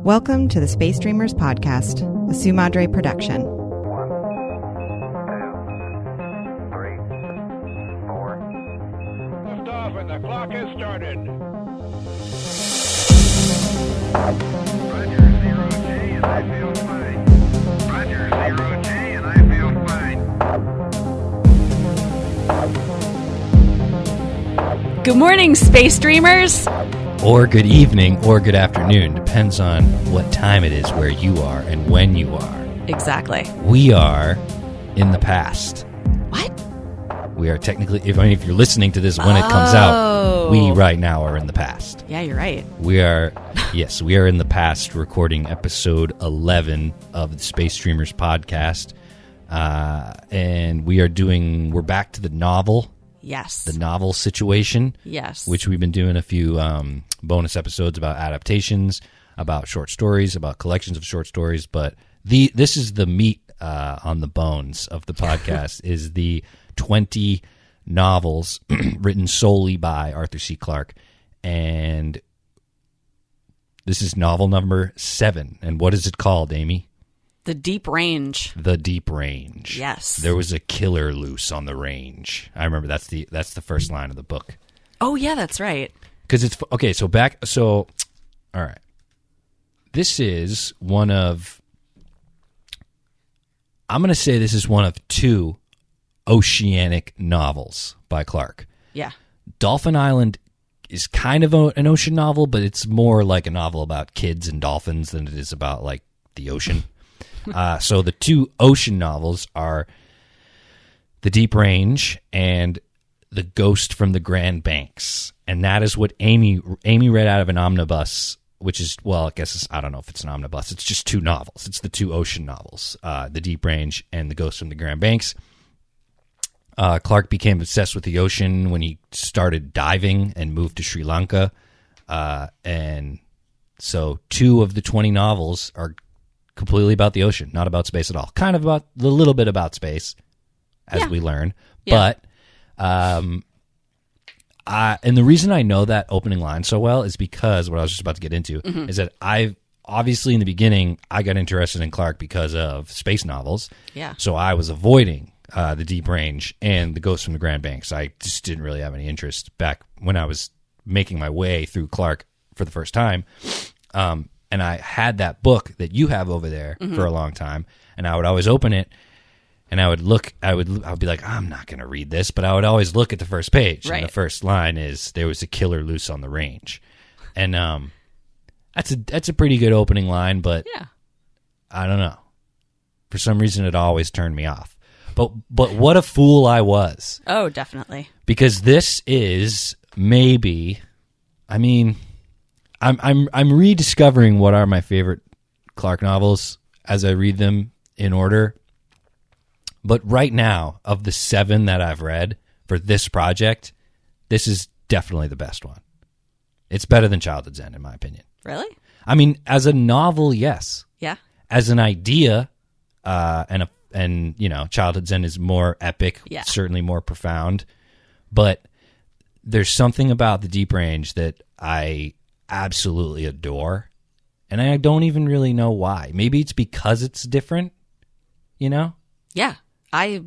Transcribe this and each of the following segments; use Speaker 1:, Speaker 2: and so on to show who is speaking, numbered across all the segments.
Speaker 1: Welcome to the Space Dreamers podcast, a Sumadre production.
Speaker 2: 1, 2, 3, 4.
Speaker 3: Lift off and the clock has started.
Speaker 2: Roger, 0G, and I feel fine. Roger, 0G, and I feel fine.
Speaker 4: Good morning, Space Dreamers!
Speaker 5: Or good evening, or good afternoon. Depends on what time it is, where you are, and when you are.
Speaker 4: Exactly.
Speaker 5: We are in the past.
Speaker 4: What?
Speaker 5: We are technically, if you're listening to this when it comes out, we right now are in the past.
Speaker 4: Yeah, you're right.
Speaker 5: We are, yes, we are in the past recording episode 11 of the Space Dreamers podcast. And we're back to the novel.
Speaker 4: Yes.
Speaker 5: The novel situation.
Speaker 4: Yes.
Speaker 5: Which we've been doing a few bonus episodes about adaptations, about short stories, about collections of short stories. But this is the meat on the bones of the podcast is the 20 novels written solely by Arthur C. Clarke. And this is novel number 7. And what is it called, Amy?
Speaker 4: The Deep Range.
Speaker 5: The Deep Range.
Speaker 4: Yes.
Speaker 5: There was a killer loose on the range. I remember that's the first line of the book.
Speaker 4: Oh, yeah, that's right.
Speaker 5: Because it's okay. So all right. This is one of. I'm going to say this is one of 2 oceanic novels by Clarke.
Speaker 4: Yeah.
Speaker 5: Dolphin Island is kind of an ocean novel, but it's more like a novel about kids and dolphins than it is about like the ocean. So the 2 ocean novels are The Deep Range and The Ghost from the Grand Banks. And that is what Amy read out of an omnibus, which is, well, I guess I don't know if it's an omnibus. It's just 2 novels. It's the 2 ocean novels, The Deep Range and The Ghost from the Grand Banks. Clarke became obsessed with the ocean when he started diving and moved to Sri Lanka. And so 2 of the 20 novels are completely about the ocean, not about space at all. Kind of about a little bit about space, as we learn.
Speaker 4: Yeah.
Speaker 5: But and the reason I know that opening line so well is because what I was just about to get into is that I've obviously in the beginning I got interested in Clarke because of space novels.
Speaker 4: Yeah.
Speaker 5: So I was avoiding The Deep Range and The Ghost from the Grand Banks. I just didn't really have any interest back when I was making my way through Clarke for the first time. And I had that book that you have over there for a long time, and I would always open it, and I would be like, I'm not going to read this, but I would always look at the first page,
Speaker 4: right.
Speaker 5: And the first line is, there was a killer loose on the range. And that's a pretty good opening line, but
Speaker 4: Yeah.
Speaker 5: I don't know. For some reason, it always turned me off. But what a fool I was.
Speaker 4: Oh, definitely.
Speaker 5: Because this is maybe, I mean, I'm rediscovering what are my favorite Clarke novels as I read them in order. But right now, of the 7 that I've read for this project, this is definitely the best one. It's better than Childhood's End, in my opinion.
Speaker 4: Really?
Speaker 5: I mean, as a novel, yes.
Speaker 4: Yeah.
Speaker 5: As an idea, and Childhood's End is more epic, certainly more profound. But there's something about The Deep Range that I absolutely adore, and I don't even really know why. Maybe it's because it's different,
Speaker 4: Yeah. I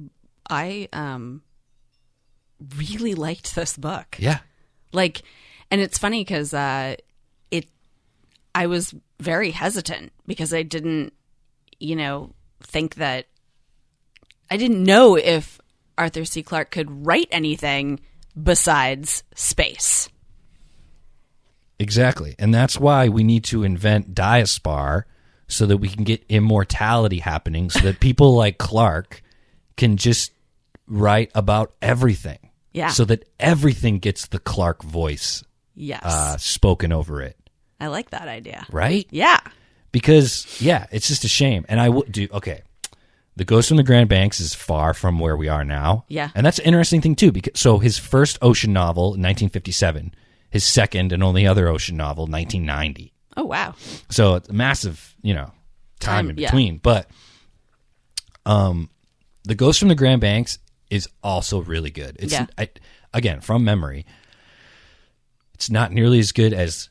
Speaker 4: really liked this book.
Speaker 5: Yeah.
Speaker 4: Like, and it's funny because I was very hesitant because I didn't, think that I didn't know if Arthur C. Clarke could write anything besides space.
Speaker 5: Exactly. And that's why we need to invent Diaspar so that we can get immortality happening so that people like Clarke can just write about everything.
Speaker 4: Yeah.
Speaker 5: So that everything gets the Clarke voice spoken over it.
Speaker 4: I like that idea.
Speaker 5: Right?
Speaker 4: Yeah.
Speaker 5: Because, it's just a shame. And I would do, okay, The Ghost from the Grand Banks is far from where we are now.
Speaker 4: Yeah.
Speaker 5: And that's an interesting thing, too. So his first ocean novel, 1957, his second and only other ocean novel, 1990.
Speaker 4: Oh, wow.
Speaker 5: So it's a massive, time in between. But The Ghost from the Grand Banks is also really good. It's again, from memory, it's not nearly as good as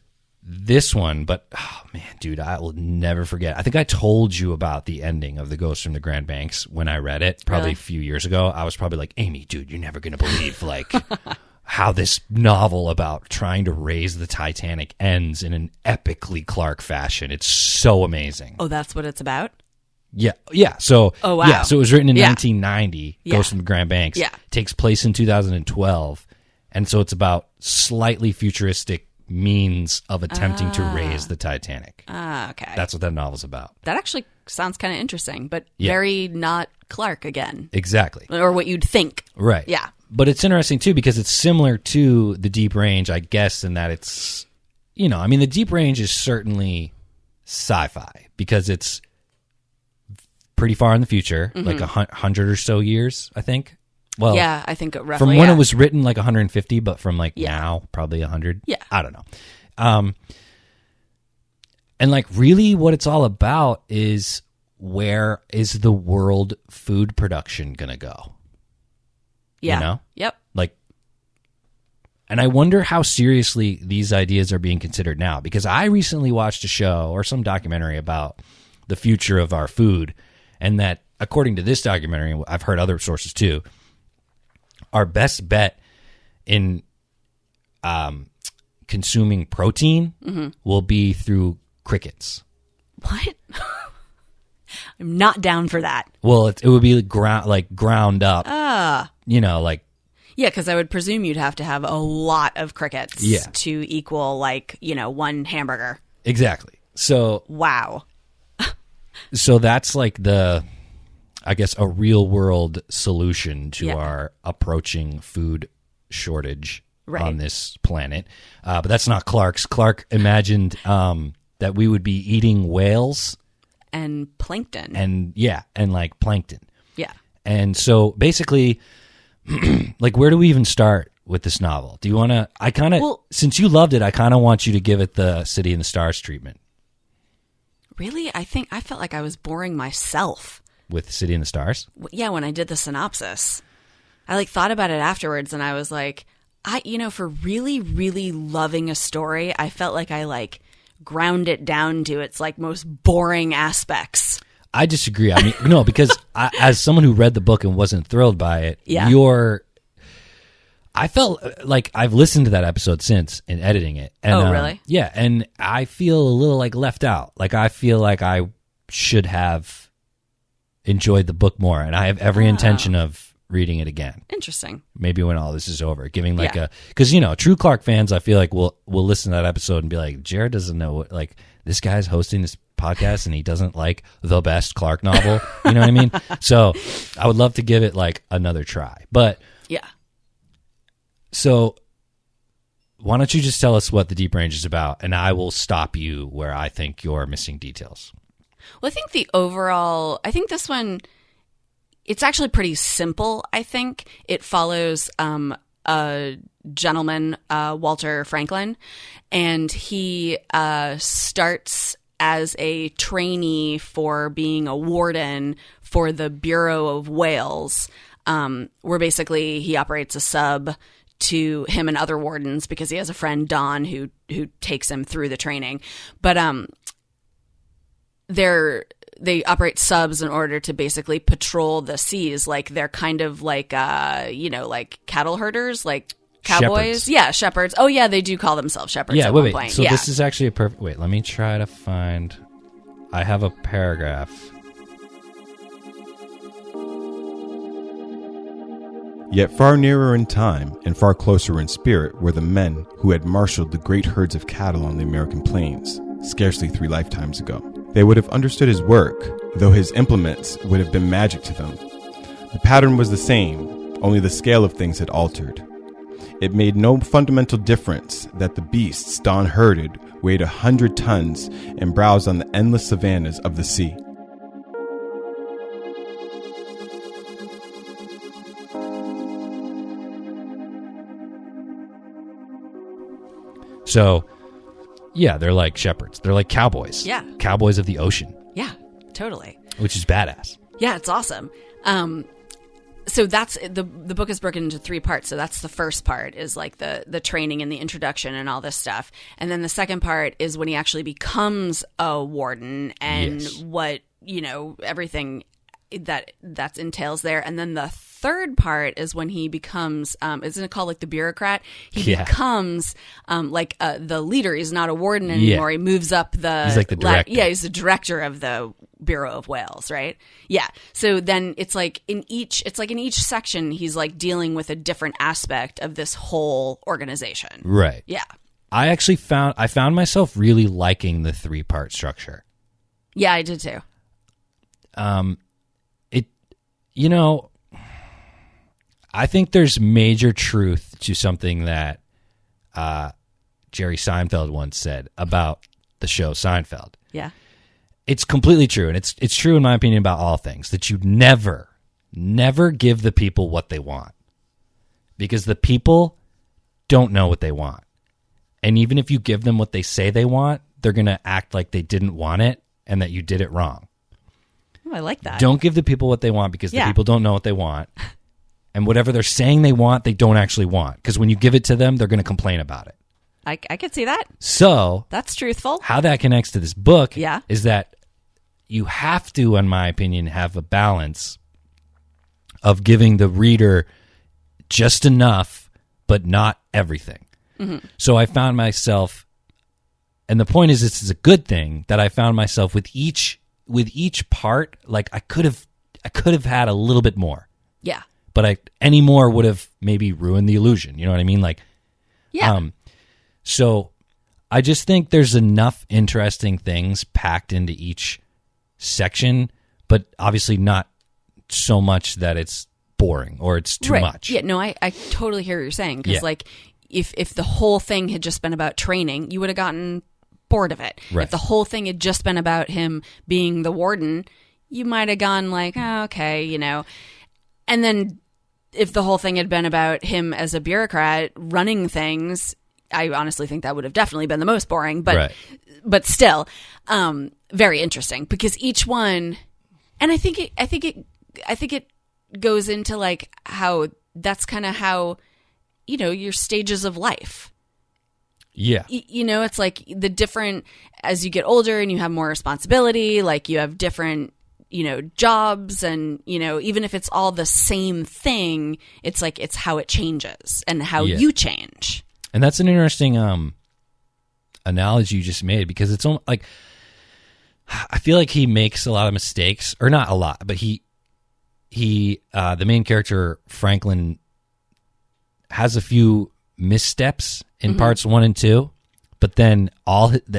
Speaker 5: this one, but oh man, dude, I will never forget. I think I told you about the ending of The Ghost from the Grand Banks when I read it, probably
Speaker 4: Really?
Speaker 5: a few years ago. I was probably like, Amy, dude, you're never gonna believe like how this novel about trying to raise the Titanic ends in an epically Clarke fashion. It's so amazing.
Speaker 4: Oh, that's what it's about?
Speaker 5: Yeah. So,
Speaker 4: Oh, wow.
Speaker 5: Yeah, so it was written in
Speaker 4: Yeah.
Speaker 5: 1990.
Speaker 4: Yeah.
Speaker 5: Ghost from the Grand Banks.
Speaker 4: Yeah.
Speaker 5: Takes place in 2012, and so it's about slightly futuristic means of attempting to raise the Titanic.
Speaker 4: Okay.
Speaker 5: That's what that novel's about.
Speaker 4: That actually sounds kind of interesting, but
Speaker 5: Yeah.
Speaker 4: very not Clarke again.
Speaker 5: Exactly.
Speaker 4: Or what you'd think.
Speaker 5: Right.
Speaker 4: Yeah.
Speaker 5: But it's interesting too because it's similar to The Deep Range, I guess, in that it's, I mean, The Deep Range is certainly sci-fi because it's pretty far in the future, like 100 or so years, I think. Well,
Speaker 4: Yeah, I think roughly.
Speaker 5: from when it was written, like 150, but from like
Speaker 4: Yeah.
Speaker 5: now, probably 100.
Speaker 4: Yeah.
Speaker 5: I don't know. And like really what it's all about is where is the world food production going to go?
Speaker 4: Yeah.
Speaker 5: You know?
Speaker 4: Yep.
Speaker 5: Like, and I wonder how seriously these ideas are being considered now because I recently watched a show or some documentary about the future of our food, and that according to this documentary, and I've heard other sources too, our best bet in consuming protein will be through crickets.
Speaker 4: What? I'm not down for that.
Speaker 5: Well, it would be ground up. Like
Speaker 4: Yeah, because I would presume you'd have to have a lot of crickets
Speaker 5: Yeah.
Speaker 4: to equal, like, one hamburger.
Speaker 5: exactly. So
Speaker 4: Wow.
Speaker 5: that's like I guess, a real world solution to
Speaker 4: Yeah.
Speaker 5: our approaching food shortage
Speaker 4: Right.
Speaker 5: on this planet. But that's not Clarke's. Clarke imagined that we would be eating whales
Speaker 4: And plankton.
Speaker 5: and like plankton.
Speaker 4: Yeah.
Speaker 5: And so basically, like, where do we even start with this novel? Do you want to, since you loved it, I kind of want you to give it the City in the Stars treatment
Speaker 4: Really? I felt like I was boring myself.
Speaker 5: with City in the Stars.
Speaker 4: Yeah, when I did the synopsis. I thought about it afterwards and I was like, for really, really loving a story, I felt like I ground it down to its most boring aspects.
Speaker 5: I disagree. I mean, no, because as someone who read the book and wasn't thrilled by it,
Speaker 4: Yeah.
Speaker 5: I felt like I've listened to that episode since in editing it. And,
Speaker 4: Oh, really?
Speaker 5: Yeah, and I feel a little left out. I feel like I should have enjoyed the book more, and I have every intention of reading it again.
Speaker 4: Interesting.
Speaker 5: Maybe when all this is over, giving
Speaker 4: Yeah.
Speaker 5: because true Clarke fans, I feel like will listen to that episode and be like, Jared doesn't know what this guy's hosting this podcast and he doesn't like the best Clarke novel. You know what I mean? So I would love to give it another try. But
Speaker 4: Yeah.
Speaker 5: so why don't you just tell us what The Deep Range is about, and I will stop you where I think you're missing details.
Speaker 4: Well, I think this one, it's actually pretty simple, I think. It follows a gentleman, Walter Franklin, and he starts as a trainee for being a warden for the Bureau of Whales, where basically he operates a sub to him and other wardens because he has a friend, Don, who takes him through the training. But they operate subs in order to basically patrol the seas. They're kind of like cattle herders, like cowboys.
Speaker 5: Shepherds.
Speaker 4: Yeah, shepherds. Oh yeah, they do call themselves shepherds
Speaker 5: Yeah,
Speaker 4: at
Speaker 5: wait.
Speaker 4: one point.
Speaker 5: So
Speaker 4: yeah.
Speaker 5: this is actually a perfect. Wait, let me try to find. I have a paragraph.
Speaker 6: Yet far nearer in time and far closer in spirit were the men who had marshaled the great herds of cattle on the American plains, scarcely 3 lifetimes ago. They would have understood his work, though his implements would have been magic to them. The pattern was the same, only the scale of things had altered. It made no fundamental difference that the beasts Don herded weighed 100 tons and browsed on the endless savannas of the sea.
Speaker 5: So, yeah, they're like shepherds. They're like cowboys.
Speaker 4: Yeah.
Speaker 5: Cowboys of the ocean,
Speaker 4: Yeah, totally.
Speaker 5: which is badass.
Speaker 4: Yeah, it's awesome. so that's the book is broken into 3 parts. So that's the first part is like the training and the introduction and all this stuff. And then the second part is when he actually becomes a warden and
Speaker 5: Yes.
Speaker 4: what, everything that entails there. And then the third part is when he becomes, isn't it called like the bureaucrat? He
Speaker 5: Yeah.
Speaker 4: becomes the leader. He's not a warden anymore.
Speaker 5: Yeah.
Speaker 4: He moves up the.
Speaker 5: He's like the director.
Speaker 4: Yeah, he's the director of the Bureau of Whales, right? Yeah. So then it's like in each section, he's like dealing with a different aspect of this whole organization.
Speaker 5: Right.
Speaker 4: Yeah.
Speaker 5: I found myself really liking the 3-part structure.
Speaker 4: Yeah, I did too.
Speaker 5: I think there's major truth to something that Jerry Seinfeld once said about the show Seinfeld.
Speaker 4: Yeah.
Speaker 5: It's completely true, and it's true in my opinion about all things, that you never give the people what they want, because the people don't know what they want. And even if you give them what they say they want, they're going to act like they didn't want it and that you did it wrong.
Speaker 4: Oh, I like that.
Speaker 5: Don't give the people what they want, because the
Speaker 4: Yeah.
Speaker 5: people don't know what they want. And whatever they're saying they want, they don't actually want. Because when you give it to them, they're going to complain about it.
Speaker 4: I could see that.
Speaker 5: So
Speaker 4: That's truthful.
Speaker 5: how that connects to this book
Speaker 4: Yeah.
Speaker 5: is that you have to, in my opinion, have a balance of giving the reader just enough, but not everything.
Speaker 4: Mm-hmm.
Speaker 5: So I found myself, and the point is, this is a good thing, that I found myself with each part, like I could have had a little bit more,
Speaker 4: Yeah.
Speaker 5: but any more would have maybe ruined the illusion. You know what I mean? Like,
Speaker 4: Yeah.
Speaker 5: So I just think there's enough interesting things packed into each section, but obviously not so much that it's boring or it's too
Speaker 4: Right.
Speaker 5: much.
Speaker 4: Yeah, no, I totally hear what you're saying. Because,
Speaker 5: Yeah.
Speaker 4: like, if the whole thing had just been about training, you would have gotten bored of it.
Speaker 5: Right.
Speaker 4: If the whole thing had just been about him being the warden, you might have gone like, oh, okay, And then if the whole thing had been about him as a bureaucrat running things, I honestly think that would have definitely been the most boring. But
Speaker 5: Right.
Speaker 4: but still, very interesting, because each one, and I think it goes into like how that's kind of how, your stages of life.
Speaker 5: Yeah.
Speaker 4: It's like the different, as you get older and you have more responsibility, like you have different, jobs, and, even if it's all the same thing, it's like, it's how it changes and how
Speaker 5: Yeah.
Speaker 4: you change.
Speaker 5: And that's an interesting analogy you just made, because it's like, I feel like he makes a lot of mistakes, or not a lot, but he the main character Franklin has a few missteps in parts 1 and 2, but then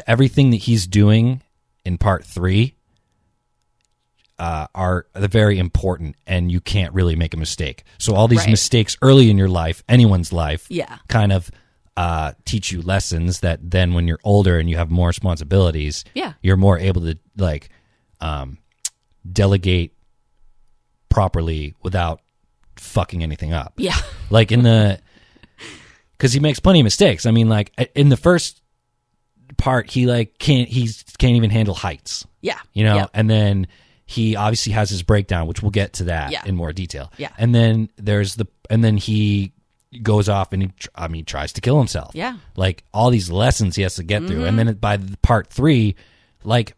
Speaker 5: everything that he's doing in part 3 are very important, and you can't really make a mistake. So all these
Speaker 4: Right.
Speaker 5: mistakes early in your life, anyone's life,
Speaker 4: Yeah.
Speaker 5: kind of teach you lessons that then when you're older and you have more responsibilities,
Speaker 4: Yeah.
Speaker 5: you're more able to delegate properly without fucking anything up.
Speaker 4: Yeah.
Speaker 5: Like because he makes plenty of mistakes. I mean, like in the first part, he can't even handle heights.
Speaker 4: Yeah.
Speaker 5: You and then he obviously has his breakdown, which we'll get to that
Speaker 4: Yeah.
Speaker 5: in more detail.
Speaker 4: Yeah.
Speaker 5: And then then he goes off and he tries to kill himself.
Speaker 4: Yeah.
Speaker 5: Like all these lessons he has to get through. And then by part 3, like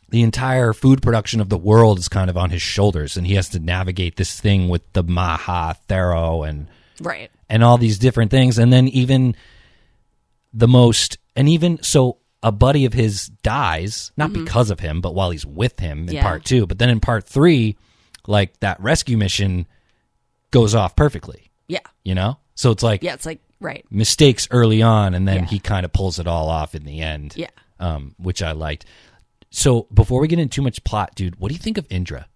Speaker 5: the entire food production of the world is kind of on his shoulders, and he has to navigate this thing with the Maha Thero
Speaker 4: Right.
Speaker 5: and all these different things. And then even so a buddy of his dies, not because of him, but while he's with him in
Speaker 4: Yeah.
Speaker 5: part 2. But then in part 3, like that rescue mission goes off perfectly,
Speaker 4: Yeah.
Speaker 5: So it's like
Speaker 4: Yeah. It's like, right.
Speaker 5: mistakes early on, and then
Speaker 4: Yeah.
Speaker 5: he kind of pulls it all off in the end,
Speaker 4: Yeah.
Speaker 5: which I liked. So before we get into too much plot, dude, what do you think of Indra?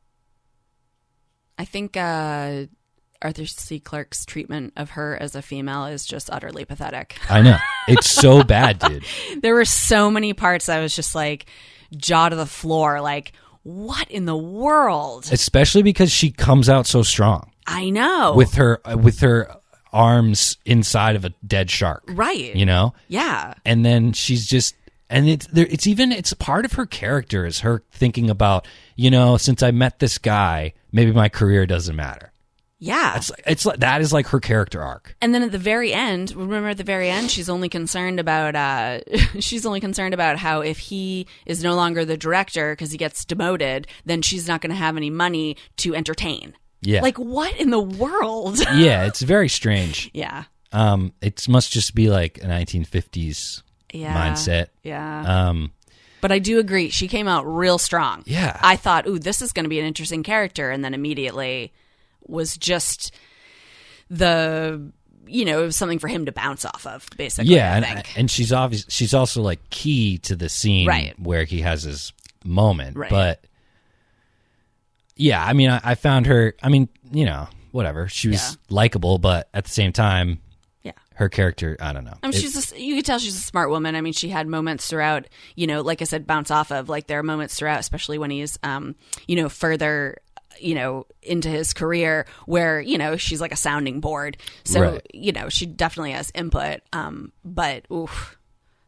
Speaker 4: I think Arthur C. Clarke's treatment of her as a female is just utterly pathetic.
Speaker 5: I know. It's so bad, dude.
Speaker 4: There were so many parts I was just like jaw to the floor, like, what in the world?
Speaker 5: Especially because she comes out so strong
Speaker 4: I know.
Speaker 5: with her arms inside of a dead shark.
Speaker 4: Right.
Speaker 5: Yeah. And then she's just, and it's a part of her character is her thinking about, since I met this guy, maybe my career doesn't matter.
Speaker 4: Yeah.
Speaker 5: It's like that is like her character arc.
Speaker 4: And then at the very end, remember at the very end, she's only concerned about how if he is no longer the director because he gets demoted, then she's not going to have any money to entertain.
Speaker 5: Yeah.
Speaker 4: Like, what in the world?
Speaker 5: Yeah, it's very strange.
Speaker 4: Yeah.
Speaker 5: It must just be like a 1950s mindset.
Speaker 4: Yeah. But I do agree. She came out real strong.
Speaker 5: Yeah.
Speaker 4: I thought, ooh, this is going to be an interesting character. And then immediately was just it was something for him to bounce off of, basically.
Speaker 5: Yeah.
Speaker 4: I think.
Speaker 5: And she's also like key to the scene where he has his moment.
Speaker 4: Right.
Speaker 5: But yeah, I mean, I found her, I mean, whatever. She was likable, but at the same time, her character, I don't know.
Speaker 4: I mean, you could tell she's a smart woman. I mean, she had moments throughout, like I said, bounce off of. Like, there are moments throughout, especially when he's, further, into his career where, she's like a sounding board. So, she definitely has input. But, oof,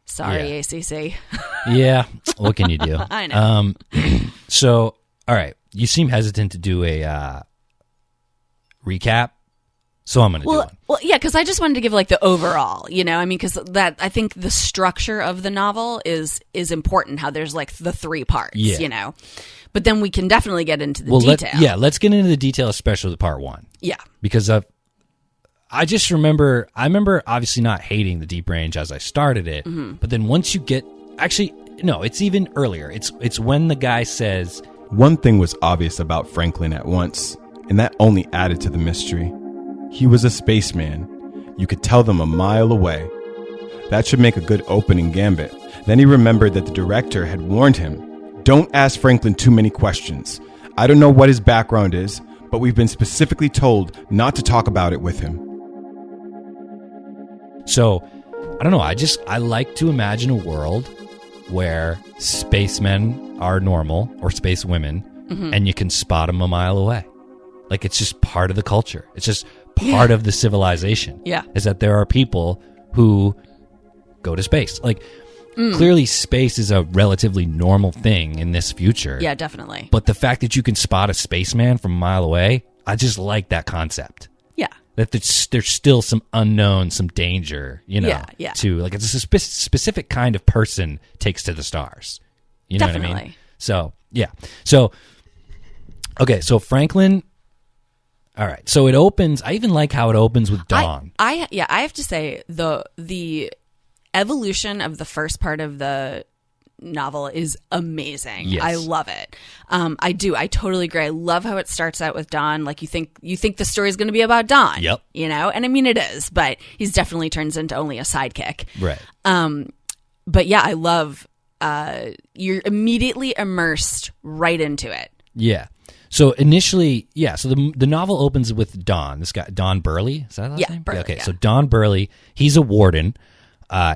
Speaker 4: sorry, ACC.
Speaker 5: Yeah, what can you do?
Speaker 4: I know.
Speaker 5: So, all right, you seem hesitant to do a recap. So I'm going to do one.
Speaker 4: Well, yeah, because I just wanted to give like the overall, I mean, because I think the structure of the novel is important. How there's like the three parts, But then we can definitely get into the detail.
Speaker 5: Let's get into the detail, especially the part one.
Speaker 4: Yeah,
Speaker 5: because I just remember obviously not hating the Deep Range as I started it, but then once you get it's even earlier. It's when the guy says
Speaker 6: one thing was obvious about Franklin at once, and that only added to the mystery. He was a spaceman. You could tell them a mile away. That should make a good opening gambit. Then he remembered that the director had warned him, "Don't ask Franklin too many questions. I don't know what his background is, but we've been specifically told not to talk about it with him."
Speaker 5: So, I don't know. I like to imagine a world where spacemen are normal, or space women, and you can spot them a mile away. Like, it's just part of the culture. It's just part of the civilization.
Speaker 4: Yeah.
Speaker 5: Is that there are people who go to space. Like, clearly space is a relatively normal thing in this future.
Speaker 4: Yeah, definitely.
Speaker 5: But the fact that you can spot a spaceman from a mile away, I just like that concept.
Speaker 4: Yeah.
Speaker 5: That there's still some unknown, some danger, to, like, it's a specific kind of person takes to the stars. You know
Speaker 4: definitely.
Speaker 5: What I mean? So, yeah. So, okay, so Franklin... All right, so it opens. I even like how it opens with Dawn.
Speaker 4: I have to say the evolution of the first part of the novel is amazing.
Speaker 5: Yes.
Speaker 4: I love it. I do. I totally agree. I love how it starts out with Dawn. Like, you think the story is going to be about Dawn.
Speaker 5: Yep.
Speaker 4: And I mean it is, but he's definitely turns into only a sidekick.
Speaker 5: Right.
Speaker 4: But yeah, I love. You're immediately immersed right into it.
Speaker 5: Yeah. So initially, so the novel opens with Don. This guy, Don Burley, is that his name?
Speaker 4: Burley,
Speaker 5: okay, so Don Burley, he's a warden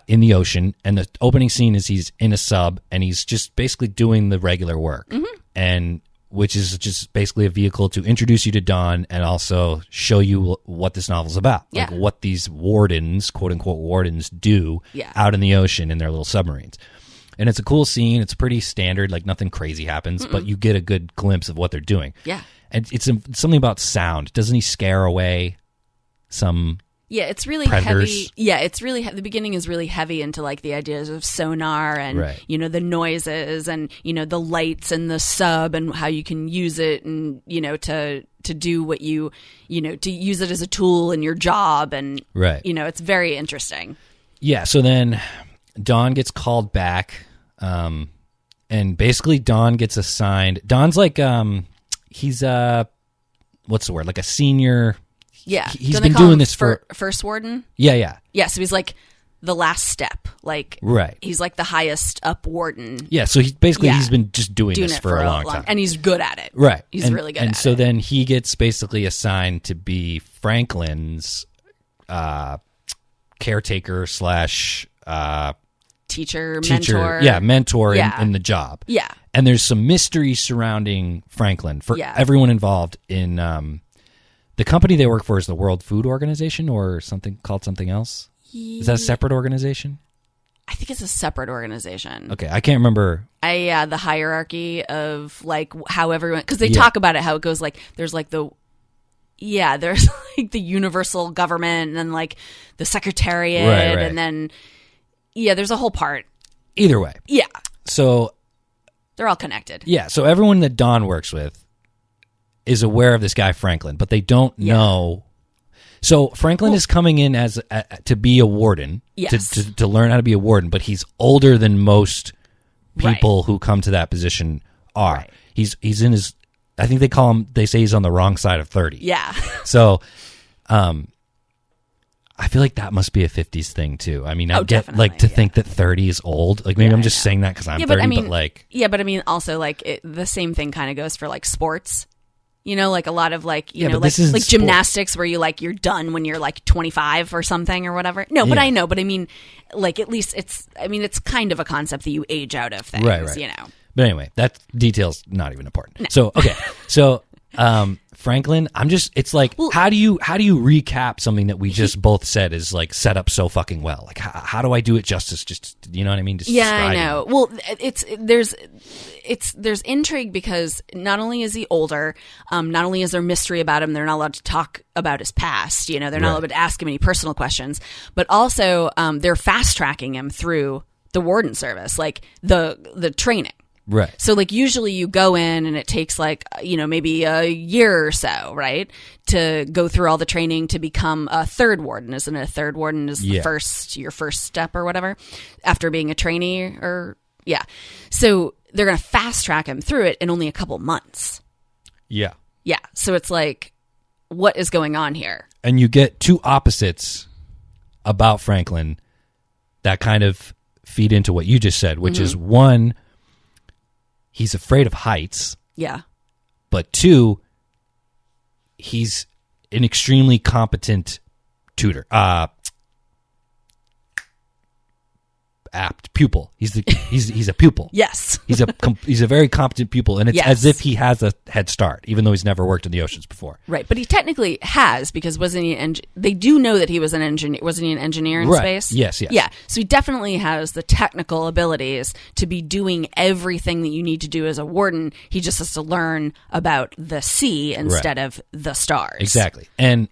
Speaker 5: in the ocean, and the opening scene is he's in a sub, and he's just basically doing the regular work, and which is just basically a vehicle to introduce you to Don and also show you what this novel's about, like what these wardens, quote unquote wardens, do out in the ocean in their little submarines. And it's a cool scene. It's pretty standard, like nothing crazy happens, but you get a good glimpse of what they're doing.
Speaker 4: Yeah.
Speaker 5: And it's something about sound. Doesn't he scare away some
Speaker 4: it's really
Speaker 5: predators?
Speaker 4: Heavy. Yeah, it's really the beginning is really heavy into like the ideas of sonar and the noises and the lights and the sub and how you can use it and to do what you to use it as a tool in your job and it's very interesting. Yeah,
Speaker 5: so then Dawn gets called back, and basically Dawn gets assigned. Dawn's like, he's what's the word? Like a senior.
Speaker 4: Yeah,
Speaker 5: he's been doing this for
Speaker 4: first warden.
Speaker 5: Yeah.
Speaker 4: So he's like the last step. Like he's like the highest up warden.
Speaker 5: Yeah, so he's been just doing this for a long time,
Speaker 4: and he's good at it.
Speaker 5: Right,
Speaker 4: he's really good.
Speaker 5: And
Speaker 4: at
Speaker 5: so
Speaker 4: it.
Speaker 5: then he gets basically assigned to be Franklin's caretaker / teacher, mentor in the job.
Speaker 4: Yeah.
Speaker 5: And there's some mystery surrounding Franklin for everyone involved in the company they work for is the World Food Organization or something called something else. Is that a separate organization?
Speaker 4: I think it's a separate organization.
Speaker 5: Okay, I can't remember.
Speaker 4: The hierarchy of like how everyone, because they
Speaker 5: Yeah.
Speaker 4: talk about it, how it goes like there's like there's like the universal government and then like the secretariat
Speaker 5: Right.
Speaker 4: and then there's a whole part.
Speaker 5: Either way.
Speaker 4: Yeah,
Speaker 5: So,
Speaker 4: they're all connected.
Speaker 5: yeah, so everyone that Dawn works with is aware of this guy Franklin, but they don't know. So Franklin is coming in as to be a warden,
Speaker 4: Yes.
Speaker 5: to learn how to be a warden, but he's older than most people who come to that position are.
Speaker 4: Right.
Speaker 5: He's in his, I think they say he's on the wrong side of 30.
Speaker 4: Yeah.
Speaker 5: So, I feel like that must be a 50s thing too. I mean, I get like to
Speaker 4: definitely,
Speaker 5: think that 30 is old. Like maybe
Speaker 4: Yeah,
Speaker 5: I'm
Speaker 4: I
Speaker 5: just
Speaker 4: know.
Speaker 5: saying that because I'm 30,
Speaker 4: but I mean,
Speaker 5: like,
Speaker 4: but I mean, also like the same thing kind of goes for like sports. You know, like a lot of like
Speaker 5: Yeah,
Speaker 4: know,
Speaker 5: but
Speaker 4: like
Speaker 5: this isn't
Speaker 4: like
Speaker 5: sport.
Speaker 4: gymnastics where you're done when you're like 25 or something or whatever. No, but
Speaker 5: Yeah.
Speaker 4: I know, but I mean, like at least it's kind of a concept that you age out of things.
Speaker 5: Right.
Speaker 4: You know.
Speaker 5: But anyway, that detail's not even important. So okay, so Franklin, it's like how do you recap something that we just both said is like set up so fucking well? Like how do I do it justice? Just you know what I mean? Just
Speaker 4: Yeah, I
Speaker 5: describe it.
Speaker 4: know. Well, there's intrigue because not only is he older, not only is there mystery about him, they're not allowed to talk about his past. You know, they're not
Speaker 5: Right.
Speaker 4: allowed to ask him any personal questions. But also, they're fast tracking him through the warden service, like the training.
Speaker 5: Right.
Speaker 4: So like usually you go in and it takes like, maybe a year or so, right? To go through all the training to become a third warden. Isn't it? A third warden is
Speaker 5: Yeah.
Speaker 4: your first step or whatever after being a trainee or yeah. So they're going to fast track him through it in only a couple months.
Speaker 5: Yeah.
Speaker 4: Yeah. So it's like, what is going on here?
Speaker 5: And you get two opposites about Franklin that kind of feed into what you just said, which is one, he's afraid of heights,
Speaker 4: Yeah.
Speaker 5: but two, he's an extremely competent tutor, pupil. He's a pupil.
Speaker 4: Yes.
Speaker 5: He's a very competent pupil, and it's
Speaker 4: Yes.
Speaker 5: as if he has a head start, even though he's never worked in the oceans before.
Speaker 4: Right. But he technically has, because wasn't he they do know that he was an engineer. Wasn't he an engineer in
Speaker 5: Right.
Speaker 4: space?
Speaker 5: Yes.
Speaker 4: Yeah. So he definitely has the technical abilities to be doing everything that you need to do as a warden. He just has to learn about the sea instead of the stars.
Speaker 5: Exactly. And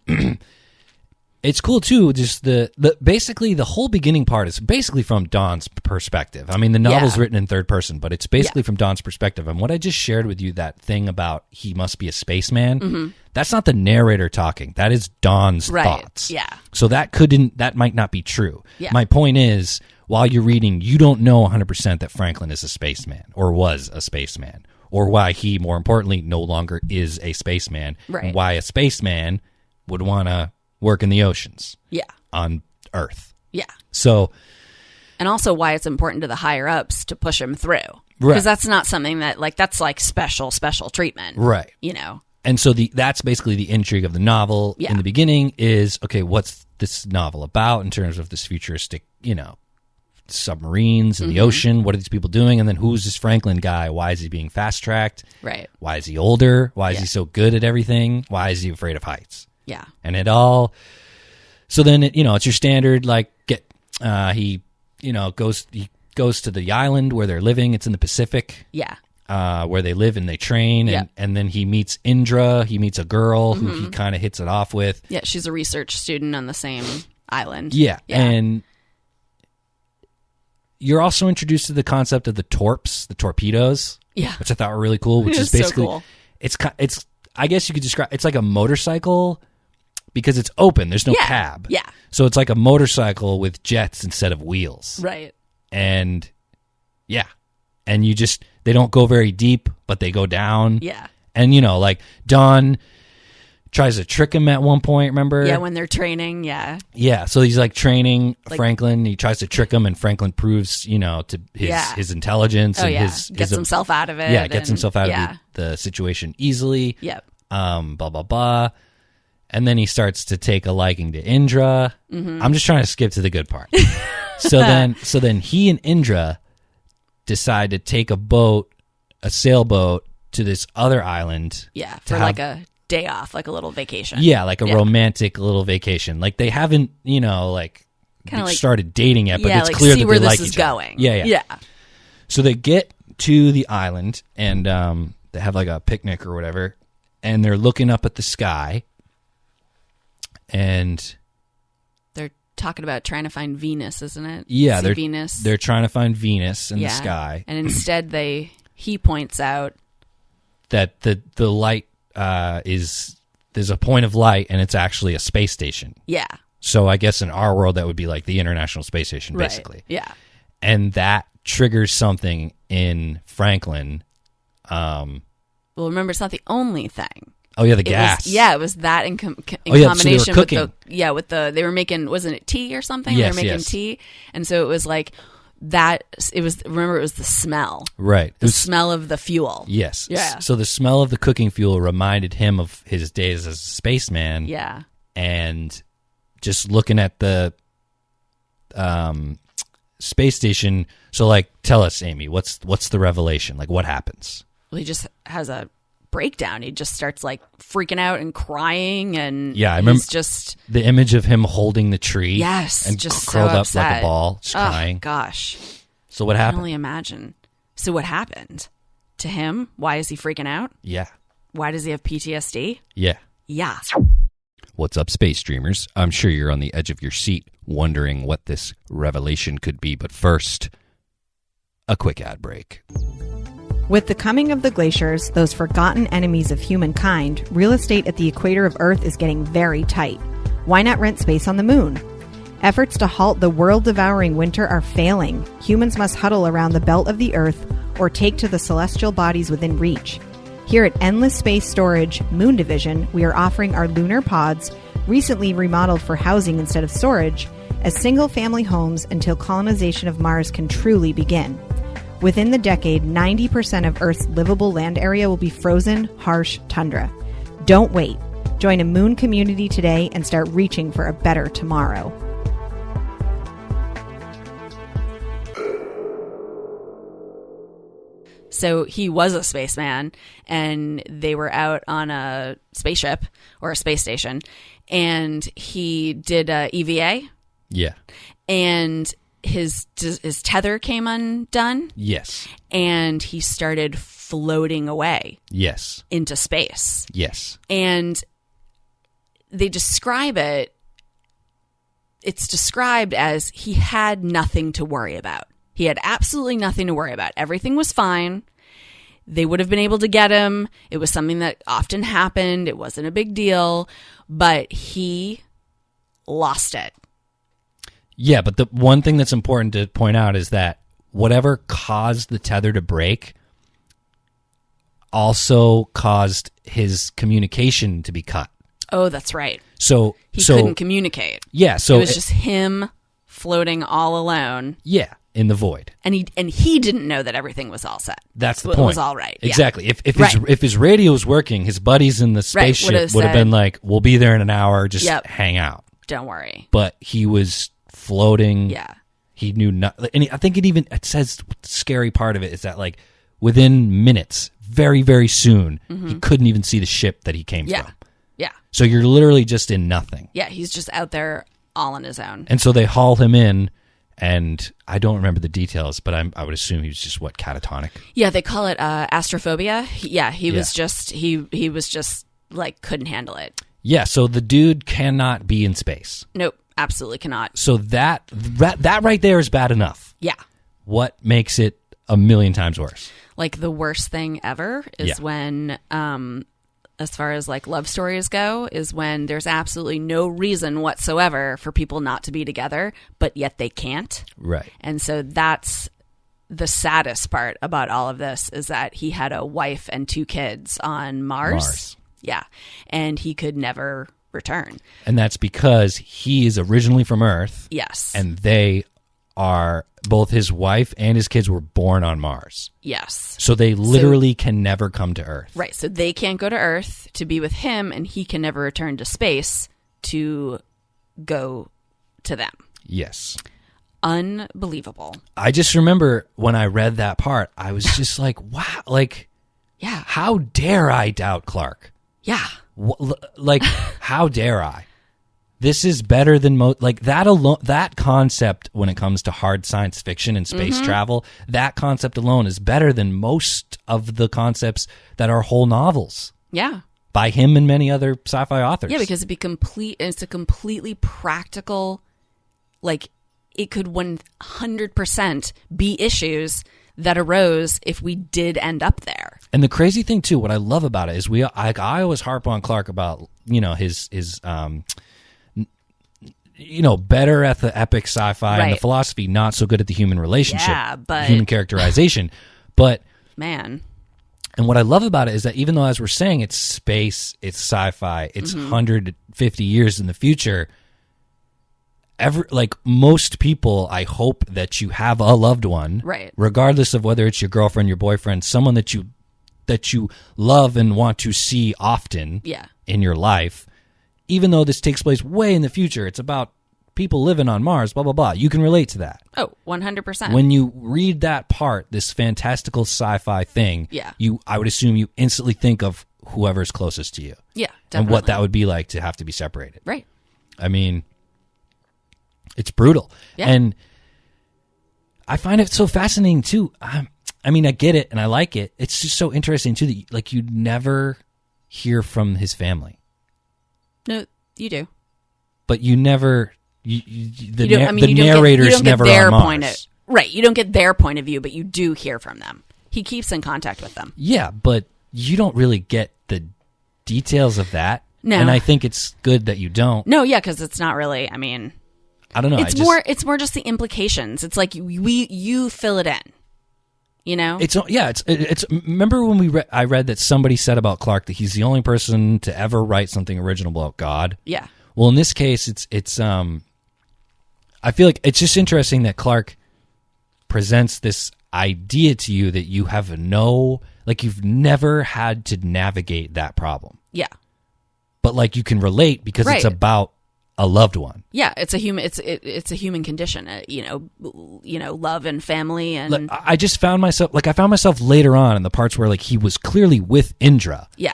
Speaker 5: it's cool too, just the basically the whole beginning part is basically from Dawn's perspective. I mean, the novel's
Speaker 4: Yeah.
Speaker 5: written in third person, but it's basically from Dawn's perspective. And what I just shared with you, that thing about he must be a spaceman, that's not the narrator talking. That is Dawn's
Speaker 4: Right.
Speaker 5: thoughts.
Speaker 4: Yeah.
Speaker 5: So that might not be true.
Speaker 4: Yeah.
Speaker 5: My point is, while you're reading, you don't know 100% that Franklin is a spaceman or was a spaceman, or why he, more importantly, no longer is a spaceman,
Speaker 4: Right.
Speaker 5: and why a spaceman would want to work in the oceans
Speaker 4: Yeah.
Speaker 5: on Earth.
Speaker 4: Yeah.
Speaker 5: So,
Speaker 4: And also why it's important to the higher ups to push him through.
Speaker 5: Right.
Speaker 4: Because that's not something that that's like special treatment.
Speaker 5: right.
Speaker 4: You know.
Speaker 5: And so that's basically the intrigue of the novel
Speaker 4: Yeah.
Speaker 5: in the beginning is, okay, what's this novel about in terms of this futuristic, submarines in the ocean? What are these people doing? And then who's this Franklin guy? Why is he being fast tracked?
Speaker 4: Right.
Speaker 5: Why is he older? Why is he so good at everything? Why is he afraid of heights?
Speaker 4: Yeah.
Speaker 5: And it all, so then it's your standard he goes to the island where they're living. It's in the Pacific.
Speaker 4: Yeah.
Speaker 5: Where they live and they train,
Speaker 4: Yeah.
Speaker 5: and then he meets Indra. He meets a girl who he kind of hits it off with.
Speaker 4: Yeah. She's a research student on the same island.
Speaker 5: Yeah, and you're also introduced to the concept of the torpedoes.
Speaker 4: Yeah.
Speaker 5: Which I thought were really cool. Which is
Speaker 4: So
Speaker 5: basically
Speaker 4: cool.
Speaker 5: it's I guess you could describe it's like a motorcycle because it's open. There's no
Speaker 4: Yeah.
Speaker 5: cab.
Speaker 4: Yeah.
Speaker 5: So it's like a motorcycle with jets instead of wheels.
Speaker 4: Right.
Speaker 5: And yeah, and they don't go very deep, but they go down.
Speaker 4: Yeah.
Speaker 5: And Dawn tries to trick him at one point, remember?
Speaker 4: Yeah. When they're training. Yeah.
Speaker 5: Yeah, so he's like training Franklin. He tries to trick him, and Franklin proves, to his intelligence
Speaker 4: Oh
Speaker 5: and
Speaker 4: yeah.
Speaker 5: his
Speaker 4: Gets himself out of it.
Speaker 5: Yeah, gets himself out
Speaker 4: yeah.
Speaker 5: of the situation easily.
Speaker 4: Yep.
Speaker 5: Blah blah blah, and then he starts to take a liking to Indra. I'm just trying to skip to the good part. so then he and Indra decide to take a sailboat to this other island.
Speaker 4: Yeah.
Speaker 5: to
Speaker 4: For
Speaker 5: have-
Speaker 4: like a day off, like a little vacation.
Speaker 5: Yeah, like a romantic little vacation. Like they haven't,
Speaker 4: Kinda like-
Speaker 5: started dating yet, but
Speaker 4: yeah,
Speaker 5: it's
Speaker 4: like
Speaker 5: clear
Speaker 4: see
Speaker 5: that
Speaker 4: where
Speaker 5: they
Speaker 4: this
Speaker 5: like
Speaker 4: is
Speaker 5: each other.
Speaker 4: going.
Speaker 5: Yeah.
Speaker 4: Yeah.
Speaker 5: So they get to the island and they have like a picnic or whatever, and they're looking up at the sky, and
Speaker 4: They're talking about trying to find Venus, isn't it?
Speaker 5: yeah,
Speaker 4: See Venus.
Speaker 5: they're trying to find Venus in
Speaker 4: Yeah.
Speaker 5: the sky.
Speaker 4: And instead he points out,
Speaker 5: That the light there's a point of light, and it's actually a space station.
Speaker 4: yeah.
Speaker 5: So I guess in our world that would be like the International Space Station,
Speaker 4: Right.
Speaker 5: basically.
Speaker 4: Yeah.
Speaker 5: And that triggers something in Franklin.
Speaker 4: Well, remember, it's not the only thing.
Speaker 5: Oh yeah, the
Speaker 4: It
Speaker 5: gas.
Speaker 4: was, yeah, it was that in
Speaker 5: Oh, yeah, so they were
Speaker 4: combination
Speaker 5: cooking.
Speaker 4: with they were making, wasn't it tea or something?
Speaker 5: Yes,
Speaker 4: they were making
Speaker 5: yes.
Speaker 4: tea. And so it was like that, it was the smell.
Speaker 5: Right. It
Speaker 4: The
Speaker 5: was-
Speaker 4: smell of the fuel.
Speaker 5: Yes.
Speaker 4: Yeah.
Speaker 5: So the smell of the cooking fuel reminded him of his days as a spaceman.
Speaker 4: Yeah.
Speaker 5: And just looking at the space station. So, like, tell us, Amy, what's the revelation? Like, what happens?
Speaker 4: Well, he just has a breakdown. He just starts like freaking out and crying, and
Speaker 5: Yeah, I remember
Speaker 4: he's just
Speaker 5: the image of him holding the tree.
Speaker 4: yes,
Speaker 5: and
Speaker 4: just
Speaker 5: curled
Speaker 4: so
Speaker 5: up
Speaker 4: upset.
Speaker 5: like a ball, just
Speaker 4: Oh,
Speaker 5: crying.
Speaker 4: gosh,
Speaker 5: So what
Speaker 4: I can
Speaker 5: happened?
Speaker 4: only imagine. So what happened to him? Why is he freaking out?
Speaker 5: Yeah.
Speaker 4: Why does he have PTSD?
Speaker 5: Yeah.
Speaker 4: Yeah.
Speaker 5: What's up, space dreamers? I'm sure you're on the edge of your seat wondering what this revelation could be, but first, a quick ad break.
Speaker 1: With the coming of the glaciers, those forgotten enemies of humankind, real estate at the equator of Earth is getting very tight. Why not rent space on the moon? Efforts to halt the world-devouring winter are failing. Humans must huddle around the belt of the Earth or take to the celestial bodies within reach. Here at Endless Space Storage Moon Division, we are offering our lunar pods, recently remodeled for housing instead of storage, as single-family homes until colonization of Mars can truly begin. Within the decade, 90% of Earth's livable land area will be frozen, harsh tundra. Don't wait. Join a moon community today and start reaching for a better tomorrow.
Speaker 4: So he was a spaceman, and they were out on a spaceship or a space station, and he did a EVA,
Speaker 5: Yeah.
Speaker 4: and his tether came undone,
Speaker 5: Yes.
Speaker 4: and he started floating away
Speaker 5: Yes.
Speaker 4: into space.
Speaker 5: Yes.
Speaker 4: And they describe it, it's described as he had nothing to worry about. He had absolutely nothing to worry about. Everything was fine. They would have been able to get him. It was something that often happened. It wasn't a big deal, but he lost it.
Speaker 5: Yeah, but the one thing that's important to point out is that whatever caused the tether to break also caused his communication to be cut.
Speaker 4: Oh, that's right.
Speaker 5: So
Speaker 4: He couldn't communicate.
Speaker 5: Yeah, so
Speaker 4: it was just him floating all alone,
Speaker 5: yeah, in the void.
Speaker 4: and he didn't know that everything was all set.
Speaker 5: That's the
Speaker 4: It
Speaker 5: point.
Speaker 4: was all right. Yeah.
Speaker 5: Exactly. If
Speaker 4: Right.
Speaker 5: his radio was working, his buddies in the spaceship
Speaker 4: would've
Speaker 5: would have
Speaker 4: said-
Speaker 5: been like, "We'll be there in an hour. Just
Speaker 4: Yep.
Speaker 5: hang out."
Speaker 4: Don't worry.
Speaker 5: But he was floating.
Speaker 4: Yeah.
Speaker 5: He knew not, and I think it says the scary part of it is that like within minutes, very very soon, he couldn't even see the ship that he came
Speaker 4: Yeah.
Speaker 5: from.
Speaker 4: Yeah.
Speaker 5: So you're literally just in nothing.
Speaker 4: Yeah. He's just out there all on his own.
Speaker 5: And so they haul him in, and I don't remember the details, but I would assume he was just catatonic.
Speaker 4: Yeah. They call it astrophobia. He was
Speaker 5: Yeah.
Speaker 4: just, he was just like, couldn't handle it.
Speaker 5: Yeah. So the dude cannot be in space.
Speaker 4: Nope. Absolutely cannot.
Speaker 5: So that right there is bad enough.
Speaker 4: Yeah.
Speaker 5: What makes it a million times worse?
Speaker 4: Like the worst thing ever is
Speaker 5: Yeah.
Speaker 4: when, as far as like love stories go, is when there's absolutely no reason whatsoever for people not to be together, but yet they can't.
Speaker 5: Right.
Speaker 4: And so that's the saddest part about all of this, is that he had a wife and 2 kids on Mars. Yeah. And he could never return.
Speaker 5: And that's because he is originally from Earth.
Speaker 4: Yes.
Speaker 5: And they are, both his wife and his kids were born on Mars.
Speaker 4: Yes.
Speaker 5: So they literally can never come to Earth.
Speaker 4: Right. So they can't go to Earth to be with him, and he can never return to space to go to them.
Speaker 5: Yes.
Speaker 4: Unbelievable.
Speaker 5: I just remember when I read that part, I was just like, wow, like,
Speaker 4: Yeah.
Speaker 5: how dare I doubt Clarke?
Speaker 4: Yeah.
Speaker 5: Like, how dare I? this is better than like that alone. That concept, when it comes to hard science fiction and space travel, that concept alone is better than most of the concepts that are whole novels.
Speaker 4: Yeah.
Speaker 5: By him and many other sci-fi authors.
Speaker 4: Yeah, because it's a completely practical, like, it could 100% be issues that arose if we did end up there.
Speaker 5: And the crazy thing too, what I love about it is I always harp on Clarke about, his better at the epic sci-fi and the philosophy, not so good at the human relationship, human characterization. But
Speaker 4: man.
Speaker 5: And what I love about it is that even though, as we're saying, it's space, it's sci-fi, it's 150 years in the future, most people, I hope that you have a loved one,
Speaker 4: right?
Speaker 5: Regardless of whether it's your girlfriend, your boyfriend, someone that you love and want to see often in your life. Even though this takes place way in the future, it's about people living on Mars, blah, blah, blah. You can relate to that.
Speaker 4: Oh, 100%.
Speaker 5: When you read that part, this fantastical sci-fi thing, I would assume you instantly think of whoever's closest to you.
Speaker 4: Yeah, definitely.
Speaker 5: And what that would be like to have to be separated.
Speaker 4: Right.
Speaker 5: I mean, it's brutal.
Speaker 4: Yeah.
Speaker 5: And I find it so fascinating, too. I get it, and I like it. It's just so interesting, too, that, like, you never hear from his family.
Speaker 4: No, you do.
Speaker 5: But you never... the
Speaker 4: narrators
Speaker 5: you don't
Speaker 4: never
Speaker 5: get their
Speaker 4: on
Speaker 5: point
Speaker 4: Mars. Right, you don't get their point of view, but you do hear from them. He keeps in contact with them.
Speaker 5: Yeah, but you don't really get the details of that.
Speaker 4: No.
Speaker 5: And I think it's good that you don't.
Speaker 4: No, yeah, because it's not really, I
Speaker 5: don't know.
Speaker 4: It's more just the implications. It's like you fill it in.
Speaker 5: It's remember when I read that somebody said about Clarke that he's the only person to ever write something original about God.
Speaker 4: Yeah.
Speaker 5: Well, in this case, it's I feel like it's just interesting that Clarke presents this idea to you that you have you've never had to navigate that problem.
Speaker 4: Yeah.
Speaker 5: But like you can relate because it's about a loved one.
Speaker 4: Yeah, it's a human. It's a human condition. Love and family, and
Speaker 5: I just found myself later on in the parts where like he was clearly with Indra.
Speaker 4: Yeah.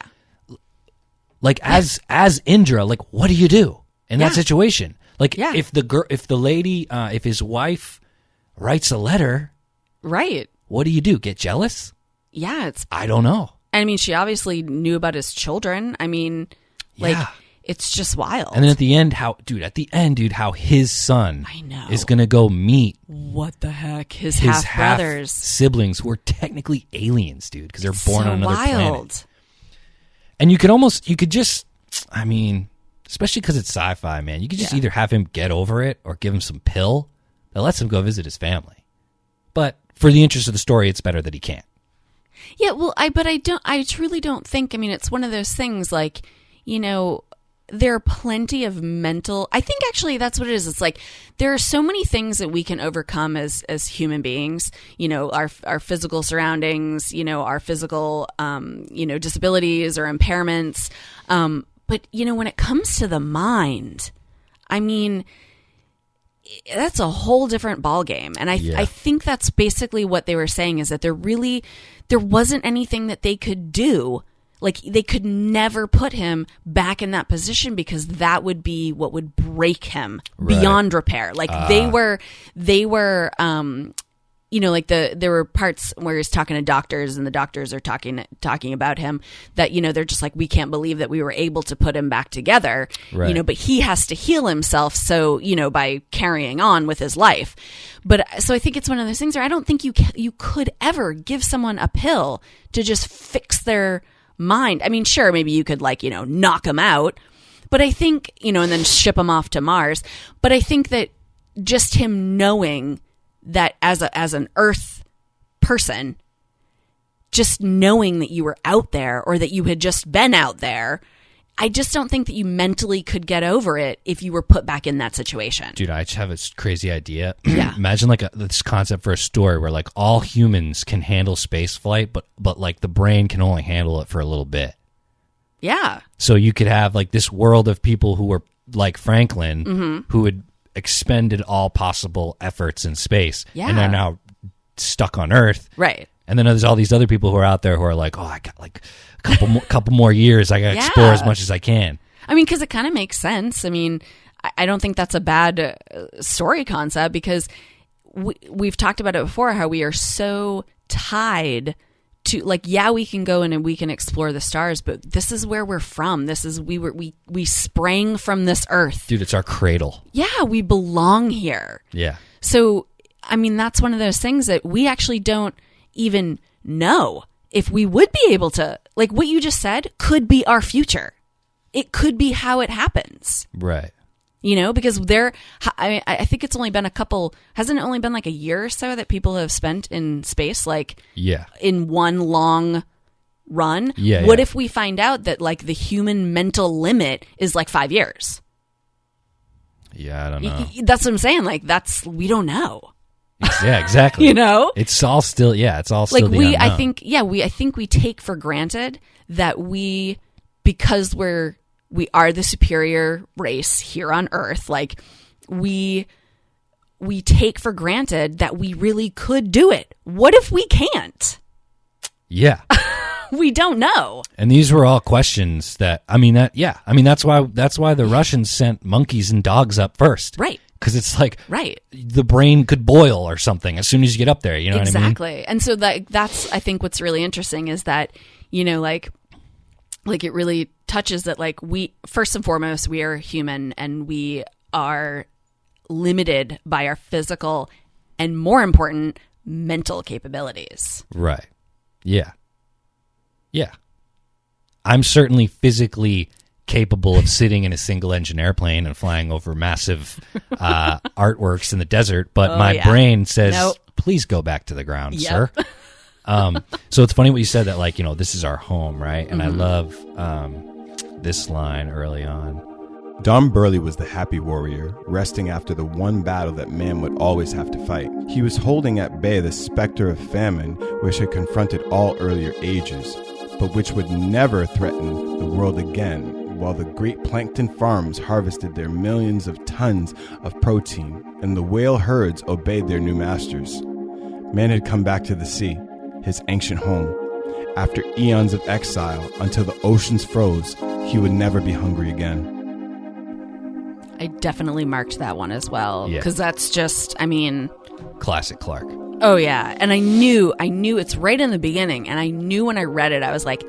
Speaker 5: Like as Indra, like what do you do in that situation? Like if his wife writes a letter,
Speaker 4: right?
Speaker 5: What do you do? Get jealous?
Speaker 4: Yeah,
Speaker 5: I don't know.
Speaker 4: She obviously knew about his children. It's just wild.
Speaker 5: And then at the end, how his son is going to go meet
Speaker 4: what the heck his half brothers,
Speaker 5: siblings who are technically aliens, dude, because they're born on another planet. And especially because it's sci-fi, man, you could just either have him get over it or give him some pill that lets him go visit his family. But for the interest of the story, it's better that he can't.
Speaker 4: Yeah, well, I truly don't think, it's one of those things like, there are plenty of I think actually that's what it is. It's like there are so many things that we can overcome as human beings, our physical surroundings, our physical, disabilities or impairments. But, when it comes to the mind, that's a whole different ballgame. And I think that's basically what they were saying is that there wasn't anything that they could do. Like they could never put him back in that position because that would be what would break him beyond repair. Like they were, there were parts where he's talking to doctors and the doctors are talking about him that, they're just like, we can't believe that we were able to put him back together, but he has to heal himself. So, by carrying on with his life. But so I think it's one of those things where I don't think you could ever give someone a pill to just fix their mind. Sure, maybe you could knock him out, but I think, and then ship him off to Mars. But I think that just him knowing that as an Earth person, just knowing that you were out there or that you had just been out there, I just don't think that you mentally could get over it if you were put back in that situation.
Speaker 5: Dude, I just have this crazy idea.
Speaker 4: Yeah.
Speaker 5: Imagine this concept for a story where like all humans can handle space flight, but like the brain can only handle it for a little bit.
Speaker 4: Yeah.
Speaker 5: So you could have like this world of people who were like Franklin, who had expended all possible efforts in space, and they're now stuck on Earth.
Speaker 4: Right.
Speaker 5: And then there's all these other people who are out there who are like, oh, I got like a couple more years. I got to explore as much as I can.
Speaker 4: Because it kind of makes sense. I don't think that's a bad story concept, because we've talked about it before, how we are so tied to, like, yeah, we can go in and we can explore the stars, but this is where we're from. This is, we sprang from this earth.
Speaker 5: Dude, it's our cradle.
Speaker 4: Yeah, we belong here.
Speaker 5: Yeah.
Speaker 4: So, I mean, that's one of those things that we actually don't even know if we would be able to, like what you just said, could be our future. It could be how it happens.
Speaker 5: Right.
Speaker 4: You know, because I think it's only been hasn't it only been like a year or so that people have spent in space, like,
Speaker 5: yeah,
Speaker 4: in one long run?
Speaker 5: Yeah.
Speaker 4: What if we find out that, like, the human mental limit is like 5 years?
Speaker 5: Yeah, I don't know.
Speaker 4: That's what I'm saying. Like, we don't know.
Speaker 5: Yeah, exactly.
Speaker 4: You know?
Speaker 5: It's all still, it's all still
Speaker 4: like
Speaker 5: the unknown.
Speaker 4: I think we take for granted that because we are the superior race here on Earth, like, we take for granted that we really could do it. What if we can't?
Speaker 5: Yeah.
Speaker 4: We don't know.
Speaker 5: And these were all questions that's why the Russians sent monkeys and dogs up first.
Speaker 4: Right.
Speaker 5: Because it's like,
Speaker 4: right,
Speaker 5: the brain could boil or something as soon as you get up there. You know what I mean?
Speaker 4: Exactly. And so that's, I think, what's really interesting is that, you know, like it really touches that, like, we, first and foremost, we are human, and we are limited by our physical and, more important, mental capabilities.
Speaker 5: Right. Yeah. Yeah. I'm certainly physically capable of sitting in a single engine airplane and flying over massive artworks in the desert, but my brain says,
Speaker 4: nope,
Speaker 5: please go back to the ground, sir. So it's funny what you said, that, like, you know, this is our home, right? And I love this line early on.
Speaker 6: Don Burley was the happy warrior, resting after the one battle that man would always have to fight. He was holding at bay the specter of famine which had confronted all earlier ages, but which would never threaten the world again, while the great plankton farms harvested their millions of tons of protein, and the whale herds obeyed their new masters. Man had come back to the sea, his ancient home. After eons of exile, until the oceans froze, he would never be hungry again.
Speaker 4: I definitely marked that one as well,
Speaker 5: Yeah.
Speaker 4: because that's just, I mean,
Speaker 5: Classic Clarke.
Speaker 4: oh yeah. And I knew it's right in the beginning, and I knew when I read it, I was like,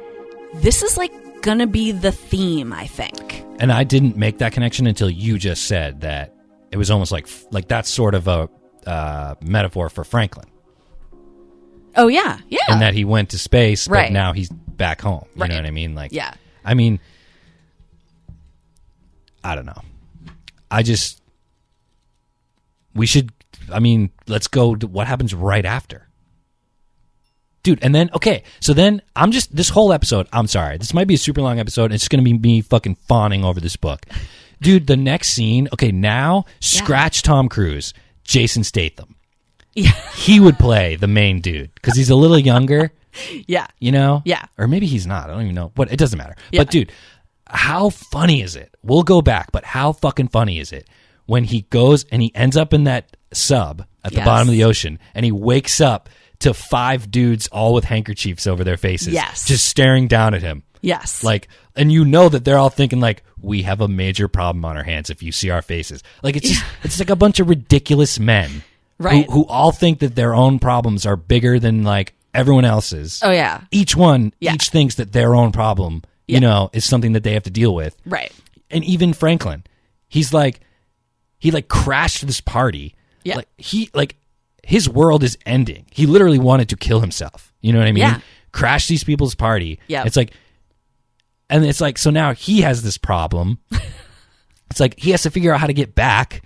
Speaker 4: this is, like, gonna be the theme, I think.
Speaker 5: And I didn't make that connection until you just said that. It was almost like that's sort of a metaphor for Franklin.
Speaker 4: Oh yeah, yeah.
Speaker 5: And that he went to space, but
Speaker 4: Right.
Speaker 5: now he's back home. You
Speaker 4: Right.
Speaker 5: know what I mean? Like,
Speaker 4: Yeah.
Speaker 5: I mean, I don't know. Let's go to what happens right after. Dude, and then, okay, so then this whole episode, I'm sorry, this might be a super long episode, it's going to be me fucking fawning over this book. Dude, the next scene, okay, now, scratch Tom Cruise, Jason Statham.
Speaker 4: Yeah.
Speaker 5: He would play the main dude, because he's a little younger,
Speaker 4: Yeah.
Speaker 5: you know?
Speaker 4: Yeah.
Speaker 5: Or maybe he's not, I don't even know. But it doesn't matter.
Speaker 4: Yeah.
Speaker 5: But dude, how funny is it? We'll go back, but how fucking funny is it when he goes and he ends up in that sub at the
Speaker 4: Yes.
Speaker 5: bottom of the ocean, and he wakes up to 5 dudes all with handkerchiefs over their faces,
Speaker 4: Yes.
Speaker 5: just staring down at him.
Speaker 4: Yes.
Speaker 5: Like, and you know that they're all thinking, like, we have a major problem on our hands if you see our faces. Like, it's just, it's like a bunch of ridiculous men,
Speaker 4: Right.
Speaker 5: who all think that their own problems are bigger than, like, everyone else's.
Speaker 4: Oh yeah.
Speaker 5: Each thinks that their own problem, you know, is something that they have to deal with.
Speaker 4: Right.
Speaker 5: And even Franklin, he's like, he like crashed this party.
Speaker 4: Yeah.
Speaker 5: Like his world is ending. He literally wanted to kill himself. You know what I mean?
Speaker 4: Yeah.
Speaker 5: Crash these people's party.
Speaker 4: Yeah.
Speaker 5: It's like, so now he has this problem. It's like he has to figure out how to get back.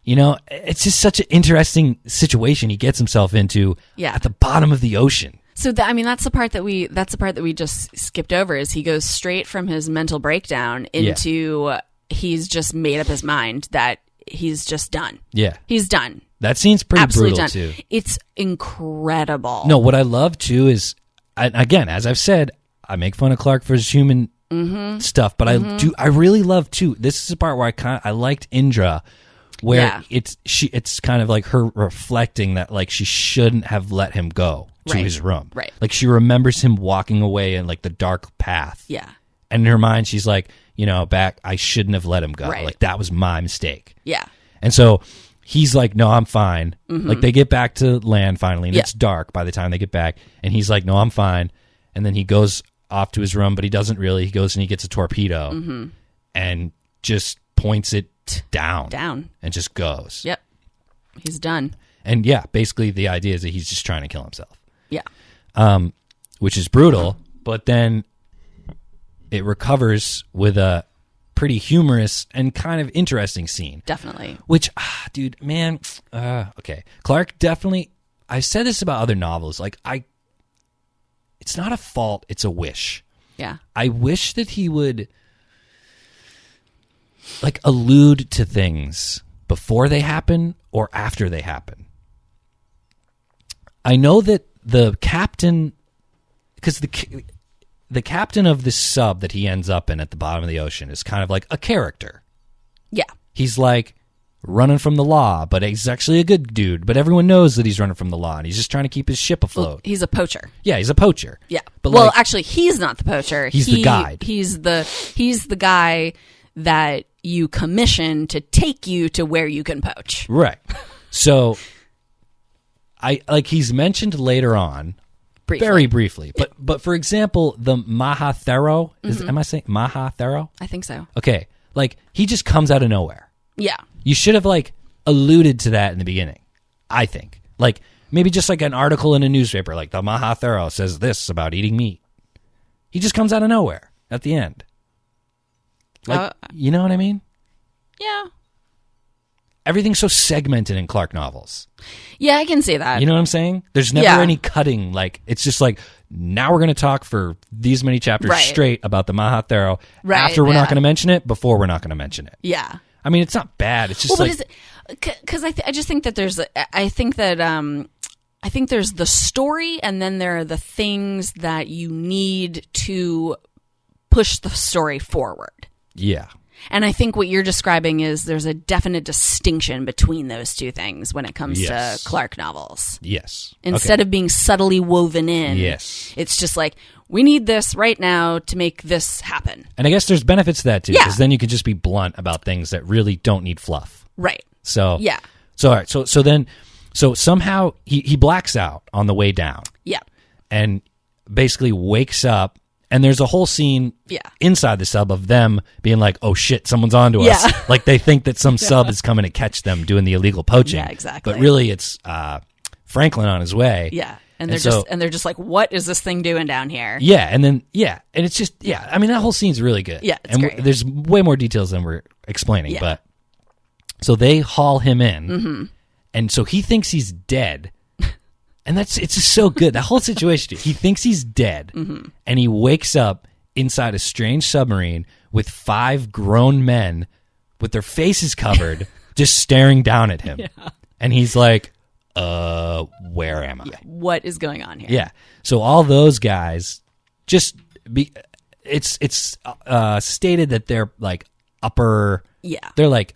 Speaker 5: You know, it's just such an interesting situation he gets himself into at the bottom of the ocean.
Speaker 4: So that's the part that we just skipped over, is he goes straight from his mental breakdown into he's just made up his mind that he's just done.
Speaker 5: Yeah.
Speaker 4: He's done.
Speaker 5: That scene's pretty
Speaker 4: Absolutely
Speaker 5: brutal
Speaker 4: done.
Speaker 5: too.
Speaker 4: It's incredible.
Speaker 5: No, what I love too is, again, as I've said, I make fun of Clarke for his human stuff, but I really love too. This is the part where I liked Indra, where it's kind of like her reflecting that, like, she shouldn't have let him go to his room.
Speaker 4: Right.
Speaker 5: Like, she remembers him walking away in, like, the dark path.
Speaker 4: Yeah.
Speaker 5: And in her mind, she's like, back. I shouldn't have let him go.
Speaker 4: Right.
Speaker 5: Like, that was my mistake.
Speaker 4: Yeah.
Speaker 5: And so he's like, no, I'm fine. Like, they get back to land finally, and it's dark by the time they get back. And he's like, no, I'm fine. And then he goes off to his room, but he doesn't really. He goes and he gets a torpedo and just points it down. And just goes.
Speaker 4: Yep. He's done.
Speaker 5: And yeah, basically the idea is that he's just trying to kill himself.
Speaker 4: Yeah.
Speaker 5: Which is brutal, but then it recovers with a pretty humorous and kind of interesting scene.
Speaker 4: Definitely.
Speaker 5: Which, dude, man, okay. Clarke definitely, I've said this about other novels, like, it's not a fault, it's a wish.
Speaker 4: Yeah.
Speaker 5: I wish that he would, like, allude to things before they happen or after they happen. I know that the captain, because the captain of this sub that he ends up in at the bottom of the ocean is kind of like a character.
Speaker 4: Yeah.
Speaker 5: He's like running from the law, but he's actually a good dude. But everyone knows that he's running from the law, and he's just trying to keep his ship afloat.
Speaker 4: Well, he's a poacher.
Speaker 5: Yeah, he's a poacher.
Speaker 4: Yeah.
Speaker 5: But
Speaker 4: well,
Speaker 5: like,
Speaker 4: actually, he's not the poacher.
Speaker 5: He's the guide.
Speaker 4: He's the guy that you commission to take you to where you can poach.
Speaker 5: right. So, he's mentioned later on.
Speaker 4: Briefly.
Speaker 5: Very briefly. But for example, the Mahathero, am I saying Mahathero?
Speaker 4: I think so.
Speaker 5: Okay. Like, he just comes out of nowhere.
Speaker 4: Yeah.
Speaker 5: You should have, like, alluded to that in the beginning, I think. Like, maybe just like an article in a newspaper, like the Mahathero says this about eating meat. He just comes out of nowhere at the end. Like, you know what I mean?
Speaker 4: Yeah.
Speaker 5: Everything's so segmented in Clarke novels.
Speaker 4: Yeah, I can see that.
Speaker 5: You know what I'm saying? There's never any cutting. Like, it's just like, now we're going to talk for these many chapters straight about the Mahathero.
Speaker 4: Right,
Speaker 5: After we're not going to mention it, before we're not going to mention it.
Speaker 4: Yeah.
Speaker 5: I mean, it's not bad. It's just
Speaker 4: because I just think that I think there's the story, and then there are the things that you need to push the story forward.
Speaker 5: Yeah.
Speaker 4: And I think what you're describing is there's a definite distinction between those two things when it comes to Clarke novels.
Speaker 5: Yes.
Speaker 4: Instead of being subtly woven in, it's just like, we need this right now to make this happen.
Speaker 5: And I guess there's benefits to that too, because then you can just be blunt about things that really don't need fluff.
Speaker 4: Right.
Speaker 5: So
Speaker 4: yeah.
Speaker 5: So all right. So somehow he blacks out on the way down.
Speaker 4: Yeah.
Speaker 5: And basically wakes up. And there's a whole scene inside the sub of them being like, oh shit, someone's onto us. Like, they think that some sub is coming to catch them doing the illegal poaching.
Speaker 4: Yeah, exactly.
Speaker 5: But really it's Franklin on his way.
Speaker 4: Yeah. And they're just like, what is this thing doing down here?
Speaker 5: Yeah, and then and it's just I mean, that whole scene's really good.
Speaker 4: Yeah, it's great.
Speaker 5: There's way more details than we're explaining, but so they haul him in, and so he thinks he's dead. And it's just so good. That whole situation. He thinks he's dead, and he wakes up inside a strange submarine with 5 grown men with their faces covered, just staring down at him. Yeah. And he's like, where am I?
Speaker 4: Yeah. What is going on here?
Speaker 5: Yeah. So all those guys it's stated that they're like upper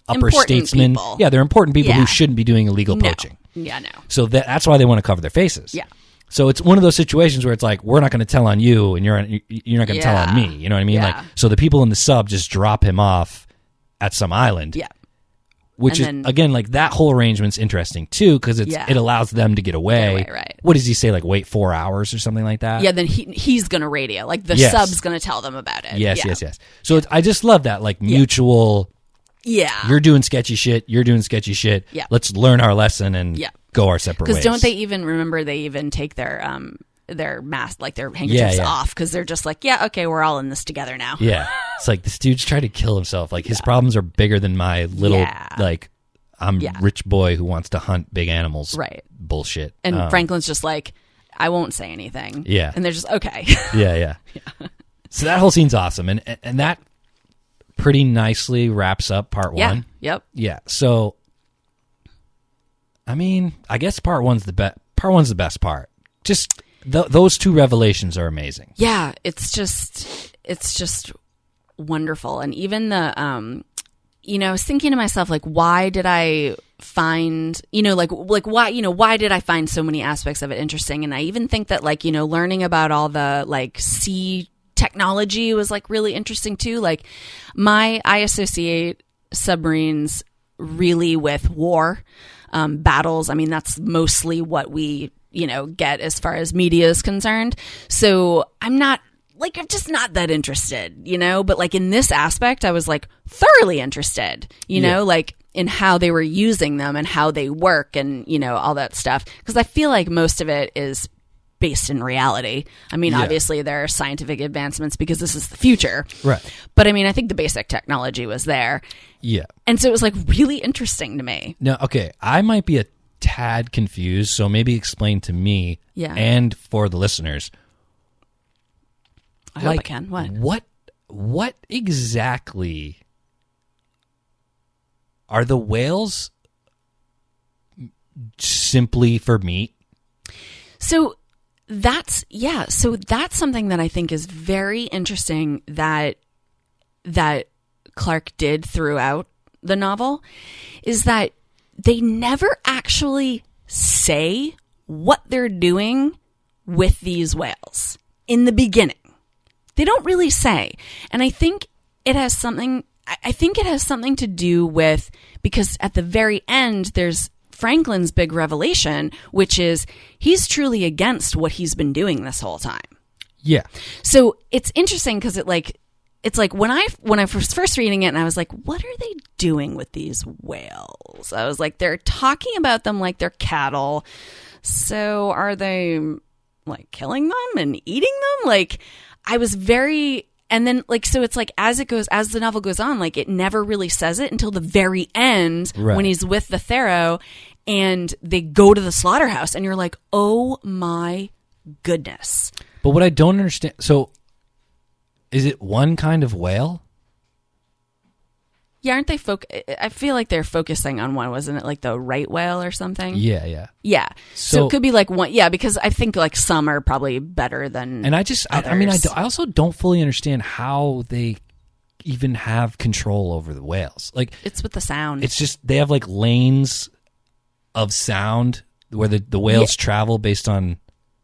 Speaker 4: Important
Speaker 5: statesmen.
Speaker 4: people.
Speaker 5: Yeah, they're important people who shouldn't be doing illegal poaching.
Speaker 4: Yeah, no.
Speaker 5: So that's why they want to cover their faces.
Speaker 4: Yeah.
Speaker 5: So it's one of those situations where it's like, we're not going to tell on you, and you're not going to tell on me. You know what I mean?
Speaker 4: Yeah.
Speaker 5: Like, so the people in the sub just drop him off at some island.
Speaker 4: Yeah.
Speaker 5: Which is, again, like, that whole arrangement's interesting too, because it allows them to get away.
Speaker 4: Right.
Speaker 5: What does he say? Like, wait 4 hours or something like that?
Speaker 4: Yeah. Then he's going to radio. Like, the sub's going to tell them about it.
Speaker 5: Yes. So I just love that, like, mutual.
Speaker 4: Yeah.
Speaker 5: You're doing sketchy shit. You're doing sketchy shit.
Speaker 4: Yeah.
Speaker 5: Let's learn our lesson and go our separate ways.
Speaker 4: Because don't they even take their mask, like their handkerchiefs off, because they're just like, okay, we're all in this together now.
Speaker 5: Yeah. It's like, this dude's trying to kill himself. Like, his problems are bigger than my little, like, I'm rich boy who wants to hunt big animals.
Speaker 4: Right.
Speaker 5: Bullshit.
Speaker 4: And Franklin's just like, I won't say anything.
Speaker 5: Yeah.
Speaker 4: And they're just, okay.
Speaker 5: Yeah. So that whole scene's awesome. And that pretty nicely wraps up part 1.
Speaker 4: Yep.
Speaker 5: Yeah. So, I mean, I guess part one's the best part. Just those 2 revelations are amazing.
Speaker 4: Yeah. It's just wonderful. And even the, I was thinking to myself, like, why did I find, why did I find so many aspects of it interesting? And I even think that, like, learning about all the, like, sea technology was like really interesting too. Like I associate submarines really with war, battles. I mean, that's mostly what we, get as far as media is concerned. So I'm just not that interested, but like in this aspect, I was like thoroughly interested, like in how they were using them and how they work and, all that stuff. Because I feel like most of it is based in reality. I mean, obviously there are scientific advancements because this is the future.
Speaker 5: Right.
Speaker 4: But I mean, I think the basic technology was there.
Speaker 5: Yeah.
Speaker 4: And so it was like really interesting to me.
Speaker 5: No, okay. I might be a tad confused, so maybe explain to me and for the listeners.
Speaker 4: I hope I can.
Speaker 5: What exactly are the whales simply for meat?
Speaker 4: So that's something that I think is very interesting that Clarke did throughout the novel, is that they never actually say what they're doing with these whales in the beginning. They don't really say. And I think it has something to do with, because at the very end, there's Franklin's big revelation, which is he's truly against what he's been doing this whole time.
Speaker 5: Yeah.
Speaker 4: So it's interesting because it's like when I was first reading it and I was like, what are they doing with these whales? I was like, they're talking about them like they're cattle. So are they like killing them and eating them? Like I was very, and then like, so it's like as the novel goes on, like it never really says it until the very end when he's with the Thero and they go to the slaughterhouse and you're like, oh my goodness.
Speaker 5: But what I don't understand, so is it one kind of whale?
Speaker 4: Yeah, aren't they I feel like they're focusing on one, wasn't it? Like the right whale or something?
Speaker 5: Yeah.
Speaker 4: Yeah. So it could be like one, because I think like some are probably better than
Speaker 5: And I
Speaker 4: others.
Speaker 5: I also don't fully understand how they even have control over the whales. Like
Speaker 4: it's with the sound.
Speaker 5: It's just they have like lanes of sound where the whales travel based on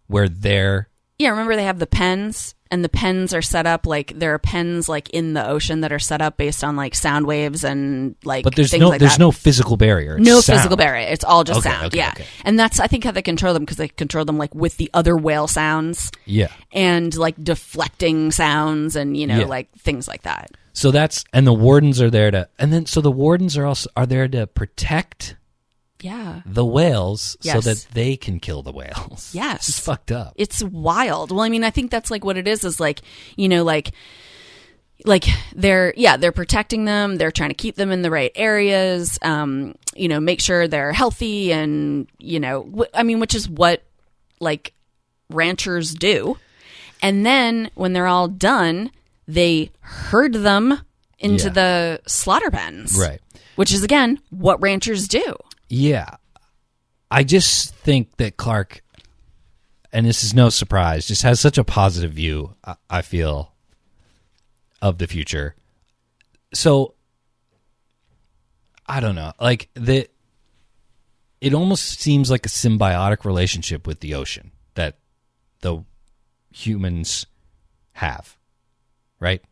Speaker 5: where they're.
Speaker 4: Yeah, remember they have the pens, and the pens are set up like there are pens like in the ocean that are set up based on like sound waves and like.
Speaker 5: But there's
Speaker 4: things
Speaker 5: no
Speaker 4: like
Speaker 5: there's
Speaker 4: that.
Speaker 5: no physical barrier. It's
Speaker 4: no
Speaker 5: sound.
Speaker 4: physical barrier. It's all just sound.
Speaker 5: Okay.
Speaker 4: And that's I think how they control them, because they control them like with the other whale sounds.
Speaker 5: Yeah.
Speaker 4: And like deflecting sounds and like things like that.
Speaker 5: So and the wardens are there the wardens are there to protect.
Speaker 4: Yeah.
Speaker 5: The whales so
Speaker 4: Yes.
Speaker 5: that they can kill the whales.
Speaker 4: Yes.
Speaker 5: It's fucked up.
Speaker 4: It's wild. Well, I mean, I think that's like what it is like, like they're protecting them. They're trying to keep them in the right areas, make sure they're healthy and, which is what like ranchers do. And then when they're all done, they herd them into the slaughter pens.
Speaker 5: Right.
Speaker 4: Which is, again, what ranchers do.
Speaker 5: Yeah. I just think that Clarke, and this is no surprise, just has such a positive view, I feel, of the future. So, I don't know. Like, it almost seems like a symbiotic relationship with the ocean that the humans have, right?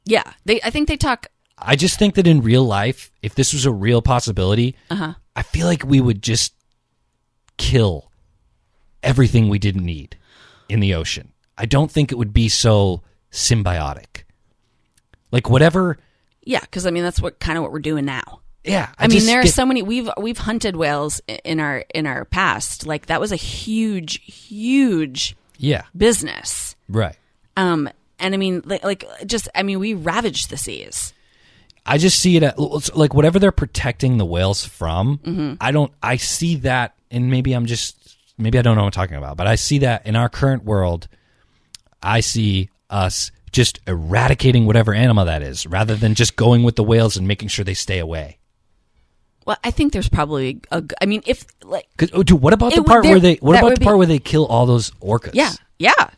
Speaker 4: Yeah. I think they talk...
Speaker 5: I just think that in real life, if this was a real possibility, I feel like we would just kill everything we didn't need in the ocean. I don't think it would be so symbiotic. Like whatever.
Speaker 4: Yeah, because I mean that's what we're doing now.
Speaker 5: Yeah,
Speaker 4: I mean there are so many. We've hunted whales in our past. Like that was a huge business.
Speaker 5: Right.
Speaker 4: And I mean we ravaged the seas.
Speaker 5: I just see it like whatever they're protecting the whales from. I see that, and maybe I don't know what I'm talking about, but I see that in our current world. I see us just eradicating whatever animal that is, rather than just going with the whales and making sure they stay away.
Speaker 4: Well, I think there's probably if like,
Speaker 5: dude, what about the part where they kill all those orcas?
Speaker 4: Yeah.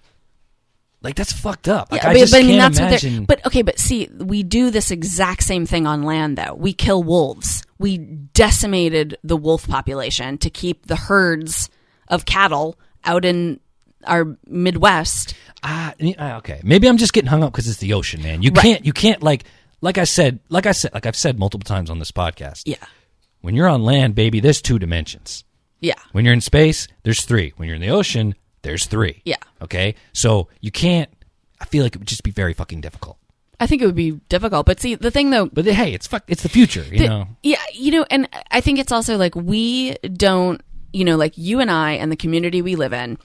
Speaker 5: Like that's fucked up. Like,
Speaker 4: yeah,
Speaker 5: I just
Speaker 4: but, I mean,
Speaker 5: can't
Speaker 4: that's
Speaker 5: imagine.
Speaker 4: But see, we do this exact same thing on land, though. We kill wolves. We decimated the wolf population to keep the herds of cattle out in our Midwest
Speaker 5: Okay. Maybe I'm just getting hung up because it's the ocean, man. You can't like I've said multiple times on this podcast.
Speaker 4: Yeah.
Speaker 5: When you're on land, baby, there's 2 dimensions.
Speaker 4: Yeah.
Speaker 5: When you're in space, there's 3. When you're in the ocean, there's 3.
Speaker 4: Yeah.
Speaker 5: Okay? So you can't, I feel like it would just be very fucking difficult.
Speaker 4: I think it would be difficult. But see, the thing though.
Speaker 5: But hey, it's the future, you know?
Speaker 4: Yeah. And I think it's also like we don't, like you and I and the community we live in,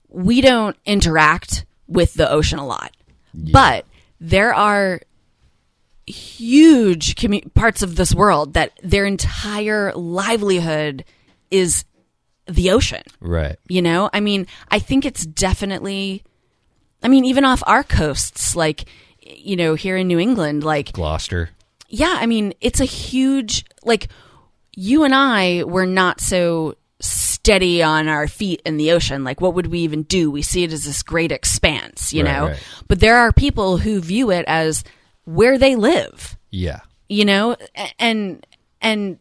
Speaker 4: we don't interact with the ocean a lot. Yeah. But there are huge parts of this world that their entire livelihood is the ocean.
Speaker 5: Right.
Speaker 4: I mean, I think it's definitely, even off our coasts, like, here in New England, like
Speaker 5: Gloucester.
Speaker 4: Yeah. I mean, it's a huge, like, you and I were not so steady on our feet in the ocean. Like, what would we even do? We see it as this great expanse, you know? Right. But there are people who view it as where they live.
Speaker 5: Yeah.
Speaker 4: And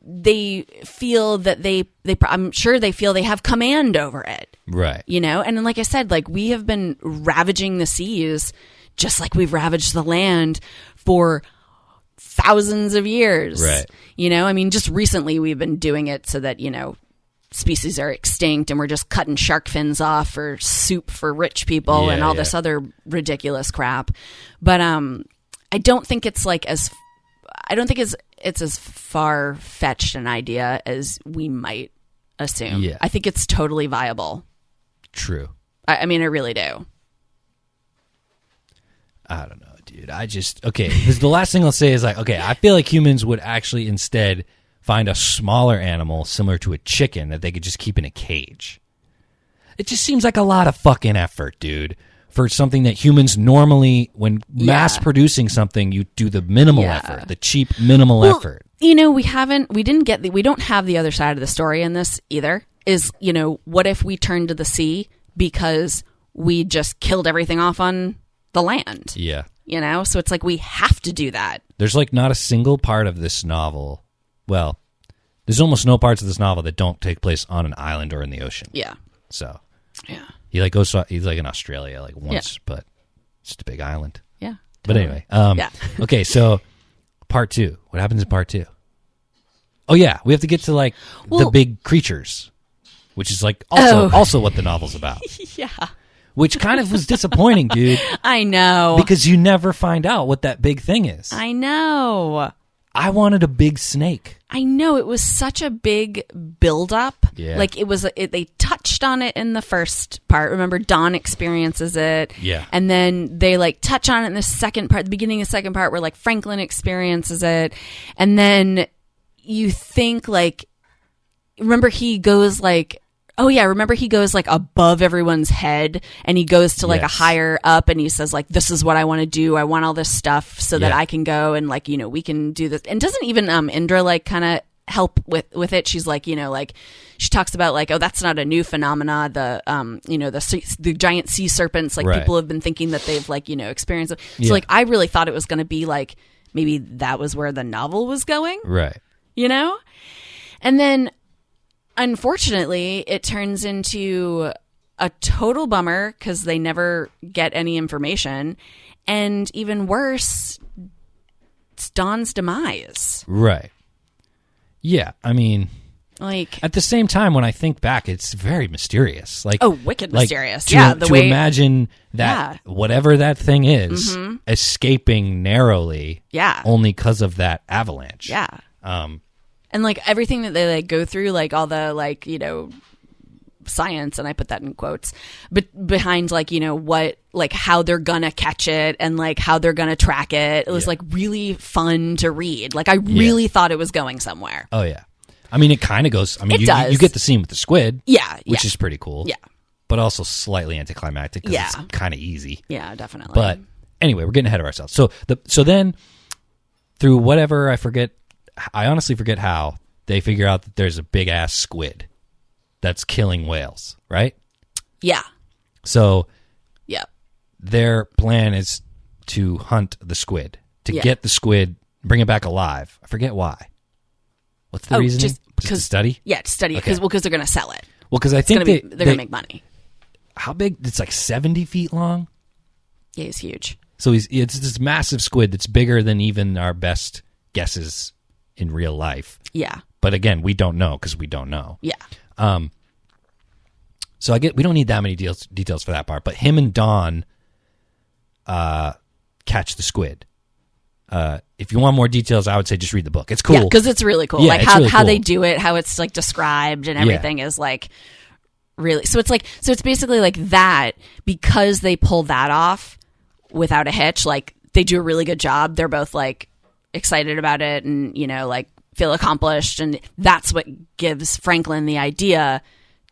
Speaker 4: they feel that I'm sure they feel they have command over it.
Speaker 5: Right.
Speaker 4: And then, like I said, like we have been ravaging the seas just like we've ravaged the land for thousands of years.
Speaker 5: Right.
Speaker 4: Just recently we've been doing it so that, species are extinct and we're just cutting shark fins off for soup for rich people and all this other ridiculous crap. But I don't think it's like it's as far fetched an idea as we might assume.
Speaker 5: Yeah.
Speaker 4: I think it's totally viable.
Speaker 5: True.
Speaker 4: I mean, I really do.
Speaker 5: I don't know, dude. Because the last thing I'll say is like, okay, I feel like humans would actually instead find a smaller animal similar to a chicken that they could just keep in a cage. It just seems like a lot of fucking effort, dude, for something that humans normally, when mass producing something, you do the minimal effort, the cheap minimal effort.
Speaker 4: We don't have the other side of the story in this either. Is, what if we turned to the sea because we just killed everything off on the land?
Speaker 5: Yeah.
Speaker 4: So it's like we have to do that.
Speaker 5: There's like not a single part of this novel. Well, there's almost no parts of this novel that don't take place on an island or in the ocean.
Speaker 4: Yeah.
Speaker 5: So.
Speaker 4: Yeah.
Speaker 5: He's like in Australia like once, but it's just a big island.
Speaker 4: Yeah.
Speaker 5: But anyway. Okay, so part 2. What happens in part 2? Oh yeah, we have to get to like the big creatures, which is like also what the novel's about.
Speaker 4: Yeah.
Speaker 5: Which kind of was disappointing, dude.
Speaker 4: I know.
Speaker 5: Because you never find out what that big thing is.
Speaker 4: I know.
Speaker 5: I wanted a big snake.
Speaker 4: I know. It was such a big buildup.
Speaker 5: Yeah.
Speaker 4: Like they touched on it in the first part. Remember, Dawn experiences it.
Speaker 5: Yeah.
Speaker 4: And then they like touch on it in the second part, the beginning of the second part where like Franklin experiences it. And then you think like, remember he goes like above everyone's head and he goes to like a higher up and he says like, this is what I want to do. I want all this stuff so that I can go and like, we can do this. And doesn't even Indra like kind of help with it? She's like, like she talks about like, oh, that's not a new phenomena. The giant sea serpents, like people have been thinking that they've like, experienced it. So like, I really thought it was going to be like, maybe that was where the novel was going.
Speaker 5: Right.
Speaker 4: And then unfortunately, it turns into a total bummer because they never get any information. And even worse, it's Dawn's demise.
Speaker 5: Right. Yeah. I mean,
Speaker 4: like
Speaker 5: at the same time, when I think back, it's very mysterious. Like,
Speaker 4: wicked mysterious.
Speaker 5: To imagine that whatever that thing is escaping narrowly only because of that avalanche.
Speaker 4: Yeah. And like everything that they like go through, like all the like, science, and I put that in quotes, but behind like, what, like how they're gonna catch it and like how they're gonna track it. It was like really fun to read. Like I really thought it was going somewhere.
Speaker 5: Oh yeah. I mean, it kind of goes, you get the scene with the squid.
Speaker 4: Yeah.
Speaker 5: Which is pretty cool.
Speaker 4: Yeah.
Speaker 5: But also slightly anticlimactic because it's kind of easy.
Speaker 4: Yeah, definitely.
Speaker 5: But anyway, we're getting ahead of ourselves. So then through whatever, I honestly forget how they figure out that there's a big ass squid that's killing whales, right?
Speaker 4: Yeah.
Speaker 5: So their plan is to hunt the squid, to get the squid, bring it back alive. I forget why. What's the reason? Just to study?
Speaker 4: Yeah, to study it because they're going to sell it.
Speaker 5: Well, because I think
Speaker 4: they're going to make money.
Speaker 5: how big? It's like 70 feet long.
Speaker 4: Yeah, he's huge.
Speaker 5: So it's this massive squid that's bigger than even our best guesses in real life.
Speaker 4: Yeah.
Speaker 5: But again, we don't know because we don't know.
Speaker 4: Yeah.
Speaker 5: So we don't need that many details for that part. But him and Dawn catch the squid. If you want more details, I would say just read the book. It's cool.
Speaker 4: Yeah, because it's really cool.
Speaker 5: Yeah,
Speaker 4: like
Speaker 5: it's
Speaker 4: how
Speaker 5: really
Speaker 4: how they
Speaker 5: cool.
Speaker 4: do it, how it's like described and everything is like really. So it's basically like that because they pull that off without a hitch. Like they do a really good job. They're both like excited about it and like feel accomplished, and that's what gives Franklin the idea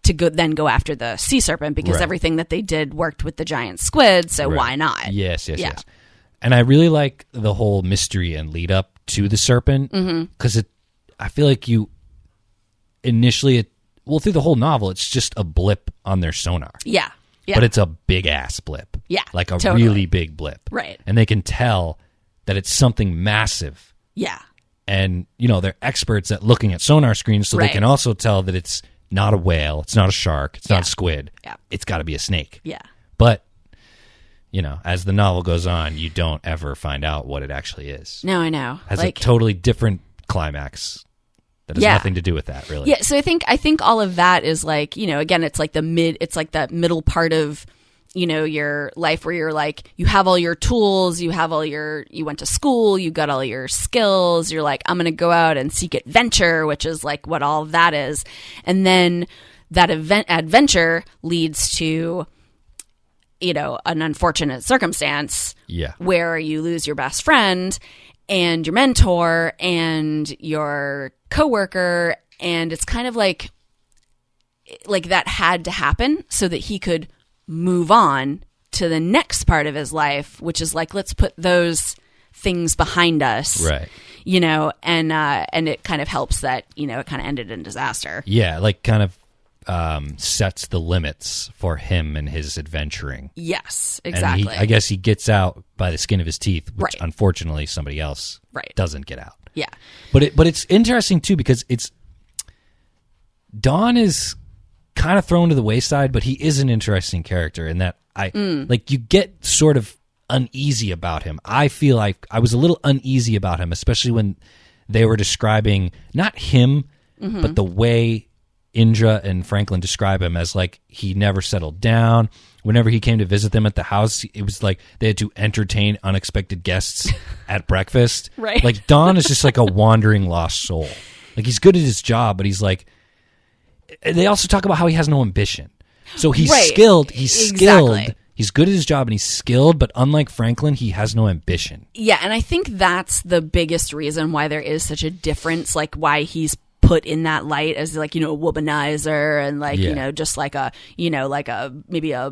Speaker 4: to go after the sea serpent because
Speaker 5: Right.
Speaker 4: everything that they did worked with the giant squid. So
Speaker 5: Right.
Speaker 4: why not?
Speaker 5: Yes. And I really like the whole mystery and lead up to the serpent because I feel like you initially, through the whole novel, it's just a blip on their sonar.
Speaker 4: Yeah. Yeah.
Speaker 5: But it's a big ass blip.
Speaker 4: Yeah,
Speaker 5: Like a
Speaker 4: totally.
Speaker 5: really big blip.
Speaker 4: Right.
Speaker 5: And they can tell that it's something massive.
Speaker 4: Yeah.
Speaker 5: And, they're experts at looking at sonar screens, so
Speaker 4: Right.
Speaker 5: they can also tell that it's not a whale, it's not a shark, it's not a squid.
Speaker 4: Yeah.
Speaker 5: It's got to be a snake.
Speaker 4: Yeah.
Speaker 5: But, as the novel goes on, you don't ever find out what it actually is.
Speaker 4: No, I know.
Speaker 5: Has a totally different climax that has
Speaker 4: Yeah.
Speaker 5: nothing to do with that, really.
Speaker 4: Yeah, so I think all of that is like, again, it's like that middle part of, your life where you're like, you have all your tools, you went to school, you got all your skills, you're like, I'm going to go out and seek adventure, which is like what all of that is. And then that adventure leads to, an unfortunate circumstance
Speaker 5: Yeah.
Speaker 4: where you lose your best friend and your mentor and your coworker, and it's kind of like that had to happen so that he could move on to the next part of his life, which is like, let's put those things behind us,
Speaker 5: Right.
Speaker 4: and it kind of helps that it kind of ended in disaster.
Speaker 5: Yeah, like kind of sets the limits for him and his adventuring.
Speaker 4: Yes,
Speaker 5: And
Speaker 4: exactly.
Speaker 5: I guess he gets out by the skin of his teeth, which
Speaker 4: Right.
Speaker 5: unfortunately somebody else
Speaker 4: Right.
Speaker 5: doesn't get out.
Speaker 4: Yeah.
Speaker 5: But it's interesting too because Dawn is kind of thrown to the wayside, but he is an interesting character in that you get sort of uneasy about him. I feel like I was a little uneasy about him, especially when they were describing not him, but the way Indra and Franklin describe him as like he never settled down. Whenever he came to visit them at the house, it was like they had to entertain unexpected guests at breakfast.
Speaker 4: Right.
Speaker 5: Like Don is just like a wandering lost soul. Like he's good at his job, but he's like. They also talk about how he has no ambition. So he's
Speaker 4: Right.
Speaker 5: skilled. He's skilled.
Speaker 4: Exactly.
Speaker 5: He's good at his job and he's skilled, but unlike Franklin, he has no ambition.
Speaker 4: Yeah, and I think that's the biggest reason why there is such a difference, like why he's put in that light as like, a womanizer and like,
Speaker 5: Yeah.
Speaker 4: just like a, maybe a,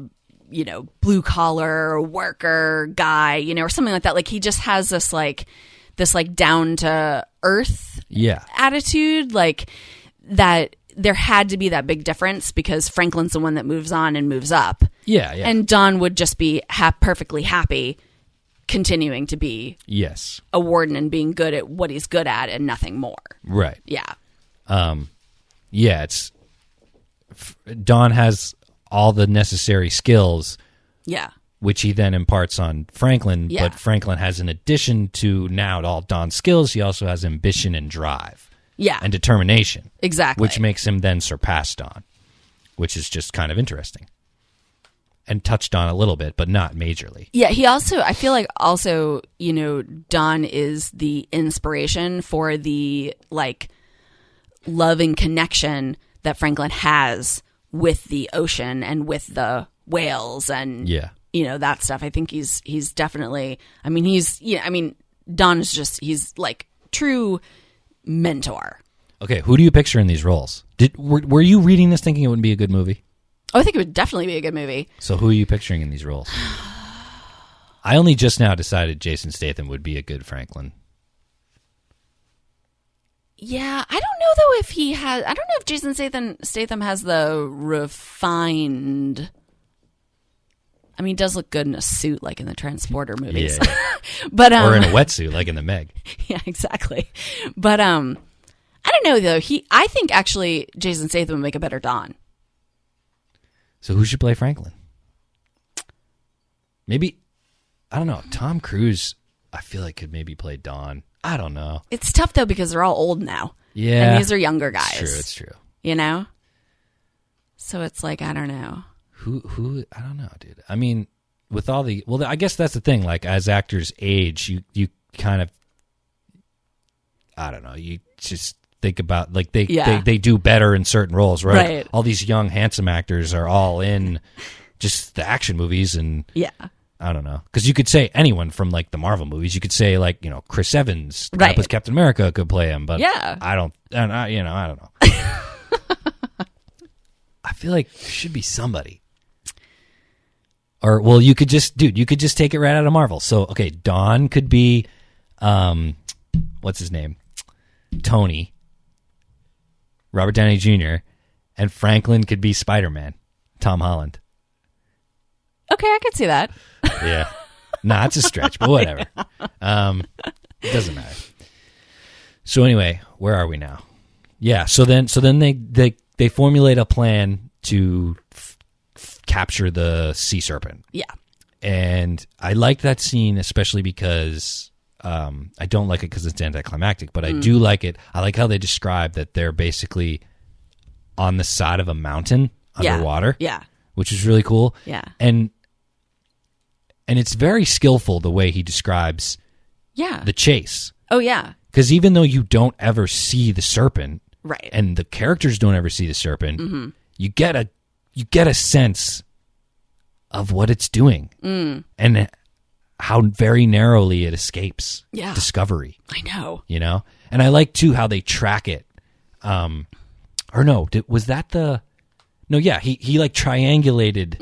Speaker 4: blue collar worker guy, or something like that. Like he just has this down to earth
Speaker 5: Yeah.
Speaker 4: attitude, like that there had to be that big difference because Franklin's the one that moves on and moves up.
Speaker 5: Yeah. Yeah.
Speaker 4: And Don would just be perfectly happy continuing to be
Speaker 5: yes.
Speaker 4: a warden and being good at what he's good at and nothing more.
Speaker 5: Right.
Speaker 4: Yeah.
Speaker 5: Yeah. Don has all the necessary skills,
Speaker 4: Yeah.
Speaker 5: which he then imparts on Franklin.
Speaker 4: Yeah.
Speaker 5: But Franklin has, in addition to now all Don's skills, he also has ambition and drive.
Speaker 4: Yeah.
Speaker 5: And determination.
Speaker 4: Exactly.
Speaker 5: Which makes him then surpass Don, which is just kind of interesting. And touched on a little bit, but not majorly.
Speaker 4: Yeah, I feel like also, Don is the inspiration for the like love and connection that Franklin has with the ocean and with the whales and
Speaker 5: Yeah.
Speaker 4: That stuff. I think he's definitely, Don is just, he's like true mentor.
Speaker 5: Okay, who do you picture in these roles? Were you reading this thinking it would be a good movie?
Speaker 4: Oh, I think it would definitely be a good movie.
Speaker 5: So who are you picturing in these roles? I only just now decided Jason Statham would be a good Franklin.
Speaker 4: Yeah, I don't know though if he has. I don't know if Jason Statham has the refined. I mean, he does look good in a suit, like in the Transporter movies.
Speaker 5: Yeah.
Speaker 4: But
Speaker 5: Or in a wetsuit, like in the Meg.
Speaker 4: yeah, exactly. But I don't know though. I think actually Jason Statham would make a better Don.
Speaker 5: So who should play Franklin? Maybe, I don't know. Tom Cruise, I feel like could maybe play Don. I don't know.
Speaker 4: It's tough though because they're all old now.
Speaker 5: Yeah.
Speaker 4: And these are younger guys.
Speaker 5: It's true.
Speaker 4: You know? So it's like, I don't know.
Speaker 5: Who, I don't know, dude. I mean, with all the, well, I guess that's the thing. Like, as actors age, you kind of, I don't know, you just think about, like, they do better in certain roles, right? All these young, handsome actors are all in just the action movies, and
Speaker 4: yeah.
Speaker 5: I don't know. Because you could say anyone from, like, the Marvel movies. You could say, like, you know, Chris Evans, the guy who was Captain America, could play him. But
Speaker 4: yeah.
Speaker 5: I don't know. I feel like there should be somebody. Or, well, you could just take it right out of Marvel. So, okay, Don could be, what's his name? Tony. Robert Downey Jr. And Franklin could be Spider-Man. Tom Holland.
Speaker 4: Okay, I could see that.
Speaker 5: Yeah. Nah, it's a stretch, but whatever. It doesn't matter. So anyway, where are we now? Yeah, so then they formulate a plan to capture the sea serpent.
Speaker 4: Yeah.
Speaker 5: And I like that scene especially because I don't like it because it's anticlimactic, but I do like it. I like how they describe that they're basically on the side of a mountain underwater.
Speaker 4: Yeah.
Speaker 5: Which is really cool.
Speaker 4: Yeah.
Speaker 5: And it's very skillful the way he describes the chase.
Speaker 4: Oh, yeah.
Speaker 5: Because even though you don't ever see the serpent,
Speaker 4: right,
Speaker 5: and the characters don't ever see the serpent, you get a sense of what it's doing and how very narrowly it escapes discovery.
Speaker 4: I know.
Speaker 5: You know? And I like, too, how they track it. Or no, was that the... No, yeah, he like triangulated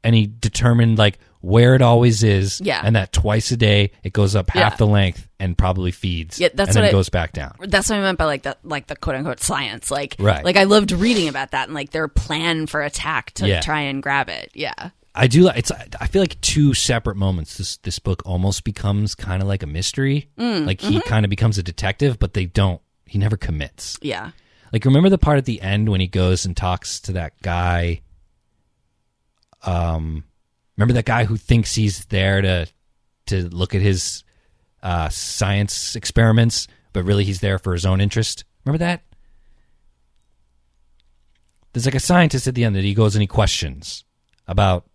Speaker 5: and he determined like where it always is, and that twice a day it goes up half the length and probably feeds, and then it goes back down.
Speaker 4: That's what I meant by like the quote unquote science, like
Speaker 5: right.
Speaker 4: Like I loved reading about that and like their plan for attack to try and grab it. Yeah,
Speaker 5: I do. I feel like two separate moments. This book almost becomes kind of like a mystery. Like he kind of becomes a detective, but they don't. He never commits.
Speaker 4: Yeah.
Speaker 5: Like, remember the part at the end when he goes and talks to that guy? Remember that guy who thinks he's there to look at his science experiments, but really he's there for his own interest? Remember that? There's like a scientist at the end that he goes and he questions about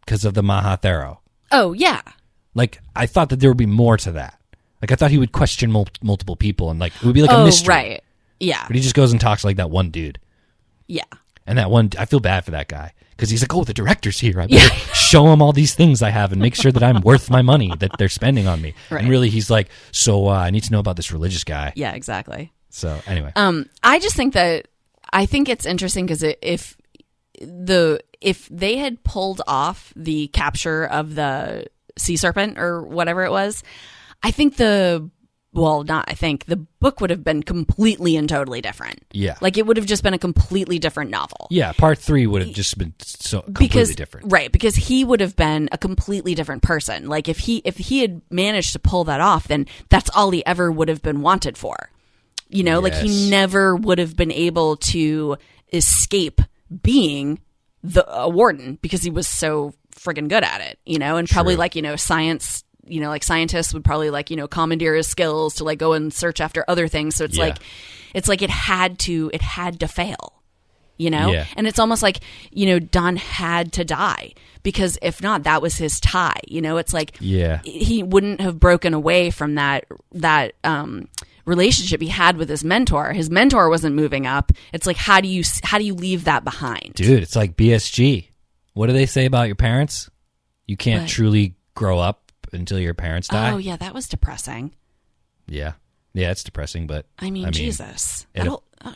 Speaker 5: because of the Mahathero.
Speaker 4: Oh, yeah.
Speaker 5: Like, I thought that there would be more to that. Like, I thought he would question multiple people and like it would be like a mystery.
Speaker 4: Right. Yeah.
Speaker 5: But he just goes and talks to like that one dude.
Speaker 4: Yeah.
Speaker 5: And that one, I feel bad for that guy because he's like, oh, the director's here. I better show him all these things I have and make sure that I'm worth my money that they're spending on me. Right. And really, he's like, so I need to know about this religious guy.
Speaker 4: Yeah, exactly.
Speaker 5: So anyway.
Speaker 4: I just think I think it's interesting because if they had pulled off the capture of the sea serpent or whatever it was, I think the book would have been completely and totally different. Yeah. Like it would have just been a completely different novel.
Speaker 5: Yeah, part 3 would have just been completely different.
Speaker 4: Right, because he would have been a completely different person. Like if he had managed to pull that off, then that's all he ever would have been wanted for. You know, like he never would have been able to escape being a warden because he was so friggin' good at it, you know, and probably like, you know, science, you know, like scientists would probably like, you know, commandeer his skills to like go and search after other things. So it's like it had to fail, you know? Yeah. And it's almost like, you know, Don had to die because if not, that was his tie, you know, it's like, he wouldn't have broken away from that relationship he had with his mentor. His mentor wasn't moving up. It's like, how do you leave that behind?
Speaker 5: Dude, it's like BSG. What do they say about your parents? You can't truly grow up until your parents die.
Speaker 4: Oh yeah, that was depressing.
Speaker 5: Yeah, it's depressing, but
Speaker 4: I mean Jesus, that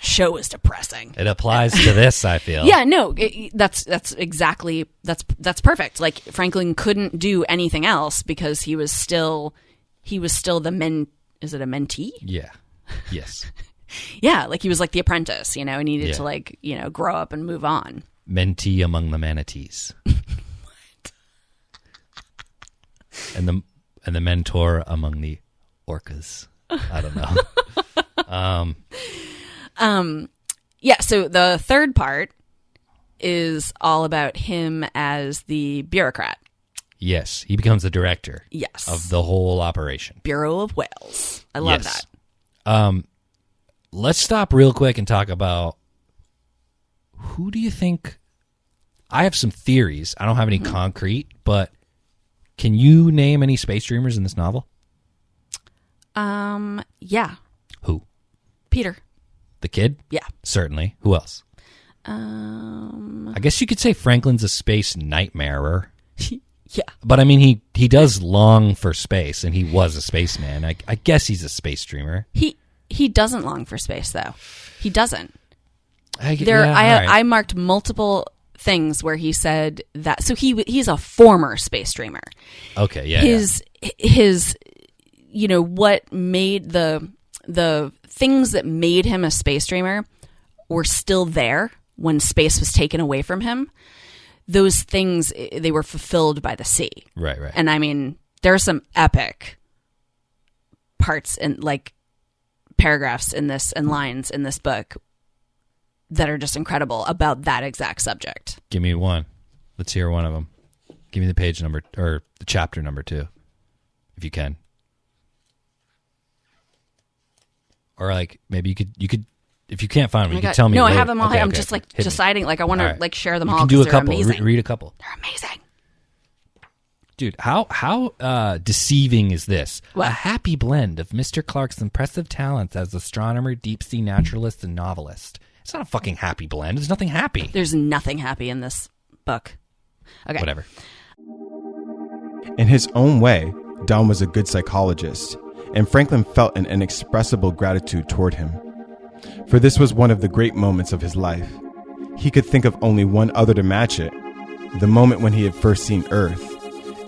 Speaker 4: show is depressing.
Speaker 5: It applies to this, I feel.
Speaker 4: Yeah, no, that's exactly that's perfect. Like Franklin couldn't do anything else because he was still the Is it a mentee?
Speaker 5: Yeah. Yes.
Speaker 4: Yeah, like he was like the apprentice. You know, he needed to like grow up and move on.
Speaker 5: Mentee among the manatees. And the mentor among the orcas. I don't know.
Speaker 4: Yeah, so the third part is all about him as the bureaucrat.
Speaker 5: Yes, he becomes the director.
Speaker 4: Yes.
Speaker 5: Of the whole operation.
Speaker 4: Bureau of Whales. I love
Speaker 5: Yes.
Speaker 4: that.
Speaker 5: Let's stop real quick and talk about who do you think... I have some theories. I don't have any concrete, but can you name any space dreamers in this novel?
Speaker 4: Yeah.
Speaker 5: Who?
Speaker 4: Peter.
Speaker 5: The kid?
Speaker 4: Yeah.
Speaker 5: Certainly. Who else? I guess you could say Franklin's a space nightmarer.
Speaker 4: Yeah.
Speaker 5: But I mean, he does long for space, and he was a spaceman. I guess he's a space dreamer.
Speaker 4: He doesn't long for space, though. He doesn't.
Speaker 5: I
Speaker 4: I marked multiple things where he said that. So he's a former space dreamer.
Speaker 5: Okay, yeah.
Speaker 4: His what made the things that made him a space dreamer were still there when space was taken away from him. Those things, they were fulfilled by the sea.
Speaker 5: Right.
Speaker 4: And I mean, there are some epic parts and like paragraphs in this and lines in this book that are just incredible about that exact subject.
Speaker 5: Give me one. Let's hear one of them. Give me the page number or the chapter number 2, if you can. Or like maybe you could if you can't find them, you can tell me.
Speaker 4: No,
Speaker 5: later.
Speaker 4: I have them all.
Speaker 5: Okay,
Speaker 4: I'm
Speaker 5: okay.
Speaker 4: just like
Speaker 5: Hit me.
Speaker 4: deciding. Like I want to
Speaker 5: All right.
Speaker 4: like share them
Speaker 5: You
Speaker 4: all.
Speaker 5: can do a
Speaker 4: 'cause they're
Speaker 5: couple.
Speaker 4: Amazing.
Speaker 5: Read a couple.
Speaker 4: They're amazing.
Speaker 5: Dude, how deceiving is this?
Speaker 4: What?
Speaker 5: A happy blend of Mr. Clarke's impressive talents as astronomer, deep-sea naturalist, and novelist. It's not a fucking happy blend. There's nothing happy.
Speaker 4: There's nothing happy in this book. Okay.
Speaker 5: Whatever.
Speaker 6: In his own way, Don was a good psychologist, and Franklin felt an inexpressible gratitude toward him. For this was one of the great moments of his life. He could think of only one other to match it, the moment when he had first seen Earth,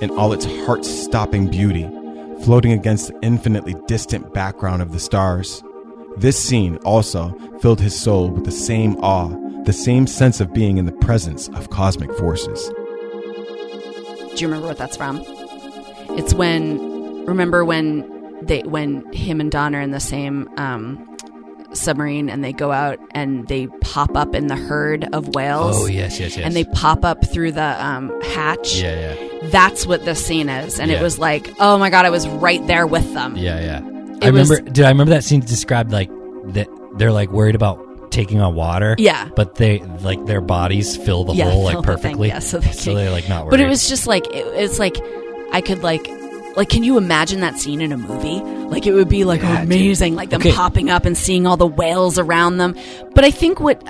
Speaker 6: in all its heart-stopping beauty, floating against the infinitely distant background of the stars. This scene also filled his soul with the same awe, the same sense of being in the presence of cosmic forces.
Speaker 4: Do you remember what that's from? It's remember when him and Don are in the same submarine and they go out and they pop up in the herd of whales.
Speaker 5: Oh, yes.
Speaker 4: And they pop up through the hatch.
Speaker 5: Yeah.
Speaker 4: That's what this scene is. And
Speaker 5: Yeah.
Speaker 4: it was like, oh my God, I was right there with them.
Speaker 5: Yeah. I remember that scene described like that they're like worried about taking on water.
Speaker 4: Yeah.
Speaker 5: But they like their bodies fill the hole like
Speaker 4: fill the thing.
Speaker 5: perfectly.
Speaker 4: Yeah, so
Speaker 5: they're like not worried.
Speaker 4: But it was just like it's like I could like can you imagine that scene in a movie? Like it would be like amazing, like them popping up and seeing all the whales around them. But I think what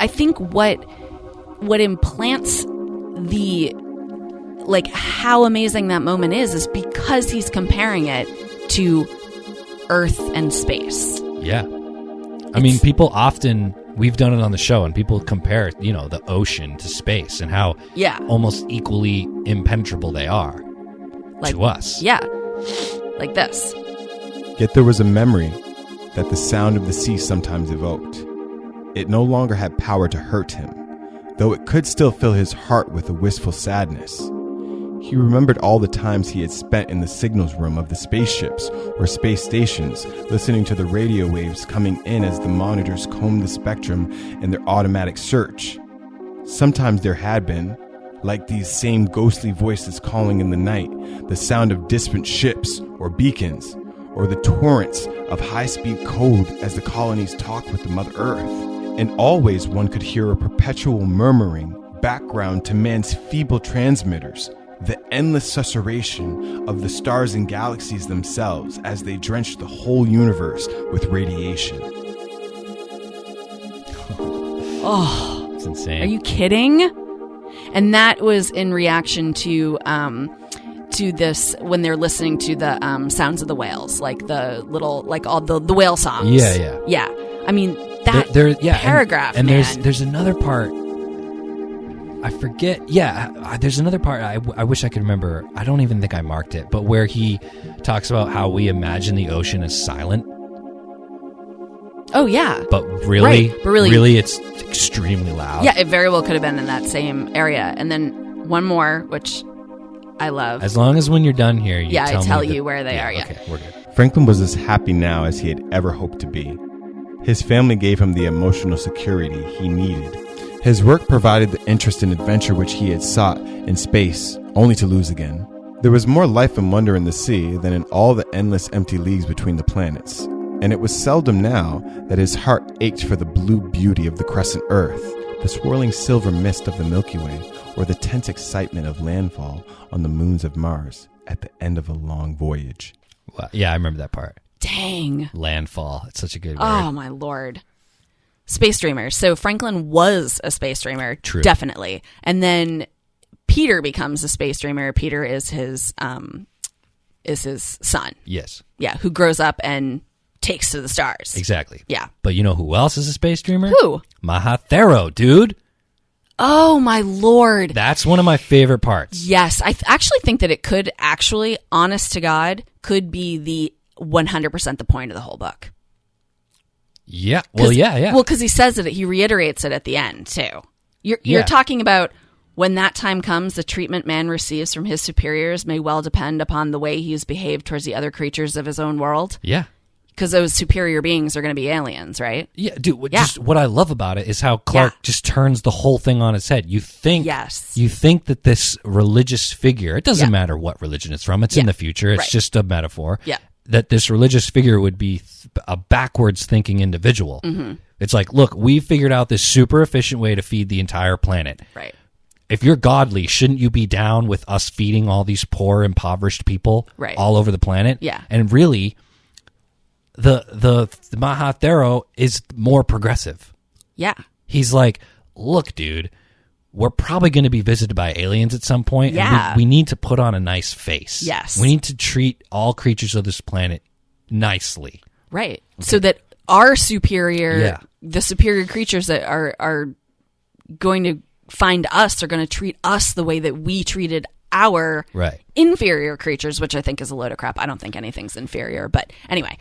Speaker 4: implants the like how amazing that moment is because he's comparing it to Earth and space.
Speaker 5: Yeah. I mean, people often, we've done it on the show, and people compare, the ocean to space and how almost equally impenetrable they are to us.
Speaker 4: Yeah. Like this.
Speaker 6: Yet there was a memory that the sound of the sea sometimes evoked. It no longer had power to hurt him, though it could still fill his heart with a wistful sadness. He remembered all the times he had spent in the signals room of the spaceships or space stations, listening to the radio waves coming in as the monitors combed the spectrum in their automatic search. Sometimes there had been, like these same ghostly voices calling in the night, the sound of distant ships or beacons, or the torrents of high-speed code as the colonies talked with the Mother Earth. And always one could hear a perpetual murmuring background to man's feeble transmitters, the endless susurration of the stars and galaxies themselves as they drenched the whole universe with radiation.
Speaker 4: Oh,
Speaker 5: it's insane.
Speaker 4: Are you kidding? And that was in reaction to this when they're listening to the sounds of the whales, like the little, like all the whale songs.
Speaker 5: Yeah.
Speaker 4: I mean that paragraph.
Speaker 5: And
Speaker 4: man.
Speaker 5: there's another part. I forget. Yeah, there's another part. I wish I could remember. I don't even think I marked it, but where he talks about how we imagine the ocean as silent.
Speaker 4: Oh yeah,
Speaker 5: but really,
Speaker 4: right. But really,
Speaker 5: it's extremely loud.
Speaker 4: Yeah, it very well could have been in that same area. And then one more, which I love.
Speaker 5: As long as when you're done here,
Speaker 4: I tell you where they are. Yeah,
Speaker 5: okay, we're good.
Speaker 6: Franklin was as happy now as he had ever hoped to be. His family gave him the emotional security he needed. His work provided the interest in adventure which he had sought in space, only to lose again. There was more life and wonder in the sea than in all the endless empty leagues between the planets, and it was seldom now that his heart ached for the blue beauty of the crescent Earth, the swirling silver mist of the Milky Way, or the tense excitement of landfall on the moons of Mars at the end of a long voyage.
Speaker 5: Wow. Yeah, I remember that part.
Speaker 4: Dang.
Speaker 5: Landfall. It's such a good word.
Speaker 4: Oh, my Lord. Space dreamers. So Franklin was a space dreamer.
Speaker 5: True.
Speaker 4: Definitely. And then Peter becomes a space dreamer. Peter is his son.
Speaker 5: Yes.
Speaker 4: Yeah, who grows up and takes to the stars.
Speaker 5: Exactly.
Speaker 4: Yeah.
Speaker 5: But you know who else is a space dreamer?
Speaker 4: Who?
Speaker 5: Mahathero, dude.
Speaker 4: Oh, my Lord.
Speaker 5: That's one of my favorite parts.
Speaker 4: Yes. I actually think that it could actually, honest to God, could be the 100% the point of the whole book.
Speaker 5: Yeah. Well, yeah.
Speaker 4: Well, because he says it, he reiterates it at the end, too. You're
Speaker 5: Yeah.
Speaker 4: talking about when that time comes, the treatment man receives from his superiors may well depend upon the way he has behaved towards the other creatures of his own world.
Speaker 5: Yeah.
Speaker 4: Because those superior beings are going to be aliens, right?
Speaker 5: Yeah, dude.
Speaker 4: Yeah.
Speaker 5: Just what I love about it is how Clarke just turns the whole thing on its head. You think that this religious figure, it doesn't matter what religion it's from, it's in the future, it's just a metaphor.
Speaker 4: Yeah.
Speaker 5: That this religious figure would be a backwards thinking individual. Mm-hmm. It's like, look, we figured out this super efficient way to feed the entire planet.
Speaker 4: Right.
Speaker 5: If you're godly, shouldn't you be down with us feeding all these poor, impoverished people all over the planet?
Speaker 4: Yeah.
Speaker 5: And really, the Mahathero is more progressive.
Speaker 4: Yeah.
Speaker 5: He's like, look, dude, we're probably going to be visited by aliens at some point.
Speaker 4: Yeah.
Speaker 5: And we need to put on a nice face.
Speaker 4: Yes.
Speaker 5: We need to treat all creatures of this planet nicely.
Speaker 4: Right. Okay. So that our superior,
Speaker 5: Yeah.
Speaker 4: the superior creatures that are going to find us are going to treat us the way that we treated our inferior creatures, which I think is a load of crap. I don't think anything's inferior, but anyway.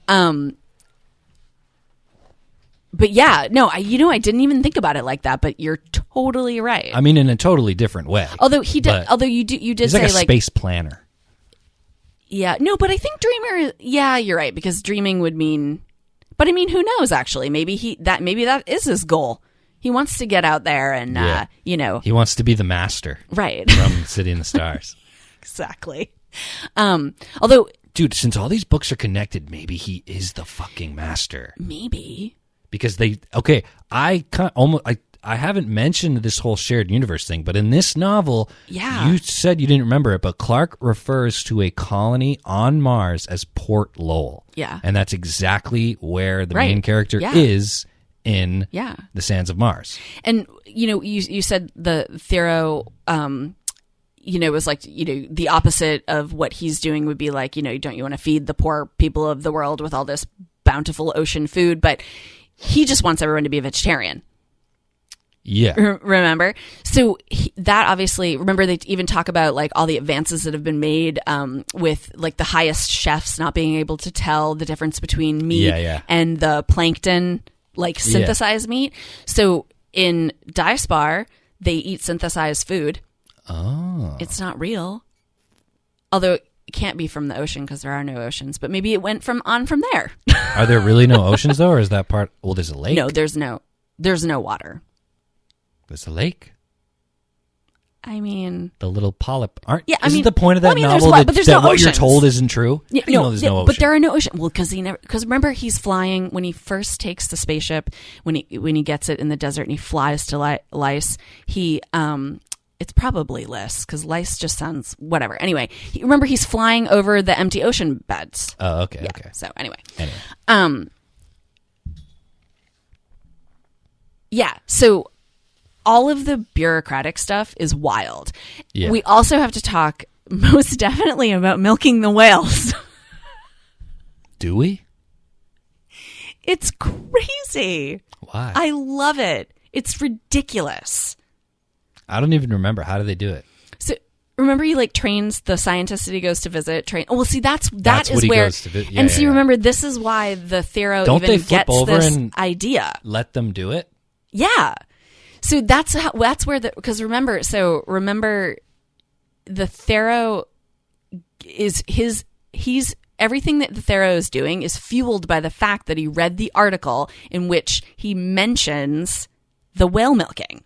Speaker 4: But yeah, no, I didn't even think about it like that, but you're totally right.
Speaker 5: I mean, in a totally different way.
Speaker 4: Although you did
Speaker 5: he's
Speaker 4: say
Speaker 5: like a space planner.
Speaker 4: Yeah, no, but I think dreamer, yeah, you're right, because dreaming would mean, but I mean, who knows actually? Maybe that is his goal. He wants to get out there and,
Speaker 5: he wants to be the master.
Speaker 4: Right.
Speaker 5: From City in the Stars.
Speaker 4: Exactly. Although,
Speaker 5: dude, since all these books are connected, maybe he is the fucking master.
Speaker 4: Maybe.
Speaker 5: Because I haven't mentioned this whole shared universe thing, but in this novel, you said you didn't remember it, but Clarke refers to a colony on Mars as Port Lowell.
Speaker 4: Yeah.
Speaker 5: And that's exactly where the main character is in The Sands of Mars.
Speaker 4: And, you said the Thero, was like, the opposite of what he's doing would be like, don't you want to feed the poor people of the world with all this bountiful ocean food? But he just wants everyone to be a vegetarian.
Speaker 5: Yeah.
Speaker 4: Remember? So that obviously, remember they even talk about like all the advances that have been made with like the highest chefs not being able to tell the difference between meat and the plankton, like synthesized meat. So in Diaspar, they eat synthesized food.
Speaker 5: Oh.
Speaker 4: It's not real. Although it can't be from the ocean because there are no oceans, but maybe it went from there.
Speaker 5: Are there really no oceans though, or is that part? Well, there's a lake.
Speaker 4: No, there's no water.
Speaker 5: There's a lake.
Speaker 4: I mean,
Speaker 5: the little polyp aren't.
Speaker 4: Yeah,
Speaker 5: isn't the point of that novel that what you're told isn't true?
Speaker 4: Yeah,
Speaker 5: there's no ocean.
Speaker 4: But there are no ocean. Well, because remember he's flying when he first takes the spaceship when he gets it in the desert and he flies to Lice. It's probably Lice because Lice just sounds whatever. Anyway, remember he's flying over the empty ocean beds.
Speaker 5: Oh, okay.
Speaker 4: Yeah,
Speaker 5: okay.
Speaker 4: So anyway. Yeah. So all of the bureaucratic stuff is wild. Yeah. We also have to talk most definitely about milking the whales.
Speaker 5: Do we?
Speaker 4: It's crazy.
Speaker 5: Why?
Speaker 4: I love it. It's ridiculous.
Speaker 5: I don't even remember. How do they do it?
Speaker 4: So remember he like trains the scientists that he goes to visit. Oh, well, see, that is
Speaker 5: what
Speaker 4: where.
Speaker 5: He goes to visit.
Speaker 4: And see, remember, this is why the Thero even gets this idea.
Speaker 5: Let them do it?
Speaker 4: Yeah. So that's where because remember the Thero he's everything that the Thero is doing is fueled by the fact that he read the article in which he mentions the whale milking.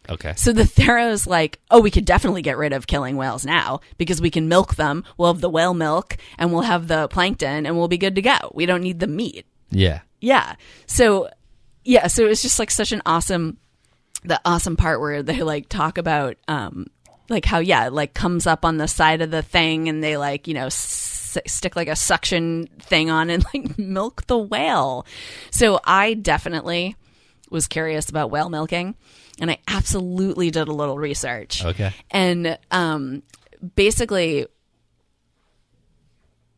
Speaker 5: Okay.
Speaker 4: So the Thero's like, oh, we could definitely get rid of killing whales now because we can milk them. We'll have the whale milk and we'll have the plankton and we'll be good to go. We don't need the meat.
Speaker 5: Yeah.
Speaker 4: Yeah. So it's just like such an awesome part where they like talk about like how like comes up on the side of the thing and they like, you know, stick like a suction thing on and like milk the whale. So I definitely was curious about whale milking, and I absolutely did a little research.
Speaker 5: Okay.
Speaker 4: And basically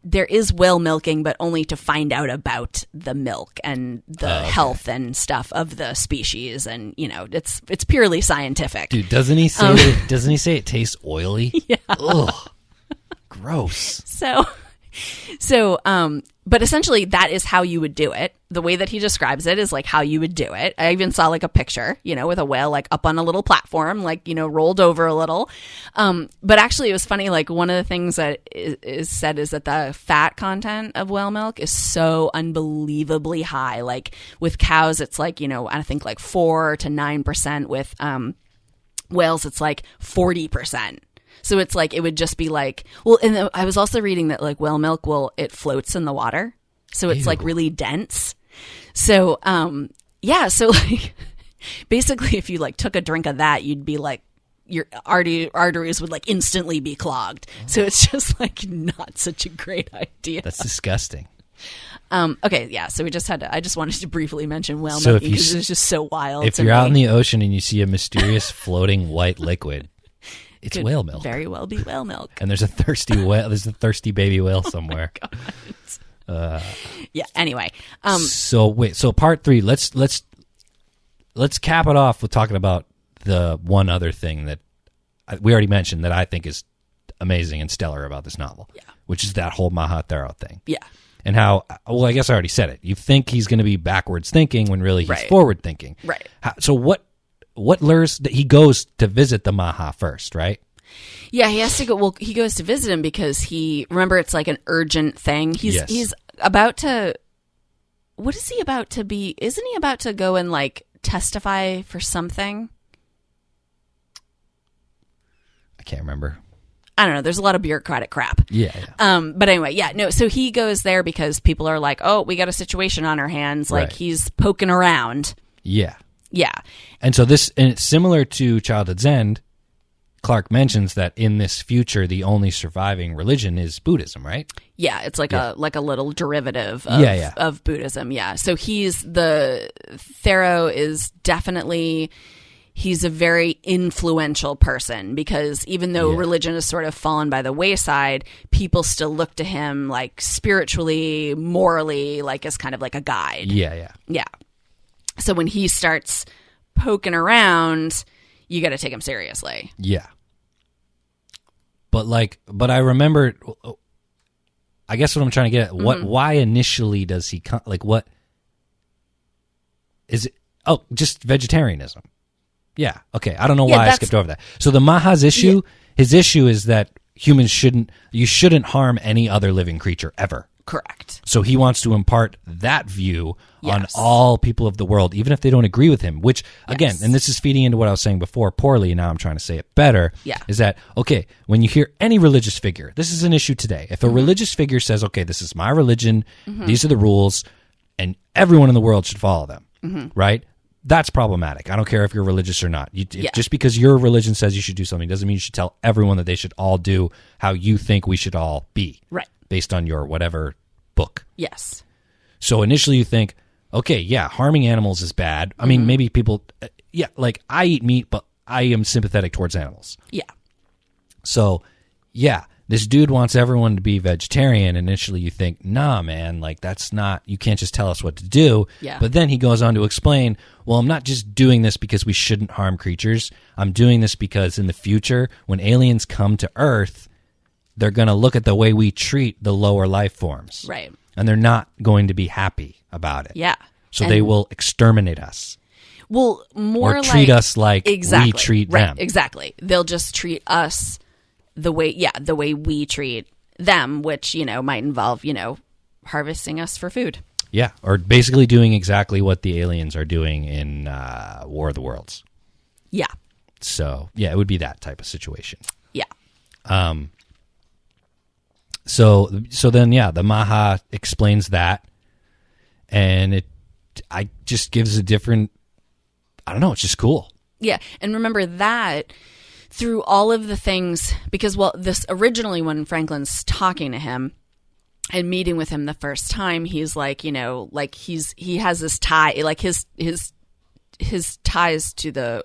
Speaker 4: there is whale milking, but only to find out about the milk and the health and stuff of the species, and you know, it's purely scientific.
Speaker 5: Dude, doesn't he say it tastes oily?
Speaker 4: Yeah.
Speaker 5: Ugh. Gross.
Speaker 4: So, but essentially that is how you would do it. The way that he describes it is like how you would do it. I even saw like a picture, you know, with a whale like up on a little platform, like, you know, rolled over a little. But actually it was funny. Like one of the things that is said is that the fat content of whale milk is so unbelievably high. Like with cows, it's like, you know, I think like 4 to 9%. With whales, it's like 40%. So it's like, it would just be like, well, and I was also reading that like whale milk it floats in the water. So it's like really dense. So, so like basically if you like took a drink of that, you'd be like, your arteries would like instantly be clogged. So it's just like not such a great idea.
Speaker 5: That's disgusting.
Speaker 4: Okay. Yeah. So I just wanted to briefly mention whale
Speaker 5: So
Speaker 4: milk
Speaker 5: if you
Speaker 4: because it's just so wild.
Speaker 5: If
Speaker 4: to
Speaker 5: you're
Speaker 4: me.
Speaker 5: out in the ocean and you see a mysterious floating white liquid, it's
Speaker 4: Could
Speaker 5: whale milk.
Speaker 4: very well be whale milk.
Speaker 5: And there's a thirsty whale. There's a thirsty baby whale somewhere.
Speaker 4: Yeah. Anyway.
Speaker 5: So part 3. Let's cap it off with talking about the one other thing that we already mentioned that I think is amazing and stellar about this novel.
Speaker 4: Yeah.
Speaker 5: Which is that whole Maha Thero thing.
Speaker 4: Yeah.
Speaker 5: And how, well, I guess I already said it. You think he's going to be backwards thinking when really he's
Speaker 4: Right.
Speaker 5: forward thinking.
Speaker 4: Right.
Speaker 5: So what lures that he goes to visit the Maha first, right?
Speaker 4: Yeah, he has to go. Well, he goes to visit him because remember, it's like an urgent thing. He's about to. What is he about to be? Isn't he about to go and like testify for something?
Speaker 5: I can't remember.
Speaker 4: I don't know. There's a lot of bureaucratic crap.
Speaker 5: Yeah.
Speaker 4: But anyway, yeah, no. So he goes there because people are like, "Oh, we got a situation on our hands." Like
Speaker 5: Right.
Speaker 4: he's poking around.
Speaker 5: Yeah.
Speaker 4: Yeah.
Speaker 5: And so and it's similar to Childhood's End. Clarke mentions that in this future, the only surviving religion is Buddhism, right?
Speaker 4: Yeah, it's like a little derivative of Buddhism. Yeah. So the Thero is definitely, he's a very influential person because even though religion has sort of fallen by the wayside, people still look to him like spiritually, morally, like as kind of like a guide.
Speaker 5: Yeah.
Speaker 4: Yeah. So when he starts poking around, you got to take him seriously.
Speaker 5: Yeah. But I remember, I guess what I'm trying to get at, why initially does he come, like what is it? Oh, just vegetarianism. Yeah. Okay. I don't know why I skipped over that. So the Maha's issue, his issue is that you shouldn't harm any other living creature ever.
Speaker 4: Correct.
Speaker 5: So he wants to impart that view on
Speaker 4: Yes.
Speaker 5: all people of the world, even if they don't agree with him, which, again, and this is feeding into what I was saying before poorly, and now I'm trying to say it better, is that, okay, when you hear any religious figure, this is an issue today. If a religious figure says, okay, this is my religion, these are the rules, and everyone in the world should follow them, right? That's problematic. I don't care if you're religious or not. Just because your religion says you should do something doesn't mean you should tell everyone that they should all do how you think we should all be.
Speaker 4: Right.
Speaker 5: Based on your whatever book.
Speaker 4: Yes.
Speaker 5: So initially you think, okay, yeah, harming animals is bad. I mean, maybe people, like I eat meat, but I am sympathetic towards animals.
Speaker 4: Yeah.
Speaker 5: So, yeah, this dude wants everyone to be vegetarian. Initially you think, nah, man, like that's not, you can't just tell us what to do.
Speaker 4: Yeah.
Speaker 5: But then he goes on to explain, well, I'm not just doing this because we shouldn't harm creatures. I'm doing this because in the future, when aliens come to Earth, they're going to look at the way we treat the lower life forms.
Speaker 4: Right.
Speaker 5: And they're not going to be happy about it.
Speaker 4: Yeah.
Speaker 5: So they will exterminate us.
Speaker 4: Well, more
Speaker 5: or treat us like
Speaker 4: exactly,
Speaker 5: we treat
Speaker 4: right,
Speaker 5: them.
Speaker 4: Exactly. They'll just treat us the way we treat them, which, might involve, harvesting us for food.
Speaker 5: Yeah. Or basically doing exactly what the aliens are doing in War of the Worlds.
Speaker 4: Yeah.
Speaker 5: So yeah, it would be that type of situation.
Speaker 4: Yeah.
Speaker 5: So then, yeah, the Maha explains that, and I just gives a different, I don't know, it's just cool.
Speaker 4: Yeah. And remember that through all of the things, because, well, this originally when Franklin's talking to him and meeting with him the first time, he's like, you know, like he has this tie, like his ties to the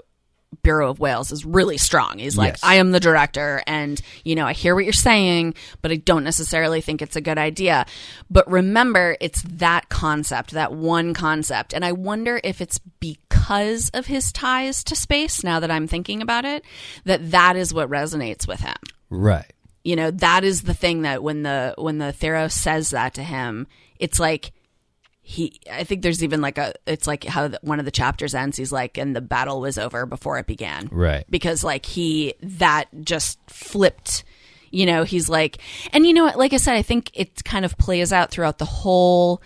Speaker 4: Bureau of Whales is really strong. He's like,
Speaker 5: Yes.
Speaker 4: I am the director, and, you know, I hear what you're saying, but I don't necessarily think it's a good idea. But remember, it's that concept, that one concept. And I wonder if it's because of his ties to space, now that I'm thinking about it, that is what resonates with him.
Speaker 5: Right.
Speaker 4: You know, that is the thing that when the Theros says that to him, it's like, I think there's even like it's like how one of the chapters ends. He's like, and the battle was over before it began.
Speaker 5: Right.
Speaker 4: Because like that just flipped, you know, he's like, and you know what, like I said, I think it kind of plays out throughout the whole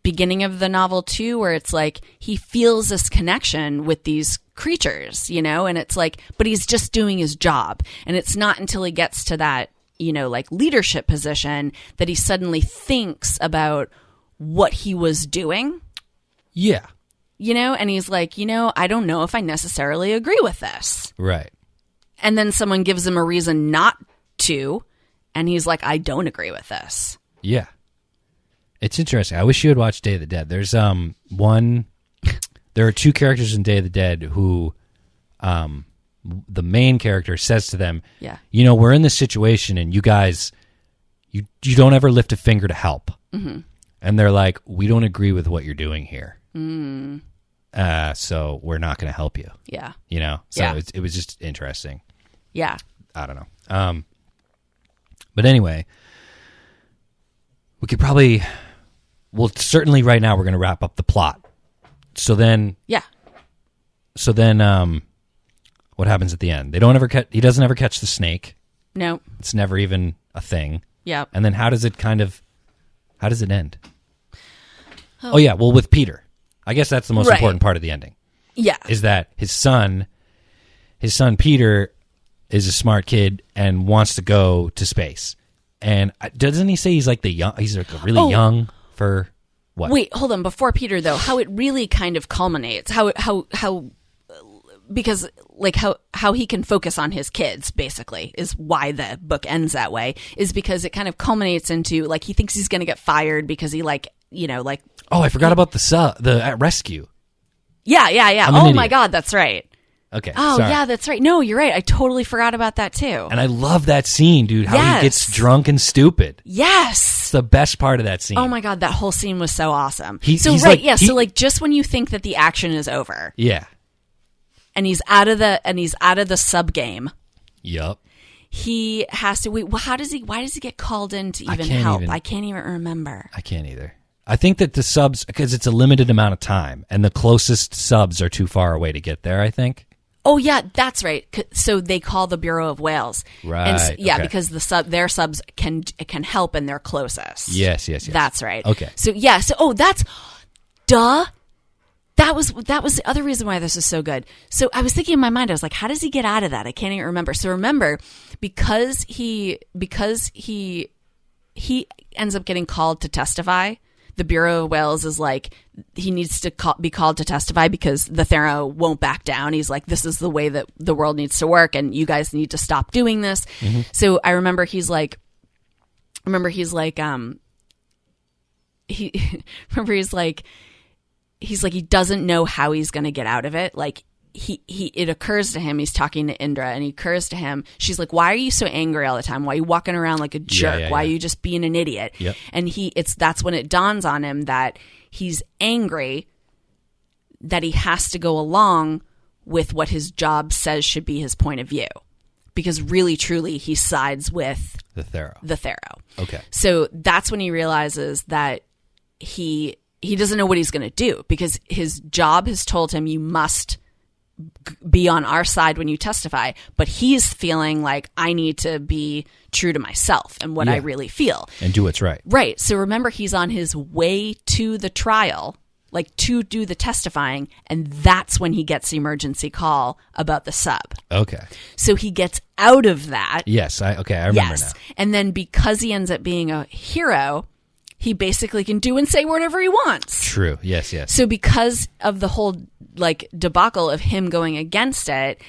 Speaker 4: beginning of the novel too, where it's like, he feels this connection with these creatures, you know, and it's like, but he's just doing his job. And it's not until he gets to that, you know, like leadership position that he suddenly thinks about what he was doing,
Speaker 5: Yeah.
Speaker 4: you know, and he's like, you know, I don't know if I necessarily agree with this.
Speaker 5: Right.
Speaker 4: And then someone gives him a reason not to, and he's like, I don't agree with this.
Speaker 5: Yeah. It's interesting. I wish you had watched Day of the Dead. There's there are two characters in Day of the Dead who the main character says to them,
Speaker 4: Yeah.
Speaker 5: you know, we're in this situation and you guys, you don't ever lift a finger to help.
Speaker 4: Mm-hmm.
Speaker 5: And they're like, we don't agree with what you're doing here. So we're not going to help you.
Speaker 4: Yeah.
Speaker 5: You know? So
Speaker 4: Yeah.
Speaker 5: it was just interesting.
Speaker 4: Yeah.
Speaker 5: I don't know. But anyway, we could probably, well, certainly right now we're going to wrap up the plot. So then,
Speaker 4: Yeah.
Speaker 5: what happens at the end? He doesn't ever catch the snake.
Speaker 4: No.
Speaker 5: It's never even a thing.
Speaker 4: Yeah.
Speaker 5: And then how does it end? Oh yeah, well, with Peter. I guess that's the most
Speaker 4: Right.
Speaker 5: important part of the ending.
Speaker 4: Yeah.
Speaker 5: Is that his son Peter is a smart kid and wants to go to space. And doesn't he say he's like he's like really young for what?
Speaker 4: Wait, hold on. Before Peter, though, how it really kind of culminates, because like how he can focus on his kids, basically, is why the book ends that way, is because it kind of culminates into, like, he thinks he's going to get fired because he, like, you know, like...
Speaker 5: Oh, I forgot about the rescue.
Speaker 4: Yeah.
Speaker 5: I'm an
Speaker 4: Oh,
Speaker 5: idiot.
Speaker 4: my God, that's right.
Speaker 5: Okay,
Speaker 4: Oh,
Speaker 5: sorry.
Speaker 4: yeah, that's right. No, you're right. I totally forgot about that, too.
Speaker 5: And I love that scene, dude, how
Speaker 4: Yes.
Speaker 5: he gets drunk and stupid.
Speaker 4: Yes!
Speaker 5: It's the best part of that scene.
Speaker 4: Oh, my God, that whole scene was so awesome.
Speaker 5: He's
Speaker 4: so
Speaker 5: like-
Speaker 4: so, like, just when you think that the action is over,
Speaker 5: Yeah.
Speaker 4: and he's out of the sub game,
Speaker 5: Yup.
Speaker 4: he has to wait. Well, why does he get called in to even
Speaker 5: can't
Speaker 4: help?
Speaker 5: even-
Speaker 4: I can't even remember.
Speaker 5: I can't either. I think that the subs, because it's a limited amount of time, and the closest subs are too far away to get there, I think.
Speaker 4: Oh yeah, that's right. So they call the Bureau of Whales,
Speaker 5: Right,
Speaker 4: And yeah,
Speaker 5: okay.
Speaker 4: because their subs can help and they're closest.
Speaker 5: Yes.
Speaker 4: That's right.
Speaker 5: Okay.
Speaker 4: So yeah. So that's duh. That was the other reason why this is so good. So I was thinking in my mind, I was like, how does he get out of that? I can't even remember. So remember, because he ends up getting called to testify, the Bureau of Whales is like, he needs to be called to testify because the Thero won't back down. He's like, this is the way that the world needs to work, and you guys need to stop doing this.
Speaker 5: Mm-hmm.
Speaker 4: So I remember he's like, he doesn't know how he's going to get out of it. Like, it occurs to him, he's talking to Indra, and it occurs to him, she's like, why are you so angry all the time? Why are you walking around like a jerk?
Speaker 5: yeah,
Speaker 4: Why
Speaker 5: yeah.
Speaker 4: are you just being an idiot?
Speaker 5: Yep.
Speaker 4: And that's when it dawns on him that he's angry that he has to go along with what his job says should be his point of view. Because really, truly, he sides with
Speaker 5: The Thero.
Speaker 4: the Thero.
Speaker 5: Okay.
Speaker 4: So that's when he realizes that he doesn't know what he's going to do, because his job has told him, you must be on our side when you testify, but he's feeling like, I need to be true to myself and what I
Speaker 5: Yeah.
Speaker 4: really feel.
Speaker 5: And do what's right.
Speaker 4: Right. So remember, he's on his way to the trial. like to do the testifying, and that's when he gets the emergency call about the sub.
Speaker 5: Okay.
Speaker 4: So he gets out of that.
Speaker 5: Yes. I remember
Speaker 4: Yes.
Speaker 5: now.
Speaker 4: And then because he ends up being a hero, he basically can do and say whatever he wants.
Speaker 5: True. Yes. Yes.
Speaker 4: So because of the whole like debacle of him going against it,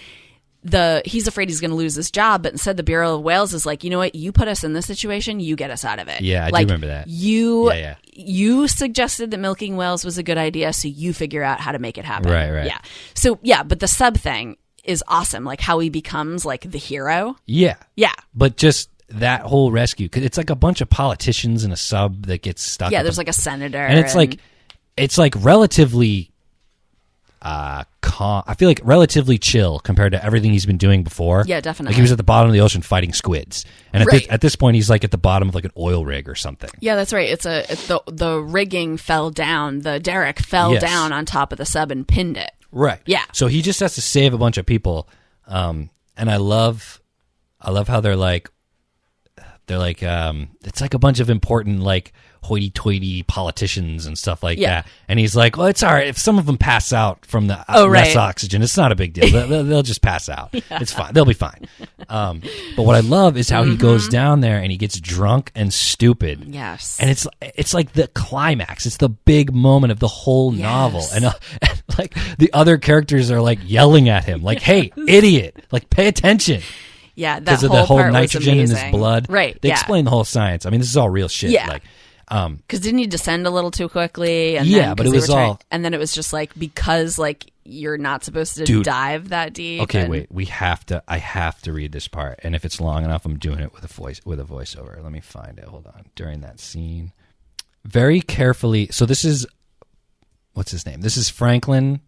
Speaker 4: he's afraid he's going to lose his job, but instead the Bureau of Whales is like, you know what? You put us in this situation, you get us out of it.
Speaker 5: Yeah, I do remember that.
Speaker 4: You suggested that milking whales was a good idea, so you figure out how to make it happen.
Speaker 5: Right.
Speaker 4: Yeah. So yeah, but the sub thing is awesome. Like how he becomes like the hero.
Speaker 5: Yeah.
Speaker 4: Yeah.
Speaker 5: But just that whole rescue, 'cause it's like a bunch of politicians in a sub that gets stuck.
Speaker 4: Yeah,
Speaker 5: up
Speaker 4: there's like a senator.
Speaker 5: and it's like relatively calm. I feel like relatively chill compared to everything he's been doing before.
Speaker 4: Yeah, definitely.
Speaker 5: Like he was at the bottom of the ocean fighting squids, and
Speaker 4: Right.
Speaker 5: at this point he's like at the bottom of like an oil rig or something.
Speaker 4: Yeah, that's right. It's the rigging fell down. The derrick fell
Speaker 5: Yes.
Speaker 4: down on top of the sub and pinned it.
Speaker 5: Right.
Speaker 4: Yeah.
Speaker 5: So he just has to save a bunch of people, and I love how they're like, it's like a bunch of important like hoity-toity politicians and stuff like
Speaker 4: Yeah.
Speaker 5: that. And he's like, well, it's all right if some of them pass out from the
Speaker 4: Oh,
Speaker 5: less
Speaker 4: right.
Speaker 5: oxygen. It's not a big deal. They'll just pass out. It's fine. They'll be fine. But what I love is how he goes down there and he gets drunk and stupid.
Speaker 4: Yes.
Speaker 5: And it's like the climax. It's the big moment of the whole novel. And like the other characters are like yelling at him, like, "Hey, idiot! Like, pay attention!"
Speaker 4: Yeah, that
Speaker 5: Because of
Speaker 4: whole
Speaker 5: the whole
Speaker 4: part
Speaker 5: nitrogen in
Speaker 4: was
Speaker 5: his
Speaker 4: amazing.
Speaker 5: blood.
Speaker 4: Right.
Speaker 5: They
Speaker 4: yeah.
Speaker 5: explain the whole science. I mean, this is all real shit.
Speaker 4: Yeah.
Speaker 5: Like,
Speaker 4: Because didn't he descend a little too quickly? And
Speaker 5: Yeah,
Speaker 4: then,
Speaker 5: but
Speaker 4: 'cause
Speaker 5: it
Speaker 4: they
Speaker 5: was
Speaker 4: were
Speaker 5: all-
Speaker 4: and then it was just like because like you're not supposed to
Speaker 5: Dude.
Speaker 4: dive that deep.
Speaker 5: okay,
Speaker 4: and-
Speaker 5: wait. I have to read this part, and if it's long enough, I'm doing it with a voiceover. Let me find it. Hold on. During that scene, very carefully. So this is what's his name? This is Franklin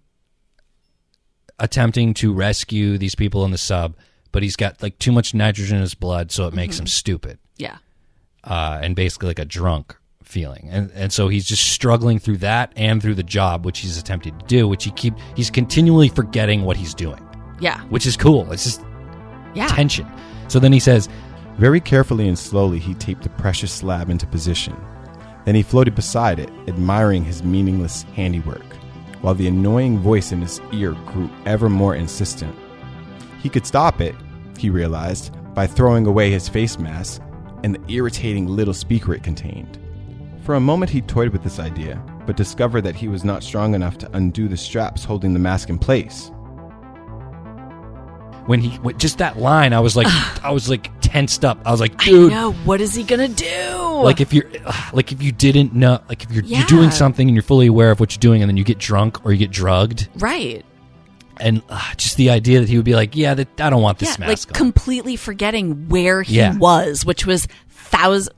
Speaker 5: attempting to rescue these people in the sub, but he's got like too much nitrogen in his blood, so it makes him stupid.
Speaker 4: Yeah.
Speaker 5: And basically like a drunk feeling. And so he's just struggling through that and through the job, which he's attempted to do, which he's continually forgetting what he's doing,
Speaker 4: Yeah.
Speaker 5: which is cool. It's just
Speaker 4: Yeah.
Speaker 5: tension. So then he says,
Speaker 6: Very carefully and slowly he taped the precious slab into position. Then he floated beside it, admiring his meaningless handiwork, while the annoying voice in his ear grew ever more insistent. He could stop it, he realized, by throwing away his face mask and the irritating little speaker it contained. For a moment he toyed with this idea, but discovered that he was not strong enough to undo the straps holding the mask in place.
Speaker 5: when just that line, I was like tensed up. I was like, dude,
Speaker 4: I know. What is he gonna do?
Speaker 5: like if you didn't know, like if you're
Speaker 4: Yeah.
Speaker 5: doing something and you're fully aware of what you're doing, and then you get drunk or you get drugged,
Speaker 4: right.
Speaker 5: and just the idea that he would be like, yeah, I don't want this
Speaker 4: Yeah.
Speaker 5: mask
Speaker 4: Like
Speaker 5: on.
Speaker 4: completely forgetting where he
Speaker 5: Yeah.
Speaker 4: was, which was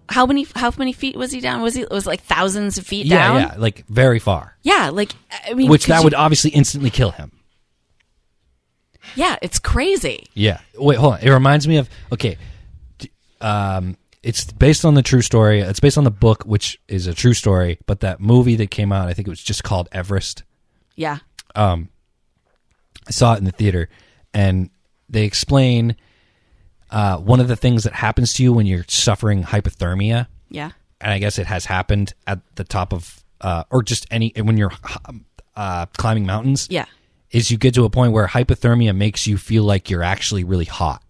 Speaker 4: how many feet was he down? It was like thousands of feet
Speaker 5: Yeah,
Speaker 4: down.
Speaker 5: yeah, like very far.
Speaker 4: Yeah. Like I mean,
Speaker 5: Which
Speaker 4: 'cause
Speaker 5: that would obviously instantly kill him.
Speaker 4: Yeah, it's crazy.
Speaker 5: Yeah. Wait, hold on. It reminds me of it's based on the true story. It's based on the book, which is a true story. But that movie that came out, I think it was just called Everest.
Speaker 4: Yeah.
Speaker 5: I saw it in the theater, and they explain one of the things that happens to you when you're suffering hypothermia.
Speaker 4: Yeah.
Speaker 5: And I guess it has happened at the top of, or just when you're climbing mountains.
Speaker 4: Yeah.
Speaker 5: Is you get to a point where hypothermia makes you feel like you're actually really hot.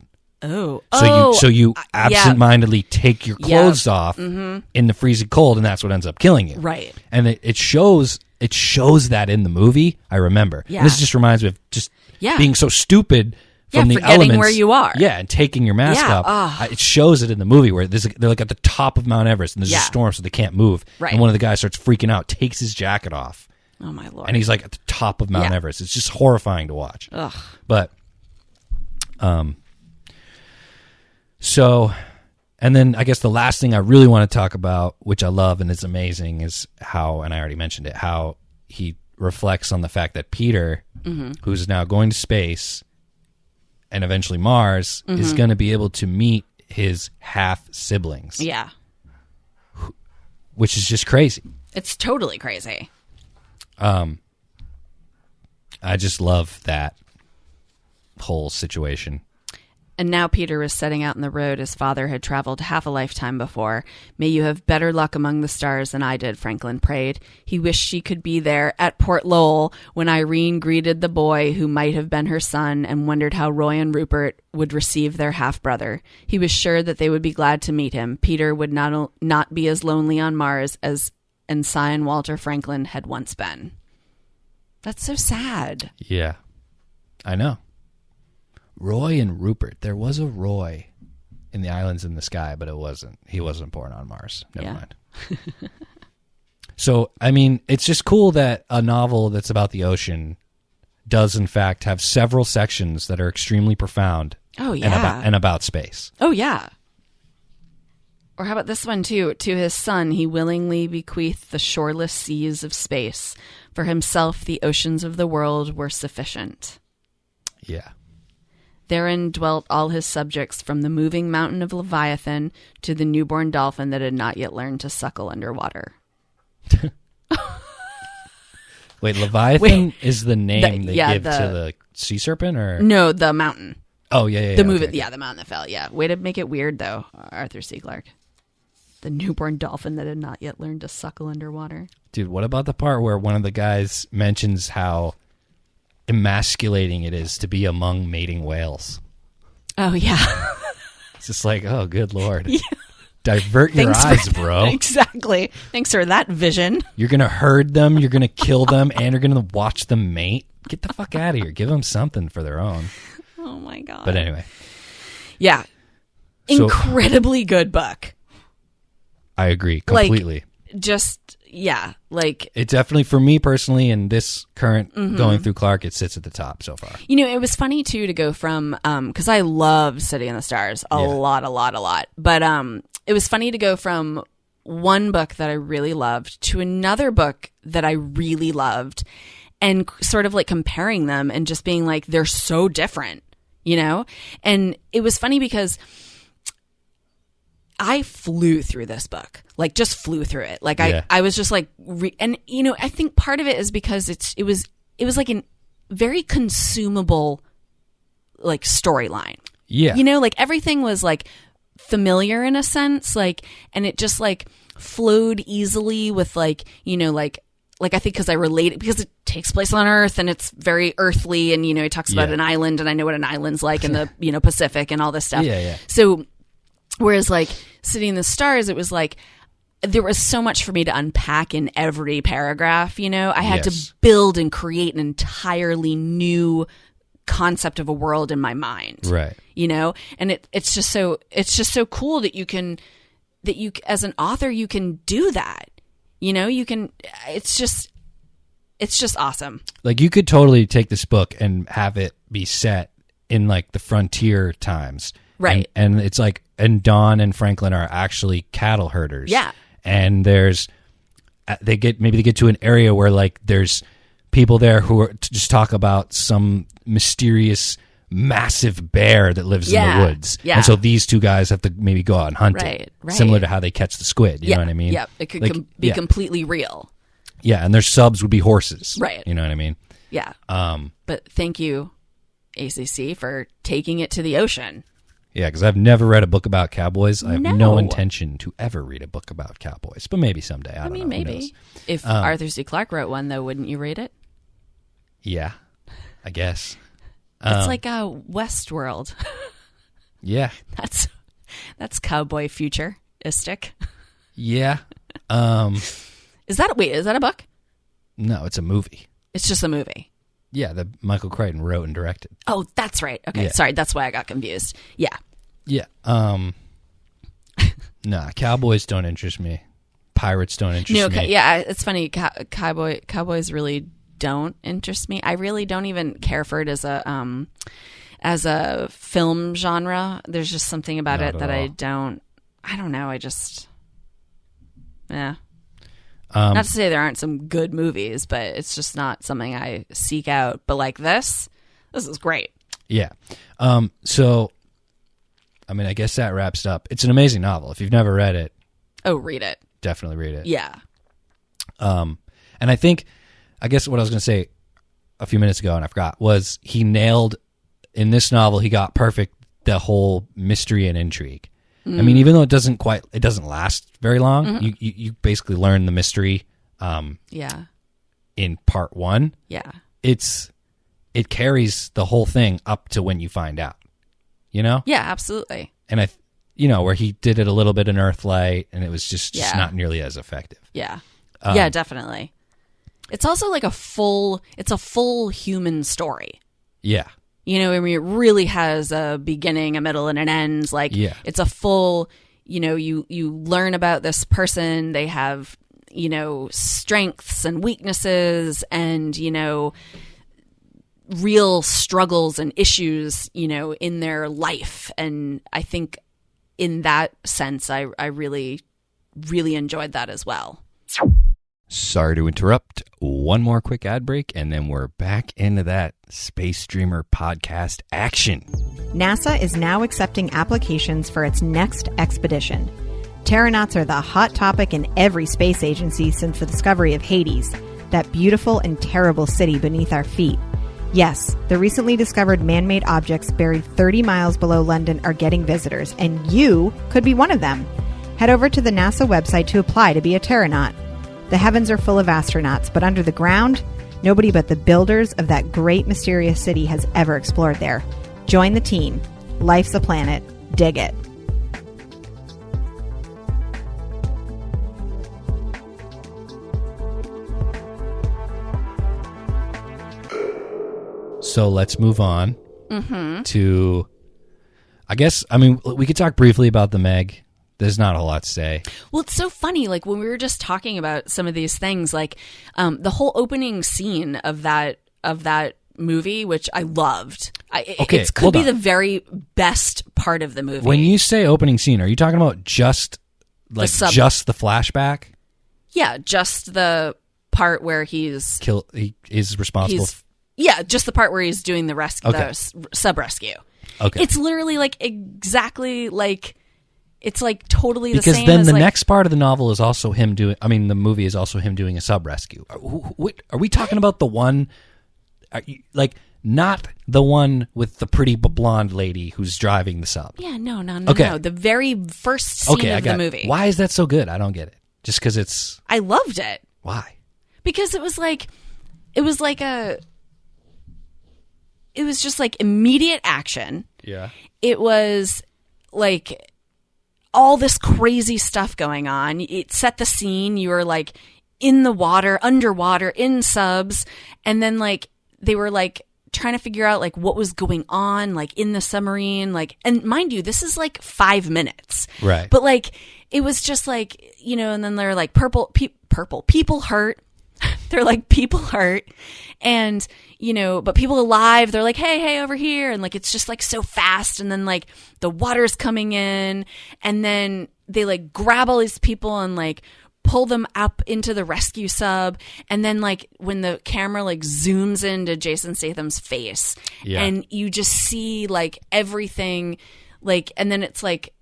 Speaker 4: Oh.
Speaker 5: So you absentmindedly take your clothes off in the freezing cold, and that's what ends up killing you.
Speaker 4: Right.
Speaker 5: And it shows that in the movie. I remember.
Speaker 4: Yeah.
Speaker 5: And this just reminds me of just
Speaker 4: Yeah.
Speaker 5: being so stupid from the
Speaker 4: forgetting
Speaker 5: elements
Speaker 4: where you are.
Speaker 5: Yeah, and taking your mask
Speaker 4: Yeah,
Speaker 5: up. It shows it in the movie where they're like at the top of Mount Everest, and there's
Speaker 4: Yeah.
Speaker 5: a storm, so they can't move.
Speaker 4: Right.
Speaker 5: And one of the guys starts freaking out, takes his jacket off,
Speaker 4: Oh my Lord.
Speaker 5: and he's like at the top of Mount
Speaker 4: Yeah.
Speaker 5: Everest. It's just horrifying to watch.
Speaker 4: Ugh.
Speaker 5: But, so, and then I guess the last thing I really want to talk about, which I love and is amazing, is how, and I already mentioned it, how he reflects on the fact that Peter, who's now going to space and eventually Mars, is going to be able to meet his half siblings,
Speaker 4: Yeah.
Speaker 5: which is just crazy.
Speaker 4: It's totally crazy.
Speaker 5: I just love that whole situation.
Speaker 4: And now Peter was setting out on the road his father had traveled half a lifetime before. May you have better luck among the stars than I did, Franklin prayed. He wished she could be there at Port Lowell when Irene greeted the boy who might have been her son and wondered how Roy and Rupert would receive their half-brother. He was sure that they would be glad to meet him. Peter would not be as lonely on Mars as Ensign Walter Franklin had once been. That's so sad.
Speaker 5: Yeah, I know. Roy and Rupert. There was a Roy in the Islands in the Sky, but it wasn't. He wasn't born on Mars. Never mind. So, I mean, it's just cool that a novel that's about the ocean does, in fact, have several sections that are extremely profound.
Speaker 4: Oh, yeah.
Speaker 5: And about space.
Speaker 4: Oh, yeah. Or how about this one, too? To his son, he willingly bequeathed the shoreless seas of space. For himself, the oceans of the world were sufficient.
Speaker 5: Yeah.
Speaker 4: Therein dwelt all his subjects, from the moving mountain of Leviathan to the newborn dolphin that had not yet learned to suckle underwater.
Speaker 5: Wait, Leviathan is the name they give to the sea serpent, or
Speaker 4: no, the mountain.
Speaker 5: Oh yeah,
Speaker 4: the
Speaker 5: okay.
Speaker 4: mountain that fell. Yeah, way to make it weird though, Arthur C. Clarke. The newborn dolphin that had not yet learned to suckle underwater. Dude,
Speaker 5: what about the part where one of the guys mentions how emasculating it is to be among mating whales?
Speaker 4: Oh yeah.
Speaker 5: It's just like, oh good Lord. Yeah. Divert your eyes, bro.
Speaker 4: Exactly. Thanks for that vision.
Speaker 5: You're going to herd them, you're going to kill them, and you're going to watch them mate? Get the fuck out of here. Give them something for their own.
Speaker 4: Oh my God.
Speaker 5: But anyway.
Speaker 4: Yeah.
Speaker 5: So,
Speaker 4: incredibly good book.
Speaker 5: I agree completely.
Speaker 4: Like
Speaker 5: it definitely, for me personally, in this current going through Clarke, it sits at the top so far.
Speaker 4: You know, it was funny too to go from because I love City in the Stars a lot, but it was funny to go from one book that I really loved to another book that I really loved, and sort of like comparing them and just being like, they're so different, you know. And it was funny because I flew through this book, like just flew through it. Like I was just like, and you know, I think part of it is because it was like a very consumable, like storyline.
Speaker 5: Yeah.
Speaker 4: You know, like everything was like familiar in a sense, like, and it just like flowed easily with like, you know, like I think because I related, because it takes place on Earth and it's very earthly, and, you know, it talks about an island, and I know what an island's like in the, you know, Pacific and all this stuff.
Speaker 5: Yeah.
Speaker 4: So, whereas like City in the Stars, it was like there was so much for me to unpack in every paragraph, you know. I had to build and create an entirely new concept of a world in my mind.
Speaker 5: Right.
Speaker 4: You know? And it's just so cool that you as an author you can do that. You know, you can it's just awesome.
Speaker 5: Like you could totally take this book and have it be set in like the frontier times.
Speaker 4: Right.
Speaker 5: And it's like, and Don and Franklin are actually cattle herders.
Speaker 4: Yeah.
Speaker 5: And they get to an area where like there's people there who are to just talk about some mysterious massive bear that lives in the woods.
Speaker 4: Yeah.
Speaker 5: And so these two guys have to maybe go out and hunt it.
Speaker 4: Right.
Speaker 5: Similar to how they catch the squid. You know what I mean?
Speaker 4: Yeah. It could be completely real.
Speaker 5: Yeah. And their subs would be horses.
Speaker 4: Right.
Speaker 5: You know what I mean?
Speaker 4: Yeah. But thank you, ACC, for taking it to the ocean.
Speaker 5: Yeah, because I've never read a book about cowboys. I have no intention to ever read a book about cowboys, but maybe someday. I don't know.
Speaker 4: Maybe. If Arthur C. Clarke wrote one, though, wouldn't you read it?
Speaker 5: Yeah, I guess.
Speaker 4: It's like a Westworld.
Speaker 5: Yeah.
Speaker 4: That's cowboy futuristic.
Speaker 5: Yeah.
Speaker 4: Is that a book?
Speaker 5: No, it's a movie.
Speaker 4: It's just a movie.
Speaker 5: Yeah, that Michael Crichton wrote and directed.
Speaker 4: Oh, that's right. Okay, sorry, that's why I got confused. Yeah.
Speaker 5: Yeah. Nah, cowboys don't interest me. Pirates don't interest me.
Speaker 4: Yeah, it's funny. Cowboys really don't interest me. I really don't even care for it as a film genre. There's just something about it that I don't know. I just, yeah. Not to say there aren't some good movies, but it's just not something I seek out. But like this is great. Yeah.
Speaker 5: So, I mean, I guess that wraps it up. It's an amazing novel. If you've never read it,
Speaker 4: read it.
Speaker 5: Definitely read it.
Speaker 4: Yeah.
Speaker 5: And I guess what I was going to say a few minutes ago, and I forgot, was he nailed, in this novel, he got perfect the whole mystery and intrigue. I mean, even though it doesn't last very long. You basically learn the mystery.
Speaker 4: Yeah.
Speaker 5: In part 1.
Speaker 4: Yeah.
Speaker 5: It carries the whole thing up to when you find out. You know?
Speaker 4: Yeah, absolutely.
Speaker 5: And where he did it a little bit in Earthlight, and it was just not nearly as effective.
Speaker 4: Yeah. Yeah, definitely. It's also like a full human story.
Speaker 5: Yeah.
Speaker 4: You know, I mean, it really has a beginning, a middle, and an end. Like, it's a full, you learn about this person. They have, strengths and weaknesses and, real struggles and issues, in their life. And I think in that sense, I really, really enjoyed that as well.
Speaker 5: Sorry to interrupt. One more quick ad break, and then we're back into that Space Dreamer podcast action.
Speaker 1: NASA is now accepting applications for its next expedition. Terranauts are the hot topic in every space agency since the discovery of Hades, that beautiful and terrible city beneath our feet. Yes, the recently discovered man-made objects buried 30 miles below London are getting visitors, and you could be one of them. Head over to the NASA website to apply to be a Terranaut. The heavens are full of astronauts, but under the ground, nobody but the builders of that great mysterious city has ever explored there. Join the team. Life's a planet. Dig it.
Speaker 5: So let's move on to, we could talk briefly about the Meg. There's not a whole lot to say.
Speaker 4: Well, it's so funny. Like when we were just talking about some of these things, like the whole opening scene of that movie, which I loved. It could be the very best part of the movie.
Speaker 5: When you say opening scene, are you talking about just the flashback?
Speaker 4: Yeah, just the part where he is
Speaker 5: responsible.
Speaker 4: Just the part where he's doing the rescue, the sub rescue.
Speaker 5: Okay,
Speaker 4: it's literally like exactly like. It's like totally the
Speaker 5: same. Because then
Speaker 4: as
Speaker 5: the next part of the novel is also him doing. I mean, the movie is also him doing a sub rescue. Are we talking about the one? Not the one with the pretty blonde lady who's driving the sub.
Speaker 4: Yeah, no.
Speaker 5: Okay.
Speaker 4: No. The very first scene of the movie.
Speaker 5: Why is that so good? I don't get it. Just because it's.
Speaker 4: I loved it.
Speaker 5: Why?
Speaker 4: Because it was just like immediate action.
Speaker 5: Yeah.
Speaker 4: It was like. All this crazy stuff going on. It set the scene. You were like in the water, underwater, in subs. And then like they were like trying to figure out like what was going on like in the submarine. Like, and mind you, this is like 5 minutes.
Speaker 5: Right.
Speaker 4: But like it was just like, and then they're like people hurt. They're like people hurt. And, but people alive, they're like, hey, over here. And like, it's just like so fast. And then like the water's coming in and then they like grab all these people and like pull them up into the rescue sub. And then like when the camera like zooms into Jason Statham's face and you just see like everything like, and then it's like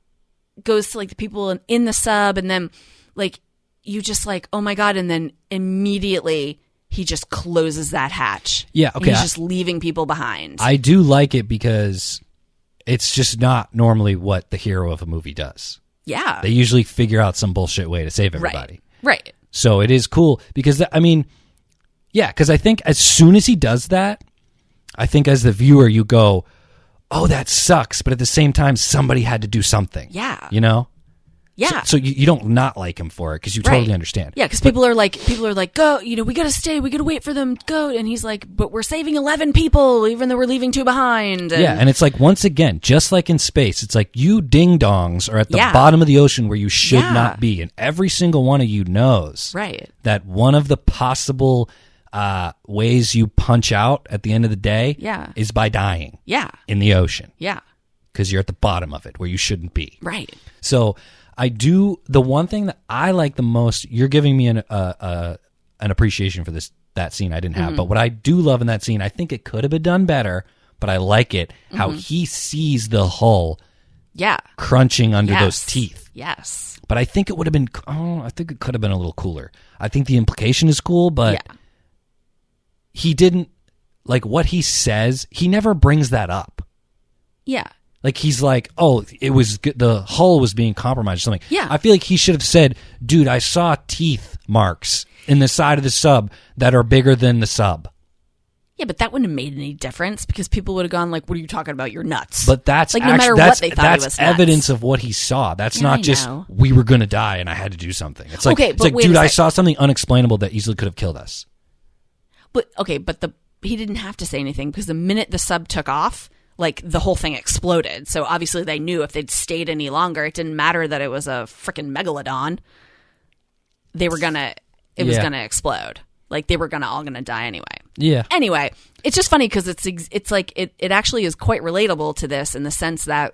Speaker 4: goes to like the people in the sub and then like you just like, oh my God. And then immediately he just closes that hatch.
Speaker 5: Yeah, okay.
Speaker 4: And he's just leaving people behind.
Speaker 5: I do like it because it's just not normally what the hero of a movie does.
Speaker 4: Yeah.
Speaker 5: They usually figure out some bullshit way to save everybody.
Speaker 4: Right.
Speaker 5: So it is cool because, because I think as soon as he does that, I think as the viewer you go, oh, that sucks. But at the same time, somebody had to do something.
Speaker 4: Yeah.
Speaker 5: Yeah. So you don't not like him for it because you totally understand.
Speaker 4: Yeah, because people are like, go, we got to stay. We got to wait for them. Go. And he's like, but we're saving 11 people, even though we're leaving 2 behind. And
Speaker 5: and it's like, once again, just like in space, it's like you ding-dongs are at the bottom of the ocean where you should not be. And every single one of you knows that one of the possible ways you punch out at the end of the day is by dying in the ocean.
Speaker 4: Yeah.
Speaker 5: Because you're at the bottom of it where you shouldn't be.
Speaker 4: Right.
Speaker 5: So the one thing that I like the most, you're giving me an appreciation for that scene I didn't have, but what I do love in that scene, I think it could have been done better, but I like it, how he sees the hull crunching under those teeth.
Speaker 4: Yes.
Speaker 5: But I think it would have been, I think it could have been a little cooler. I think the implication is cool, but he didn't, like what he says, he never brings that up.
Speaker 4: Yeah.
Speaker 5: Like, he's like, oh, it was the hull was being compromised or something.
Speaker 4: Yeah.
Speaker 5: I feel like he should have said, dude, I saw teeth marks in the side of the sub that are bigger than the sub.
Speaker 4: Yeah, but that wouldn't have made any difference because people would have gone like, what are you talking about? You're nuts.
Speaker 5: But that's
Speaker 4: like, no
Speaker 5: actually,
Speaker 4: matter what they thought he was
Speaker 5: that's
Speaker 4: nuts.
Speaker 5: evidence of what he saw. That's
Speaker 4: Yeah,
Speaker 5: not
Speaker 4: I
Speaker 5: just,
Speaker 4: know.
Speaker 5: we were going to die and I had to do something. It's like,
Speaker 4: Okay,
Speaker 5: it's
Speaker 4: but
Speaker 5: like
Speaker 4: wait a
Speaker 5: dude, I
Speaker 4: sec.
Speaker 5: saw something unexplainable that easily could have killed us.
Speaker 4: But he didn't have to say anything because the minute the sub took off, like the whole thing exploded. So obviously they knew if they'd stayed any longer, it didn't matter that it was a freaking megalodon. It was
Speaker 5: Yeah.
Speaker 4: gonna explode. Like they were all gonna die anyway.
Speaker 5: Yeah.
Speaker 4: Anyway, it's just funny because it's like it actually is quite relatable to this in the sense that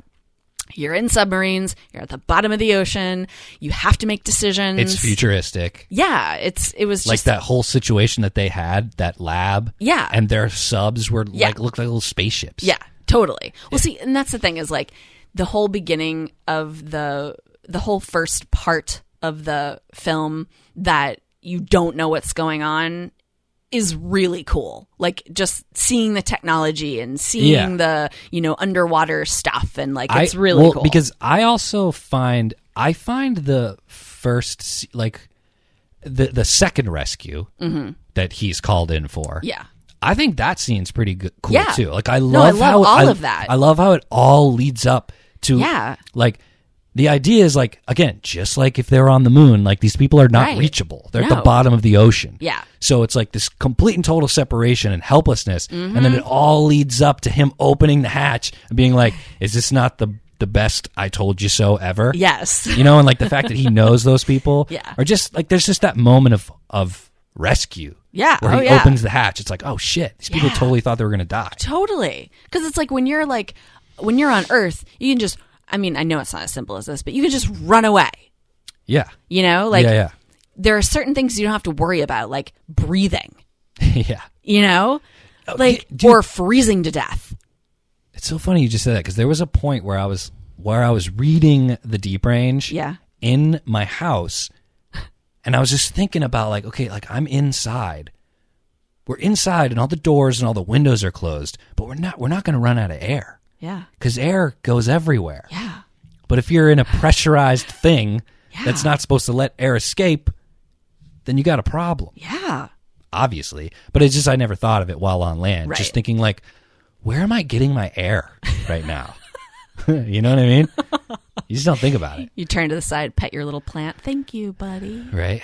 Speaker 4: you're in submarines, you're at the bottom of the ocean, you have to make decisions.
Speaker 5: It's futuristic.
Speaker 4: Yeah, it was just
Speaker 5: Like that whole situation that they had, that lab.
Speaker 4: Yeah.
Speaker 5: And their subs were
Speaker 4: Yeah.
Speaker 5: looked like little spaceships.
Speaker 4: Yeah, totally. Well, see, and that's the thing is like the whole beginning of the whole first part of the film that you don't know what's going on is really cool. Like just seeing the technology and seeing the, underwater stuff and like it's really cool.
Speaker 5: Because I also find the first like the second rescue that he's called in for.
Speaker 4: Yeah.
Speaker 5: I think that scene's pretty good, cool
Speaker 4: Yeah.
Speaker 5: too. Like I
Speaker 4: No, I
Speaker 5: love
Speaker 4: love
Speaker 5: how
Speaker 4: all of that.
Speaker 5: I love how it all leads up to
Speaker 4: Yeah.
Speaker 5: like the idea is like, again, just like if they're on the moon, like these people are not
Speaker 4: Right.
Speaker 5: reachable. They're at the
Speaker 4: No.
Speaker 5: bottom of the ocean.
Speaker 4: Yeah.
Speaker 5: So it's like this complete and total separation and helplessness.
Speaker 4: Mm-hmm.
Speaker 5: And then it all leads up to him opening the hatch and being like, is this not the best I told you so ever?
Speaker 4: Yes.
Speaker 5: You know, and like the fact that he knows those people.
Speaker 4: Yeah.
Speaker 5: Or just like there's just that moment of rescue.
Speaker 4: Yeah.
Speaker 5: Where
Speaker 4: Oh,
Speaker 5: he
Speaker 4: yeah.
Speaker 5: opens the hatch. It's like, oh shit, these people
Speaker 4: Yeah.
Speaker 5: totally thought they were going to die.
Speaker 4: Totally. Because it's like when you're on Earth, you can just, I mean, I know it's not as simple as this, but you can just run away.
Speaker 5: Yeah.
Speaker 4: Like
Speaker 5: yeah.
Speaker 4: there are certain things you don't have to worry about, like breathing,
Speaker 5: Yeah.
Speaker 4: like,
Speaker 5: dude.
Speaker 4: or freezing to death.
Speaker 5: It's so funny you just said that because there was a point where I was reading The Deep Range
Speaker 4: Yeah.
Speaker 5: in my house, and I was just thinking about like, okay, like I'm inside. We're inside, and all the doors and all the windows are closed, but we're not going to run out of air
Speaker 4: Yeah.
Speaker 5: because air goes everywhere.
Speaker 4: Yeah.
Speaker 5: But if you're in a pressurized thing
Speaker 4: Yeah.
Speaker 5: that's not supposed to let air escape, then you got a problem.
Speaker 4: Yeah.
Speaker 5: Obviously, but it's just I never thought of it while on land.
Speaker 4: Right.
Speaker 5: Just thinking like, where am I getting my air right now? You know what I mean? You just don't think about it,
Speaker 4: You turn to the side, pet your little plant. Thank you, buddy.
Speaker 5: right?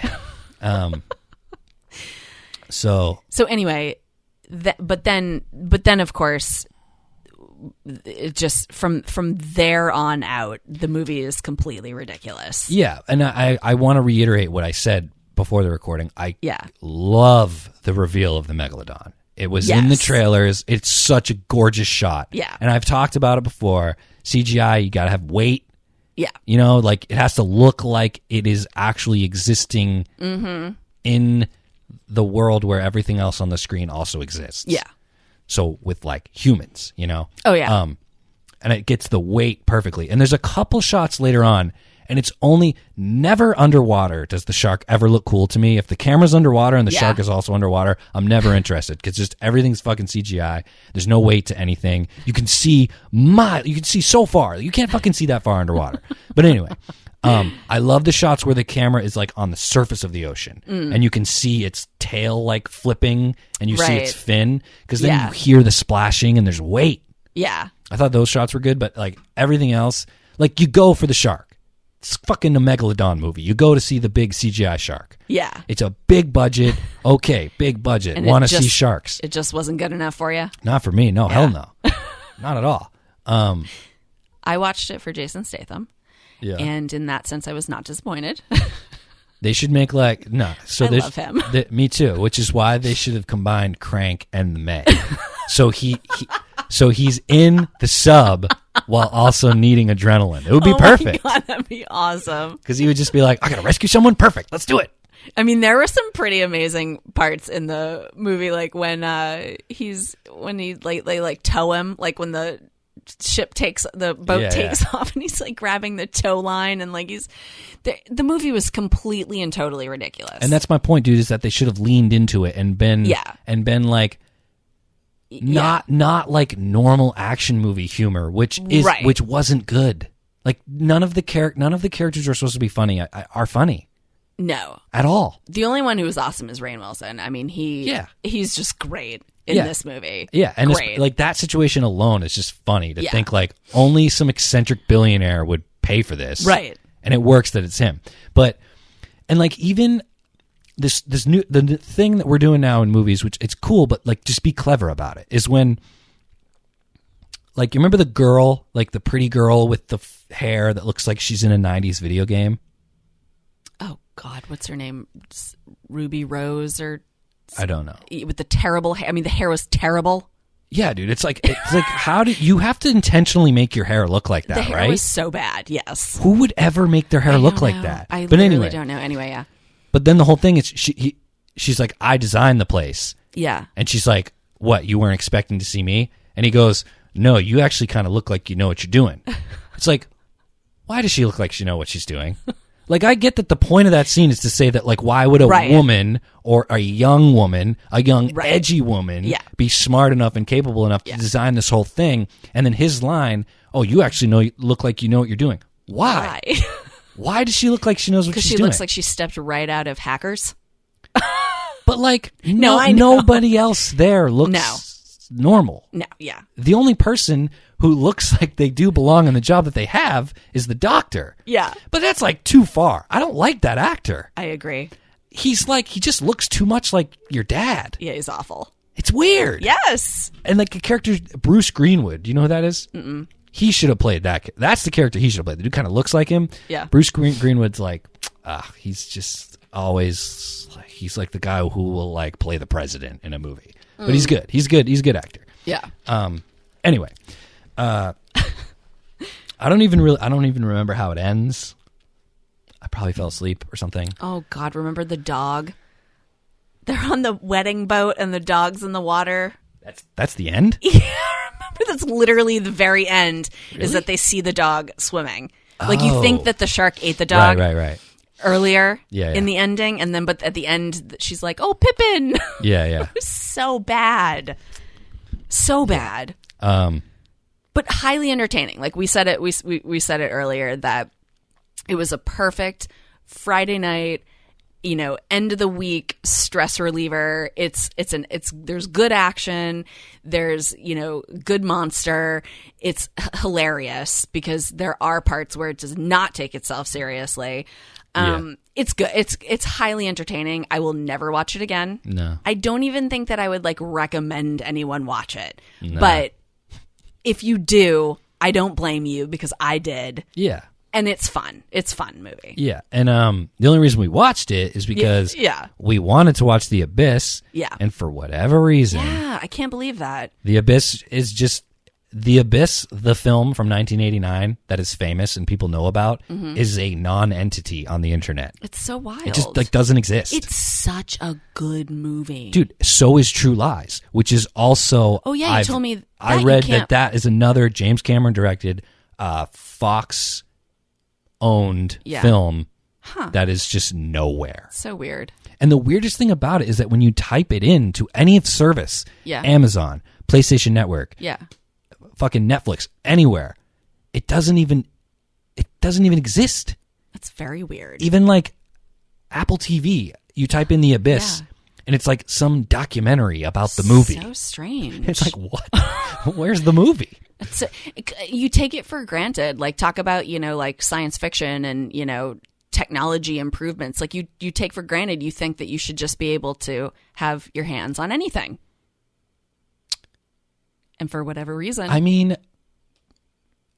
Speaker 5: So
Speaker 4: So anyway, but then of course, it just from there on out, the movie is completely ridiculous.
Speaker 5: yeah, and I want to reiterate what I said before the recording. I
Speaker 4: Yeah.
Speaker 5: love the reveal of the megalodon. It was in the
Speaker 4: Yes.
Speaker 5: trailers. It's such a gorgeous shot.
Speaker 4: Yeah.
Speaker 5: And I've talked about it before. CGI, you got to have weight.
Speaker 4: Yeah.
Speaker 5: You know, like it has to look like it is actually existing in the world where everything else on the screen also exists.
Speaker 4: Yeah.
Speaker 5: So with like humans, you know?
Speaker 4: Oh, yeah.
Speaker 5: And it gets the weight perfectly. And there's a couple shots later on, and it's only never underwater does the shark ever look cool to me. If the camera's underwater and the
Speaker 4: Yeah.
Speaker 5: shark is also underwater, I'm never interested because just everything's fucking CGI. There's no weight to anything. You can see you can see so far. You can't fucking see that far underwater. But anyway, I love the shots where the camera is like on the surface of the ocean and you can see its tail like flipping and you see
Speaker 4: Right.
Speaker 5: its fin because then
Speaker 4: Yeah.
Speaker 5: you hear the splashing and there's weight.
Speaker 4: Yeah.
Speaker 5: I thought those shots were good, but like everything else, like you go for the shark. It's fucking a megalodon movie. You go to see the big CGI shark.
Speaker 4: Yeah.
Speaker 5: It's a big budget. Okay, big budget.
Speaker 4: And it
Speaker 5: Want to see
Speaker 4: just-
Speaker 5: sharks?
Speaker 4: It just wasn't good enough for you.
Speaker 5: Not for me. No, hell no. Not at all.
Speaker 4: I watched it for Jason Statham,
Speaker 5: Yeah.
Speaker 4: and in that sense, I was not disappointed.
Speaker 5: They should make like no. So
Speaker 4: I
Speaker 5: there's
Speaker 4: love him.
Speaker 5: Me too. Which is why they should have combined Crank and the Meg. So he's in the sub while also needing adrenaline. It would be perfect
Speaker 4: Oh my God, that'd be awesome.
Speaker 5: because he would just be like, "I gotta rescue someone. Perfect. Let's do it."
Speaker 4: I mean, there were some pretty amazing parts in the movie, like when they tow him, like when the boat
Speaker 5: Yeah,
Speaker 4: takes off and he's like grabbing the tow line and like the movie was completely and totally ridiculous.
Speaker 5: And that's my point, dude, is that they should have leaned into it and been
Speaker 4: Yeah.
Speaker 5: and been like not like normal action movie humor, which wasn't good. Like none of the characters are supposed to be funny are funny.
Speaker 4: No.
Speaker 5: At all.
Speaker 4: The only one who was awesome is Rainn Wilson. I mean, he's just great in this movie.
Speaker 5: Yeah, and
Speaker 4: great.
Speaker 5: It's, like that situation alone is just funny to think like only some eccentric billionaire would pay for this.
Speaker 4: Right.
Speaker 5: And it works that it's him. But and like even this new the thing that we're doing now in movies, which it's cool, but like just be clever about it, is when like you remember the girl, like the pretty girl with the hair that looks like she's in a 90s video game?
Speaker 4: Oh God, what's her name? Ruby Rose or
Speaker 5: I don't know.
Speaker 4: With the terrible hair. I mean, the hair was terrible.
Speaker 5: Yeah, dude. It's like how do you have to intentionally make your hair look like that,
Speaker 4: the hair
Speaker 5: right?
Speaker 4: was so bad. Yes.
Speaker 5: Who would ever make their hair look like that?
Speaker 4: I
Speaker 5: but
Speaker 4: literally
Speaker 5: anyway,
Speaker 4: don't know. Anyway, yeah.
Speaker 5: But then the whole thing is she's like, I designed the place.
Speaker 4: Yeah.
Speaker 5: And she's like, what? You weren't expecting to see me? And he goes, no, you actually kind of look like you know what you're doing. It's like, why does she look like she know what she's doing? Like, I get that the point of that scene is to say that, like, why would a woman or a young woman, a young edgy woman, be smart enough and capable enough to design this whole thing? And then his line, oh, you actually look like you know what you're doing. Why? Why does she look like she knows what she's doing?
Speaker 4: Because she looks like she stepped right out of Hackers.
Speaker 5: But, like,
Speaker 4: I know.
Speaker 5: nobody else there looks normal.
Speaker 4: No, yeah.
Speaker 5: The only person who looks like they do belong in the job that they have is the doctor.
Speaker 4: Yeah.
Speaker 5: But that's like too far. I don't like that actor.
Speaker 4: I agree.
Speaker 5: He's like, he just looks too much like your dad.
Speaker 4: Yeah, he's awful.
Speaker 5: It's weird.
Speaker 4: Yes.
Speaker 5: And like the character, Bruce Greenwood, do you know who that is? Mm-mm. He should have played that. That's the character he should have played. The dude kind of looks like him.
Speaker 4: Yeah.
Speaker 5: Bruce Greenwood's like, he's just always, he's like the guy who will like play the president in a movie. But he's good. He's good. He's a good actor.
Speaker 4: Yeah.
Speaker 5: Anyway. I don't even remember how it ends. I probably fell asleep or something.
Speaker 4: Oh God, remember the dog? They're on the wedding boat and the dog's in the water.
Speaker 5: That's the end?
Speaker 4: Yeah, remember that's literally the very end. Really? Is that they see the dog swimming. Like you think that the shark ate the dog.
Speaker 5: Right.
Speaker 4: Earlier in the ending, and then but at the end she's like, "Oh, Pippin."
Speaker 5: Yeah.
Speaker 4: It was so bad. So bad. But highly entertaining. Like we said it, we said it earlier that it was a perfect Friday night, end of the week stress reliever. There's good action. There's, good monster. It's hilarious because there are parts where it does not take itself seriously. It's good. It's highly entertaining. I will never watch it again.
Speaker 5: No.
Speaker 4: I don't even think that I would recommend anyone watch it.
Speaker 5: No.
Speaker 4: But if you do, I don't blame you because I did.
Speaker 5: Yeah.
Speaker 4: And it's fun. It's a fun movie.
Speaker 5: Yeah. And the only reason we watched it is because we wanted to watch The Abyss. Yeah. And for whatever reason.
Speaker 4: Yeah, I can't believe that.
Speaker 5: The Abyss is just The Abyss, the film from 1989 that is famous and people know about, is a non-entity on the internet.
Speaker 4: It's so wild.
Speaker 5: It just doesn't exist.
Speaker 4: It's such a good movie.
Speaker 5: Dude, so is True Lies, which is also...
Speaker 4: Oh, yeah, you told me that.
Speaker 5: I read that is another James Cameron directed, Fox-owned film that is just nowhere.
Speaker 4: So weird.
Speaker 5: And the weirdest thing about it is that when you type it into any service, Amazon, PlayStation Network, fucking Netflix, anywhere, it doesn't even exist.
Speaker 4: That's very weird.
Speaker 5: Even like Apple TV, you type in The Abyss, and it's like some documentary about the movie.
Speaker 4: So strange.
Speaker 5: It's like, what? Where's the movie?
Speaker 4: You take it for granted. Like talk about, science fiction and, technology improvements. Like you take for granted, you think that you should just be able to have your hands on anything. And for whatever reason.
Speaker 5: I mean,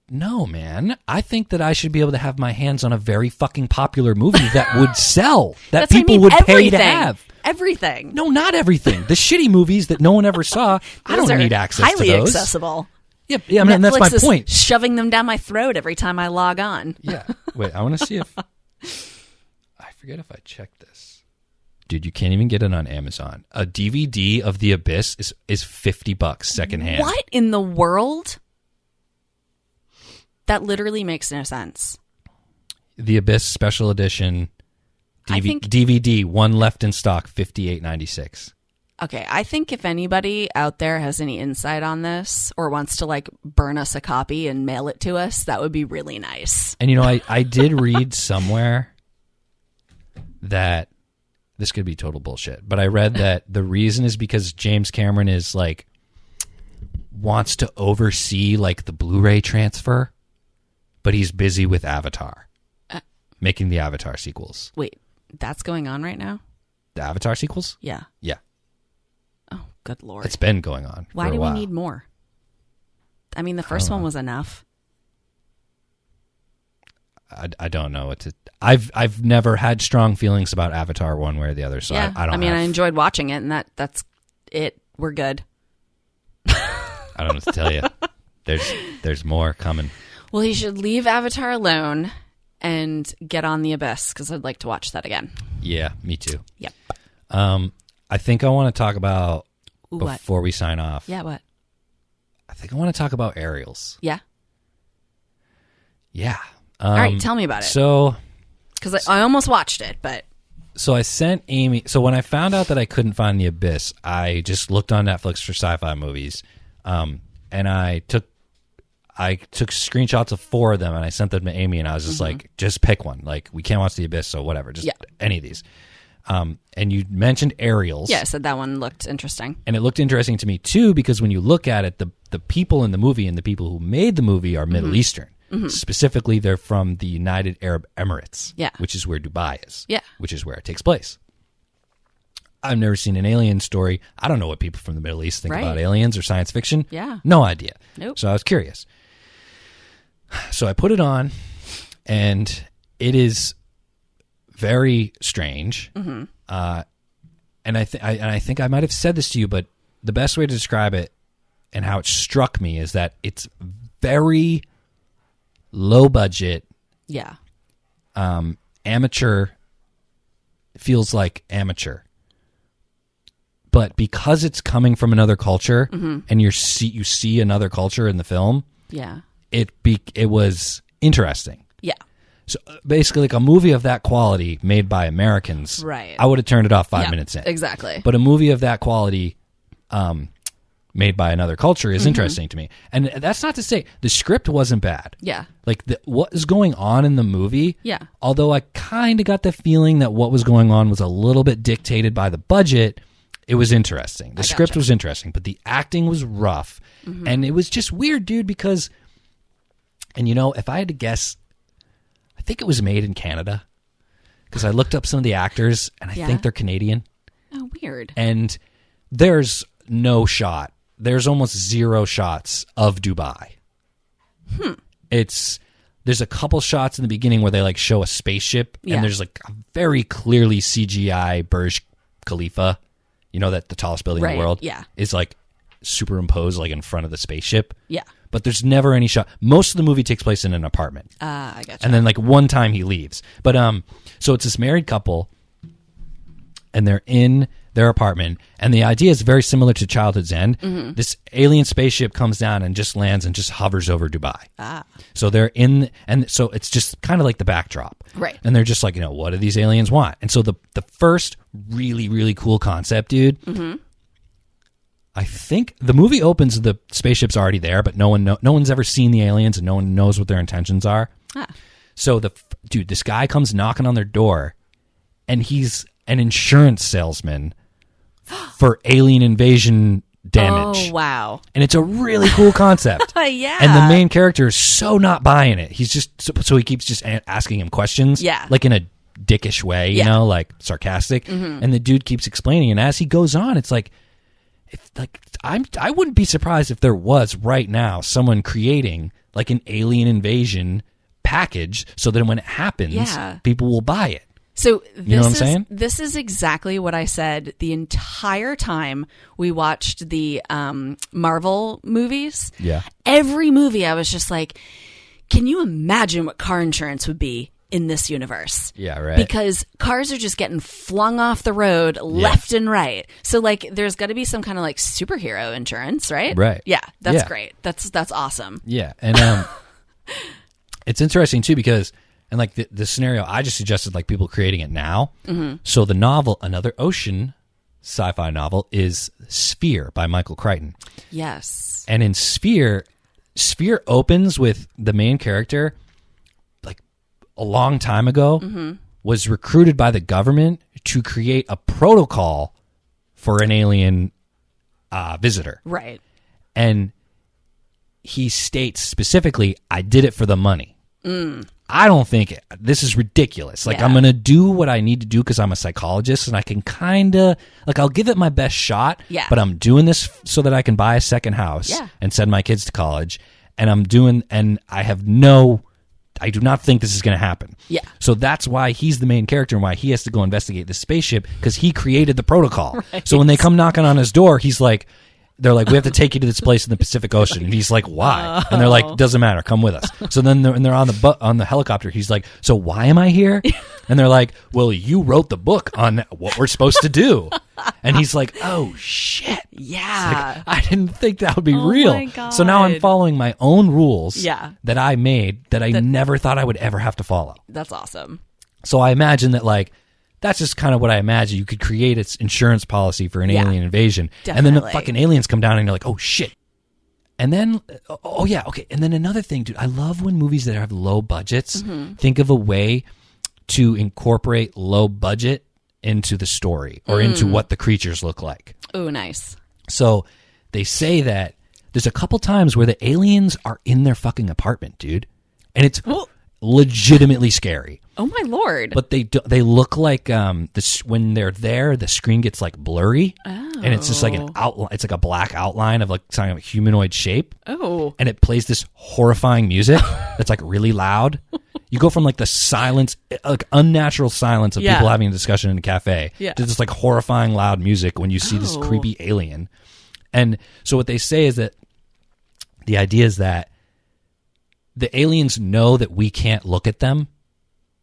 Speaker 5: no, man. I think that I should be able to have my hands on a very fucking popular movie that would sell, that people would pay to have.
Speaker 4: Everything.
Speaker 5: No, not everything. The shitty movies that no one ever saw, I don't need access to those.
Speaker 4: Highly accessible.
Speaker 5: Yeah, I mean, that's my point.
Speaker 4: Shoving them down my throat every time I log on.
Speaker 5: Yeah. Wait, I want to see if... I forget if I checked this. Dude, you can't even get it on Amazon. A DVD of The Abyss is $50 secondhand.
Speaker 4: What in the world? That literally makes no sense.
Speaker 5: The Abyss Special Edition DVD, one left in stock, $58.96.
Speaker 4: Okay, I think if anybody out there has any insight on this or wants to like burn us a copy and mail it to us, that would be really nice.
Speaker 5: And I did read somewhere that this could be total bullshit, but I read that the reason is because James Cameron is like wants to oversee like the Blu-ray transfer, but he's busy with Avatar, making the Avatar sequels.
Speaker 4: Wait, that's going on right now?
Speaker 5: The Avatar sequels?
Speaker 4: Yeah.
Speaker 5: Yeah.
Speaker 4: Oh, good Lord.
Speaker 5: It's been going on.
Speaker 4: Why
Speaker 5: for a
Speaker 4: do
Speaker 5: while.
Speaker 4: we need more? I mean, the first one was enough.
Speaker 5: I don't know what to. I've never had strong feelings about Avatar one way or the other, so
Speaker 4: Yeah.
Speaker 5: I don't.
Speaker 4: I enjoyed watching it, and that's it. We're good.
Speaker 5: I don't know what to tell you. There's more coming.
Speaker 4: Well, he should leave Avatar alone and get on the Abyss because I'd like to watch that again.
Speaker 5: Yeah, me too.
Speaker 4: Yep.
Speaker 5: I think I want to talk about
Speaker 4: Ooh, what?
Speaker 5: before we sign off.
Speaker 4: Yeah, what?
Speaker 5: I think I want to talk about aerials.
Speaker 4: Yeah.
Speaker 5: Yeah.
Speaker 4: All right, tell me about it.
Speaker 5: So,
Speaker 4: Because I almost watched it, but
Speaker 5: I sent Amy. So when I found out that I couldn't find The Abyss, I just looked on Netflix for sci-fi movies, and I took screenshots of 4 of them and I sent them to Amy, and I was just like, just pick one. Like, we can't watch The Abyss, so whatever. Just any of these. And you mentioned aerials.
Speaker 4: yeah, I said that one looked interesting.
Speaker 5: And it looked interesting to me too, because when you look at it, the people in the movie and the people who made the movie are Middle Eastern. Specifically, they're from the United Arab Emirates, which is where Dubai is, which is where it takes place. I've never seen an alien story. I don't know what people from the Middle East think about aliens or science fiction.
Speaker 4: Yeah.
Speaker 5: No idea.
Speaker 4: Nope.
Speaker 5: So I was curious. So I put it on, and it is very strange. And I think I might have said this to you, but the best way to describe it and how it struck me is that it's very low budget.
Speaker 4: Yeah.
Speaker 5: Amateur. Feels like amateur. But because it's coming from another culture, and you see another culture in the film,
Speaker 4: Yeah.
Speaker 5: it was interesting.
Speaker 4: Yeah.
Speaker 5: So basically, like a movie of that quality made by Americans,
Speaker 4: Right.
Speaker 5: I would have turned it off 5 minutes in.
Speaker 4: Exactly.
Speaker 5: But a movie of that quality, made by another culture, is interesting to me. And that's not to say the script wasn't bad.
Speaker 4: Yeah.
Speaker 5: Like what is going on in the movie.
Speaker 4: Yeah.
Speaker 5: Although I kind of got the feeling that what was going on was a little bit dictated by the budget. It was interesting. The script was interesting, but the acting was rough. And it was just weird, dude, because, and if I had to guess, I think it was made in Canada, because I looked up some of the actors, and I think they're Canadian.
Speaker 4: Oh, weird.
Speaker 5: And there's no shot. There's almost 0 shots of Dubai. There's a couple shots in the beginning where they like show a spaceship, and there's like a very clearly CGI Burj Khalifa, that the tallest building in the world, is like superimposed like in front of the spaceship.
Speaker 4: Yeah.
Speaker 5: But there's never any shot. Most of the movie takes place in an apartment.
Speaker 4: I gotcha.
Speaker 5: And then like one time he leaves. But so it's this married couple, and they're in their apartment, and the idea is very similar to Childhood's End. This alien spaceship comes down and just lands and just hovers over Dubai. So they're in, and so it's just kind of like the backdrop.
Speaker 4: Right.
Speaker 5: And they're just like, what do these aliens want? And so the first really, really cool concept, dude, I think the movie opens, the spaceship's already there, but no one's ever seen the aliens, and no one knows what their intentions are. So this guy comes knocking on their door, and he's an insurance salesman for alien invasion damage.
Speaker 4: Oh, wow.
Speaker 5: And it's a really cool concept.
Speaker 4: Yeah.
Speaker 5: And the main character is so not buying it. He's just, so he keeps just asking him questions.
Speaker 4: Yeah.
Speaker 5: Like in a dickish way, like sarcastic. And the dude keeps explaining. And as he goes on, it's like, I wouldn't be surprised if there was right now someone creating like an alien invasion package so that when it happens, people will buy it.
Speaker 4: So
Speaker 5: You know what I'm saying?
Speaker 4: This is exactly what I said the entire time we watched the Marvel movies.
Speaker 5: Yeah.
Speaker 4: Every movie I was just like, can you imagine what car insurance would be in this universe?
Speaker 5: Yeah, right.
Speaker 4: Because cars are just getting flung off the road left and right. So like there's got to be some kind of like superhero insurance, right?
Speaker 5: Right.
Speaker 4: Yeah, that's
Speaker 5: Yeah.
Speaker 4: great. That's awesome.
Speaker 5: Yeah. And it's interesting too because, and like the scenario I just suggested, like people creating it now. So the novel Another Ocean sci-fi novel is Sphere by Michael Crichton.
Speaker 4: Yes.
Speaker 5: And in Sphere opens with the main character, like a long time ago, was recruited by the government to create a protocol for an alien visitor.
Speaker 4: Right.
Speaker 5: And he states specifically, I did it for the money. I don't think this is ridiculous. Like,
Speaker 4: Yeah.
Speaker 5: I'm going to do what I need to do because I'm a psychologist and I can kind of, like, I'll give it my best shot,
Speaker 4: Yeah.
Speaker 5: but I'm doing this so that I can buy a second house
Speaker 4: Yeah.
Speaker 5: and send my kids to college. And I do not think this is going to happen.
Speaker 4: Yeah.
Speaker 5: So that's why he's the main character and why he has to go investigate the spaceship, because he created the protocol.
Speaker 4: Right.
Speaker 5: So when they come knocking on his door, they're like, we have to take you to this place in the Pacific Ocean. And he's like, why? And they're like, doesn't matter. Come with us. So then they're on the helicopter. He's like, so why am I here? And they're like, well, you wrote the book on what we're supposed to do. And he's like, oh, shit.
Speaker 4: Yeah.
Speaker 5: I didn't think that would be
Speaker 4: Oh
Speaker 5: real.
Speaker 4: my God.
Speaker 5: So now I'm following my own rules
Speaker 4: Yeah.
Speaker 5: that I made that I never thought I would ever have to follow.
Speaker 4: That's awesome.
Speaker 5: So I imagine that, like, that's just kind of what I imagine. You could create its insurance policy for an
Speaker 4: Yeah.
Speaker 5: alien invasion. And then the
Speaker 4: Definitely.
Speaker 5: fucking aliens come down and you're like, oh, shit. And then, oh, yeah, okay. And then another thing, dude, I love when movies that have low budgets think of a way to incorporate low budget into the story or into what the creatures look like.
Speaker 4: Ooh, nice.
Speaker 5: So they say that there's a couple times where the aliens are in their fucking apartment, dude. And it's legitimately scary.
Speaker 4: Oh my Lord.
Speaker 5: But they look like when they're there, the screen gets like blurry, and it's just like an outline. It's like a black outline of like some kind of humanoid shape,
Speaker 4: Oh.
Speaker 5: and it plays this horrifying music that's like really loud. You go from like the silence, like unnatural silence of
Speaker 4: Yeah.
Speaker 5: people having a discussion in a cafe,
Speaker 4: Yeah.
Speaker 5: to this like horrifying loud music when you see this
Speaker 4: Oh.
Speaker 5: creepy alien. And so what they say is that the idea is that the aliens know that we can't look at them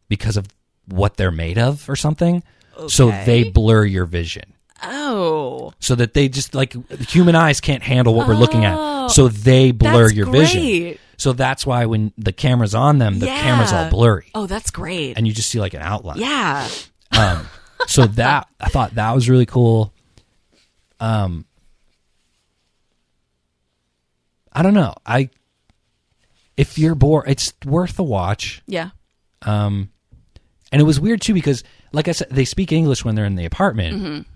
Speaker 5: because of what they're made of or something. So
Speaker 4: Okay.
Speaker 5: they blur your vision.
Speaker 4: Oh.
Speaker 5: So that they just, like, human eyes can't handle what we're looking at. So they blur
Speaker 4: That's
Speaker 5: your
Speaker 4: great.
Speaker 5: vision. So that's why when the camera's on them, the
Speaker 4: Yeah.
Speaker 5: camera's all blurry.
Speaker 4: Oh, that's great.
Speaker 5: And you just see like an outline.
Speaker 4: Yeah.
Speaker 5: So that, I thought that was really cool. I don't know. If you're bored, it's worth a watch.
Speaker 4: Yeah.
Speaker 5: And it was weird too because, like I said, they speak English when they're in the apartment,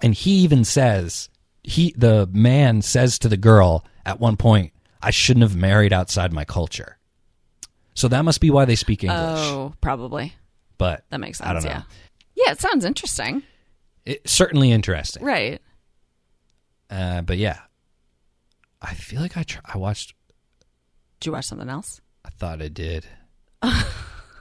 Speaker 5: and he even says the man says to the girl at one point, "I shouldn't have married outside my culture." So that must be why they speak English.
Speaker 4: Oh, probably.
Speaker 5: But
Speaker 4: That makes sense.
Speaker 5: I don't know.
Speaker 4: Yeah. Yeah, it sounds interesting.
Speaker 5: It's certainly interesting.
Speaker 4: Right.
Speaker 5: But yeah, I feel like I watched.
Speaker 4: Did you watch something else?
Speaker 5: I thought I did.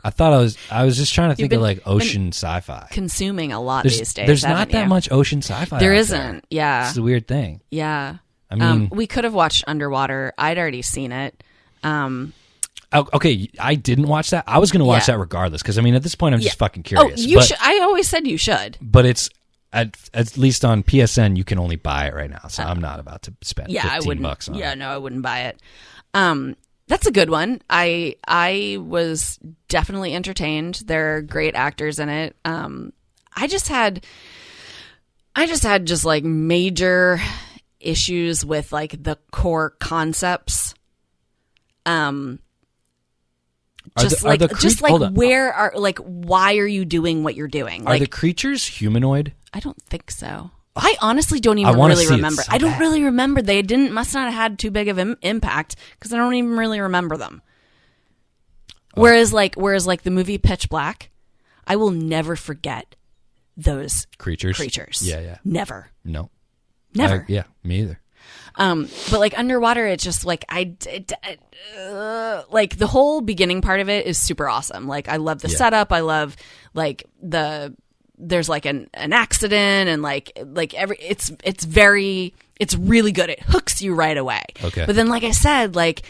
Speaker 5: I thought I was just trying to think of like ocean sci-fi.
Speaker 4: Consuming a lot
Speaker 5: There's
Speaker 4: these days.
Speaker 5: there's not
Speaker 4: haven't
Speaker 5: that
Speaker 4: you?
Speaker 5: much ocean sci-fi.
Speaker 4: There
Speaker 5: out
Speaker 4: isn't. Yeah.
Speaker 5: It's a weird thing.
Speaker 4: Yeah.
Speaker 5: I mean,
Speaker 4: we could have watched Underwater. I'd already seen it.
Speaker 5: okay, I didn't watch that. I was going to watch
Speaker 4: Yeah.
Speaker 5: that regardless because I mean, at this point, I'm just fucking
Speaker 4: Oh,
Speaker 5: curious.
Speaker 4: you
Speaker 5: but,
Speaker 4: should. I always said you should.
Speaker 5: but it's at least on PSN, you can only buy it right now. So I'm not about to spend
Speaker 4: Yeah, I wouldn't.
Speaker 5: $15 on
Speaker 4: Yeah,
Speaker 5: it.
Speaker 4: no, I wouldn't buy it. That's a good one. I was definitely entertained. There are great actors in it. I just had just like major issues with like the core concepts. Just
Speaker 5: are
Speaker 4: like
Speaker 5: the
Speaker 4: just
Speaker 5: hold
Speaker 4: like
Speaker 5: on.
Speaker 4: where are like why are you doing what you're doing?
Speaker 5: Are
Speaker 4: Like
Speaker 5: the creatures humanoid?
Speaker 4: I don't think so. I honestly don't
Speaker 5: I
Speaker 4: even
Speaker 5: wanna
Speaker 4: really
Speaker 5: see it
Speaker 4: remember.
Speaker 5: so
Speaker 4: I don't
Speaker 5: bad.
Speaker 4: really remember. They must not have had too big of impact because I don't even really remember them.
Speaker 5: Oh.
Speaker 4: Whereas like the movie Pitch Black, I will never forget those
Speaker 5: Creatures?
Speaker 4: Yeah.
Speaker 5: Yeah.
Speaker 4: Never.
Speaker 5: No.
Speaker 4: Never.
Speaker 5: Yeah, me either.
Speaker 4: But like Underwater, it's just like like the whole beginning part of it is super awesome. Like I love the setup. I love like there's like an accident and like it's really good. It hooks you right away.
Speaker 5: Okay.
Speaker 4: But then like I said, like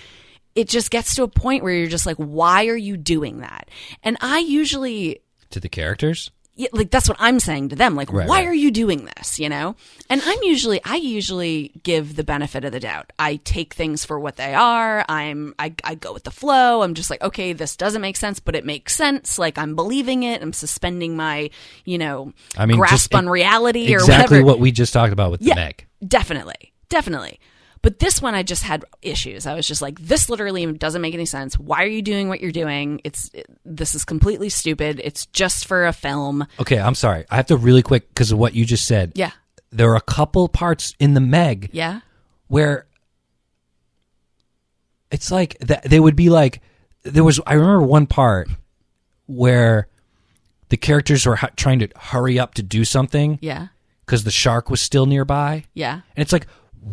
Speaker 4: it just gets to a point where you're just like, why are you doing that? And I usually
Speaker 5: To the characters?
Speaker 4: Yeah, like that's what I'm saying to them. Like,
Speaker 5: Right,
Speaker 4: why
Speaker 5: right.
Speaker 4: are you doing this? You know? And I usually give the benefit of the doubt. I take things for what they are. I go with the flow. I'm just like, okay, this doesn't make sense, but it makes sense. Like I'm believing it. I'm suspending my, grasp
Speaker 5: just
Speaker 4: on reality or
Speaker 5: exactly
Speaker 4: whatever.
Speaker 5: what we just talked about with the Meg.
Speaker 4: Definitely. But this one, I just had issues. I was just like, this literally doesn't make any sense. Why are you doing what you're doing? This is completely stupid. It's just for a film.
Speaker 5: Okay, I'm sorry. I have to really quick because of what you just said.
Speaker 4: Yeah.
Speaker 5: There are a couple parts in the Meg
Speaker 4: Yeah.
Speaker 5: where it's like they would be like I remember one part where the characters were trying to hurry up to do something
Speaker 4: Yeah.
Speaker 5: because the shark was still nearby.
Speaker 4: Yeah.
Speaker 5: And it's like,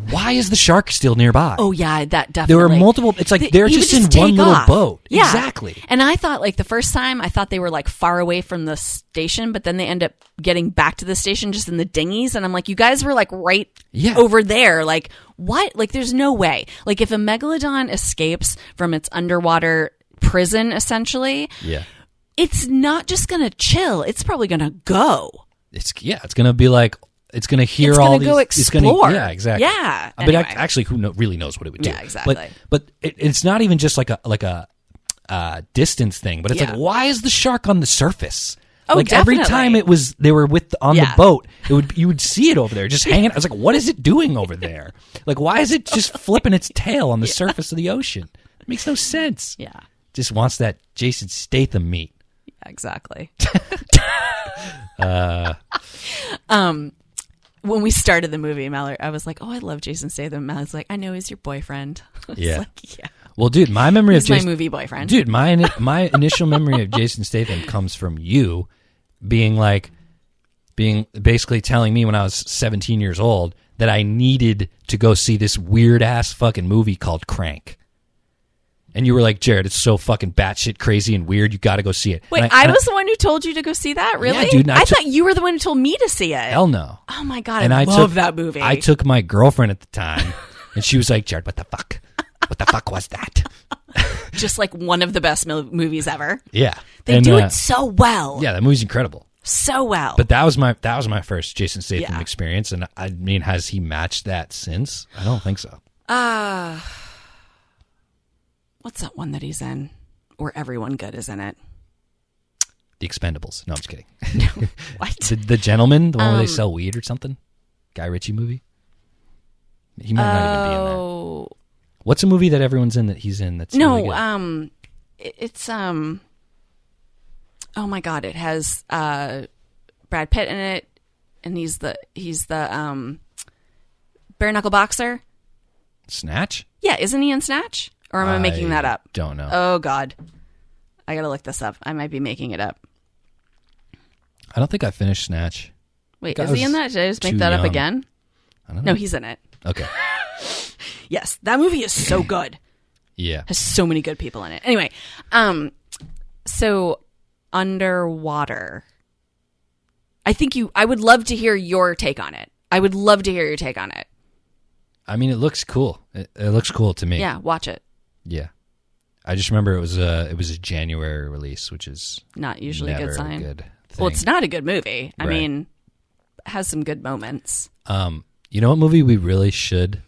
Speaker 5: why is the shark still nearby?
Speaker 4: Oh yeah, that definitely.
Speaker 5: There were multiple. It's like they're
Speaker 4: He would
Speaker 5: just in
Speaker 4: take
Speaker 5: one little
Speaker 4: off.
Speaker 5: boat.
Speaker 4: Yeah.
Speaker 5: Exactly.
Speaker 4: And I thought, like, the first time, I thought they were like far away from the station, but then they end up getting back to the station just in the dinghies, and I'm like, you guys were like right over there. Like, what? Like, there's no way. Like, if a megalodon escapes from its underwater prison, essentially, it's not just gonna chill. It's probably gonna go.
Speaker 5: It's gonna be like. It's going to hear
Speaker 4: It's
Speaker 5: all
Speaker 4: gonna
Speaker 5: these.
Speaker 4: go explore.
Speaker 5: Yeah, exactly.
Speaker 4: Yeah.
Speaker 5: But
Speaker 4: Anyway.
Speaker 5: actually, who really knows what it would do?
Speaker 4: Yeah, exactly.
Speaker 5: But it's not even just like a distance thing. But it's like, why is the shark on the surface?
Speaker 4: Oh,
Speaker 5: like every
Speaker 4: definitely.
Speaker 5: time they were on the boat, you would see it over there just hanging. I was like, what is it doing over there? Like, why is it just flipping its tail on the surface of the ocean? It makes no sense.
Speaker 4: Yeah.
Speaker 5: Just wants that Jason Statham meat.
Speaker 4: Yeah, exactly. When we started the movie, Mallory, I was like, "Oh, I love Jason Statham." Mallory's like, "I know he's your boyfriend." I was
Speaker 5: Yeah.
Speaker 4: like, yeah.
Speaker 5: Well, dude, my memory
Speaker 4: He's
Speaker 5: of
Speaker 4: my
Speaker 5: Jason,
Speaker 4: movie boyfriend.
Speaker 5: Dude, my initial memory of Jason Statham comes from you being basically telling me when I was 17 years old that I needed to go see this weird ass fucking movie called Crank. And you were like, Jared, it's so fucking batshit crazy and weird. You got to go see it.
Speaker 4: Wait,
Speaker 5: And
Speaker 4: I was the one who told you to go see that? Really?
Speaker 5: Yeah, dude,
Speaker 4: I thought you were the one who told me to see it.
Speaker 5: Hell no.
Speaker 4: Oh my God,
Speaker 5: And
Speaker 4: I
Speaker 5: I
Speaker 4: love
Speaker 5: took,
Speaker 4: that movie.
Speaker 5: I took my girlfriend at the time, and she was like, Jared, what the fuck? What the fuck was that?
Speaker 4: Just like one of the best movies ever.
Speaker 5: Yeah.
Speaker 4: They do it so well.
Speaker 5: Yeah, that movie's incredible.
Speaker 4: So well.
Speaker 5: But that was my first Jason Statham experience, and I mean, has he matched that since? I don't think so.
Speaker 4: What's that one that he's in? Where everyone good is in it.
Speaker 5: The Expendables. No, I'm just kidding.
Speaker 4: What?
Speaker 5: the Gentleman, the one where they sell weed or something. Guy Ritchie movie. He might not even be in there. What's a movie that everyone's in that he's in? That's really good?
Speaker 4: It's oh my God, it has Brad Pitt in it, and he's the bare knuckle boxer.
Speaker 5: Snatch?
Speaker 4: Yeah, isn't he in Snatch? Or am I making that up?
Speaker 5: Don't know.
Speaker 4: Oh God, I gotta look this up. I might be making it up.
Speaker 5: I don't think I finished Snatch.
Speaker 4: Wait,
Speaker 5: I
Speaker 4: is he in that? Did I just make that up
Speaker 5: young.
Speaker 4: again?
Speaker 5: I don't know.
Speaker 4: No, he's in it.
Speaker 5: Okay.
Speaker 4: Yes, that movie is so good.
Speaker 5: Yeah.
Speaker 4: Has so many good people in it. Anyway, so Underwater. I would love to hear your take on it. I would love to hear your take on it.
Speaker 5: I mean, it looks cool. It looks cool to me.
Speaker 4: Yeah, watch it.
Speaker 5: Yeah. I just remember it was a January release, which is
Speaker 4: Not usually a
Speaker 5: never
Speaker 4: good sign.
Speaker 5: good
Speaker 4: Well,
Speaker 5: thing.
Speaker 4: it's not a good movie. I
Speaker 5: Right.
Speaker 4: mean, it has some good moments.
Speaker 5: You know what movie we really should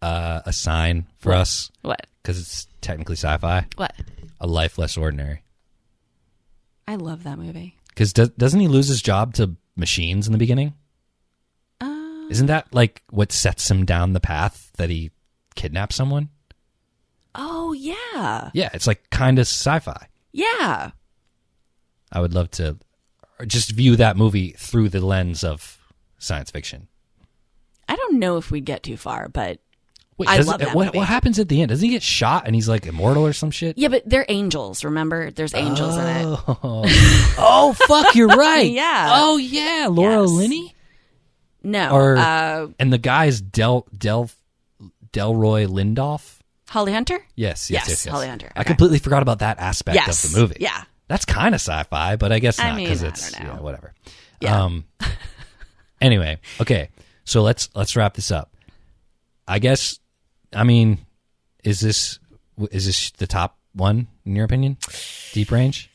Speaker 5: assign for us?
Speaker 4: What?
Speaker 5: Because it's technically sci-fi.
Speaker 4: What?
Speaker 5: A Life Less Ordinary.
Speaker 4: I love that movie.
Speaker 5: Because doesn't he lose his job to machines in the beginning? Isn't that like what sets him down the path that he kidnaps someone?
Speaker 4: Oh, yeah.
Speaker 5: Yeah, it's like kind of sci-fi.
Speaker 4: Yeah.
Speaker 5: I would love to just view that movie through the lens of science fiction.
Speaker 4: I don't know if we'd get too far, but
Speaker 5: Wait,
Speaker 4: I love that movie.
Speaker 5: What happens at the end? Doesn't he get shot and he's like immortal or some shit?
Speaker 4: Yeah, but they're angels, remember? There's angels in it.
Speaker 5: Oh, fuck, you're right.
Speaker 4: Yeah.
Speaker 5: Oh, yeah. Laura
Speaker 4: Yes.
Speaker 5: Linney?
Speaker 4: No.
Speaker 5: Or, and the guy is Delroy Lindoff?
Speaker 4: Holly Hunter?
Speaker 5: Yes.
Speaker 4: Holly Hunter.
Speaker 5: I
Speaker 4: Okay.
Speaker 5: completely forgot about that aspect
Speaker 4: Yes.
Speaker 5: of the movie.
Speaker 4: Yeah.
Speaker 5: That's kind of sci-fi, but I guess
Speaker 4: I
Speaker 5: not
Speaker 4: mean,
Speaker 5: because
Speaker 4: I
Speaker 5: it's
Speaker 4: don't know.
Speaker 5: yeah, whatever.
Speaker 4: Yeah.
Speaker 5: Anyway, okay. So let's wrap this up. I guess. I mean, is this the top one in your opinion? Deep Range.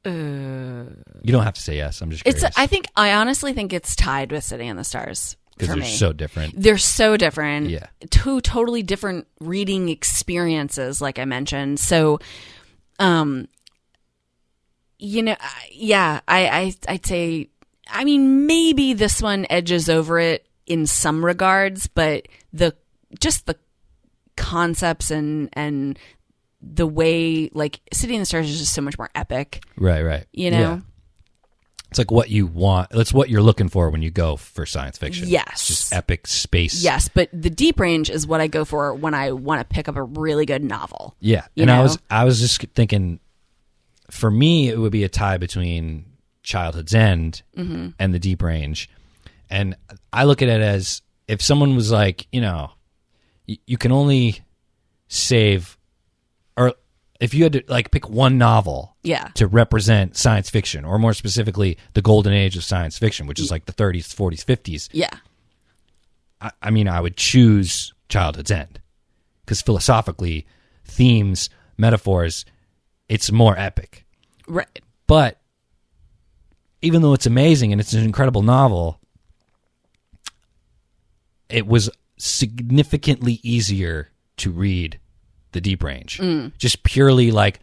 Speaker 5: You don't have to say yes. I'm just curious.
Speaker 4: I honestly think it's tied with City in the Stars
Speaker 5: because
Speaker 4: for
Speaker 5: they're
Speaker 4: me.
Speaker 5: so different.
Speaker 4: They're so different.
Speaker 5: Yeah.
Speaker 4: Two totally different reading experiences, like I mentioned. So, you know, yeah, I'd say, I mean, maybe this one edges over it in some regards, but the concepts and the way, like, City in the Stars is just so much more epic.
Speaker 5: Right.
Speaker 4: You know?
Speaker 5: Yeah. It's like what you want. It's what you're looking for when you go for science fiction.
Speaker 4: Yes.
Speaker 5: It's just epic space.
Speaker 4: Yes, but the deep range is what I go for when I want to pick up a really good novel.
Speaker 5: Yeah.
Speaker 4: You
Speaker 5: And
Speaker 4: know?
Speaker 5: I was just thinking, for me, it would be a tie between Childhood's End and the deep range. And I look at it as if someone was like, you know, you can only save, or if you had to like pick one novel to represent science fiction, or more specifically, the golden age of science fiction, which is like the 30s, 40s, 50s.
Speaker 4: Yeah.
Speaker 5: I mean, I would choose Childhood's End because philosophically, themes, metaphors, it's more epic.
Speaker 4: Right.
Speaker 5: But even though it's amazing and it's an incredible novel, it was significantly easier to read the deep range. Just purely like,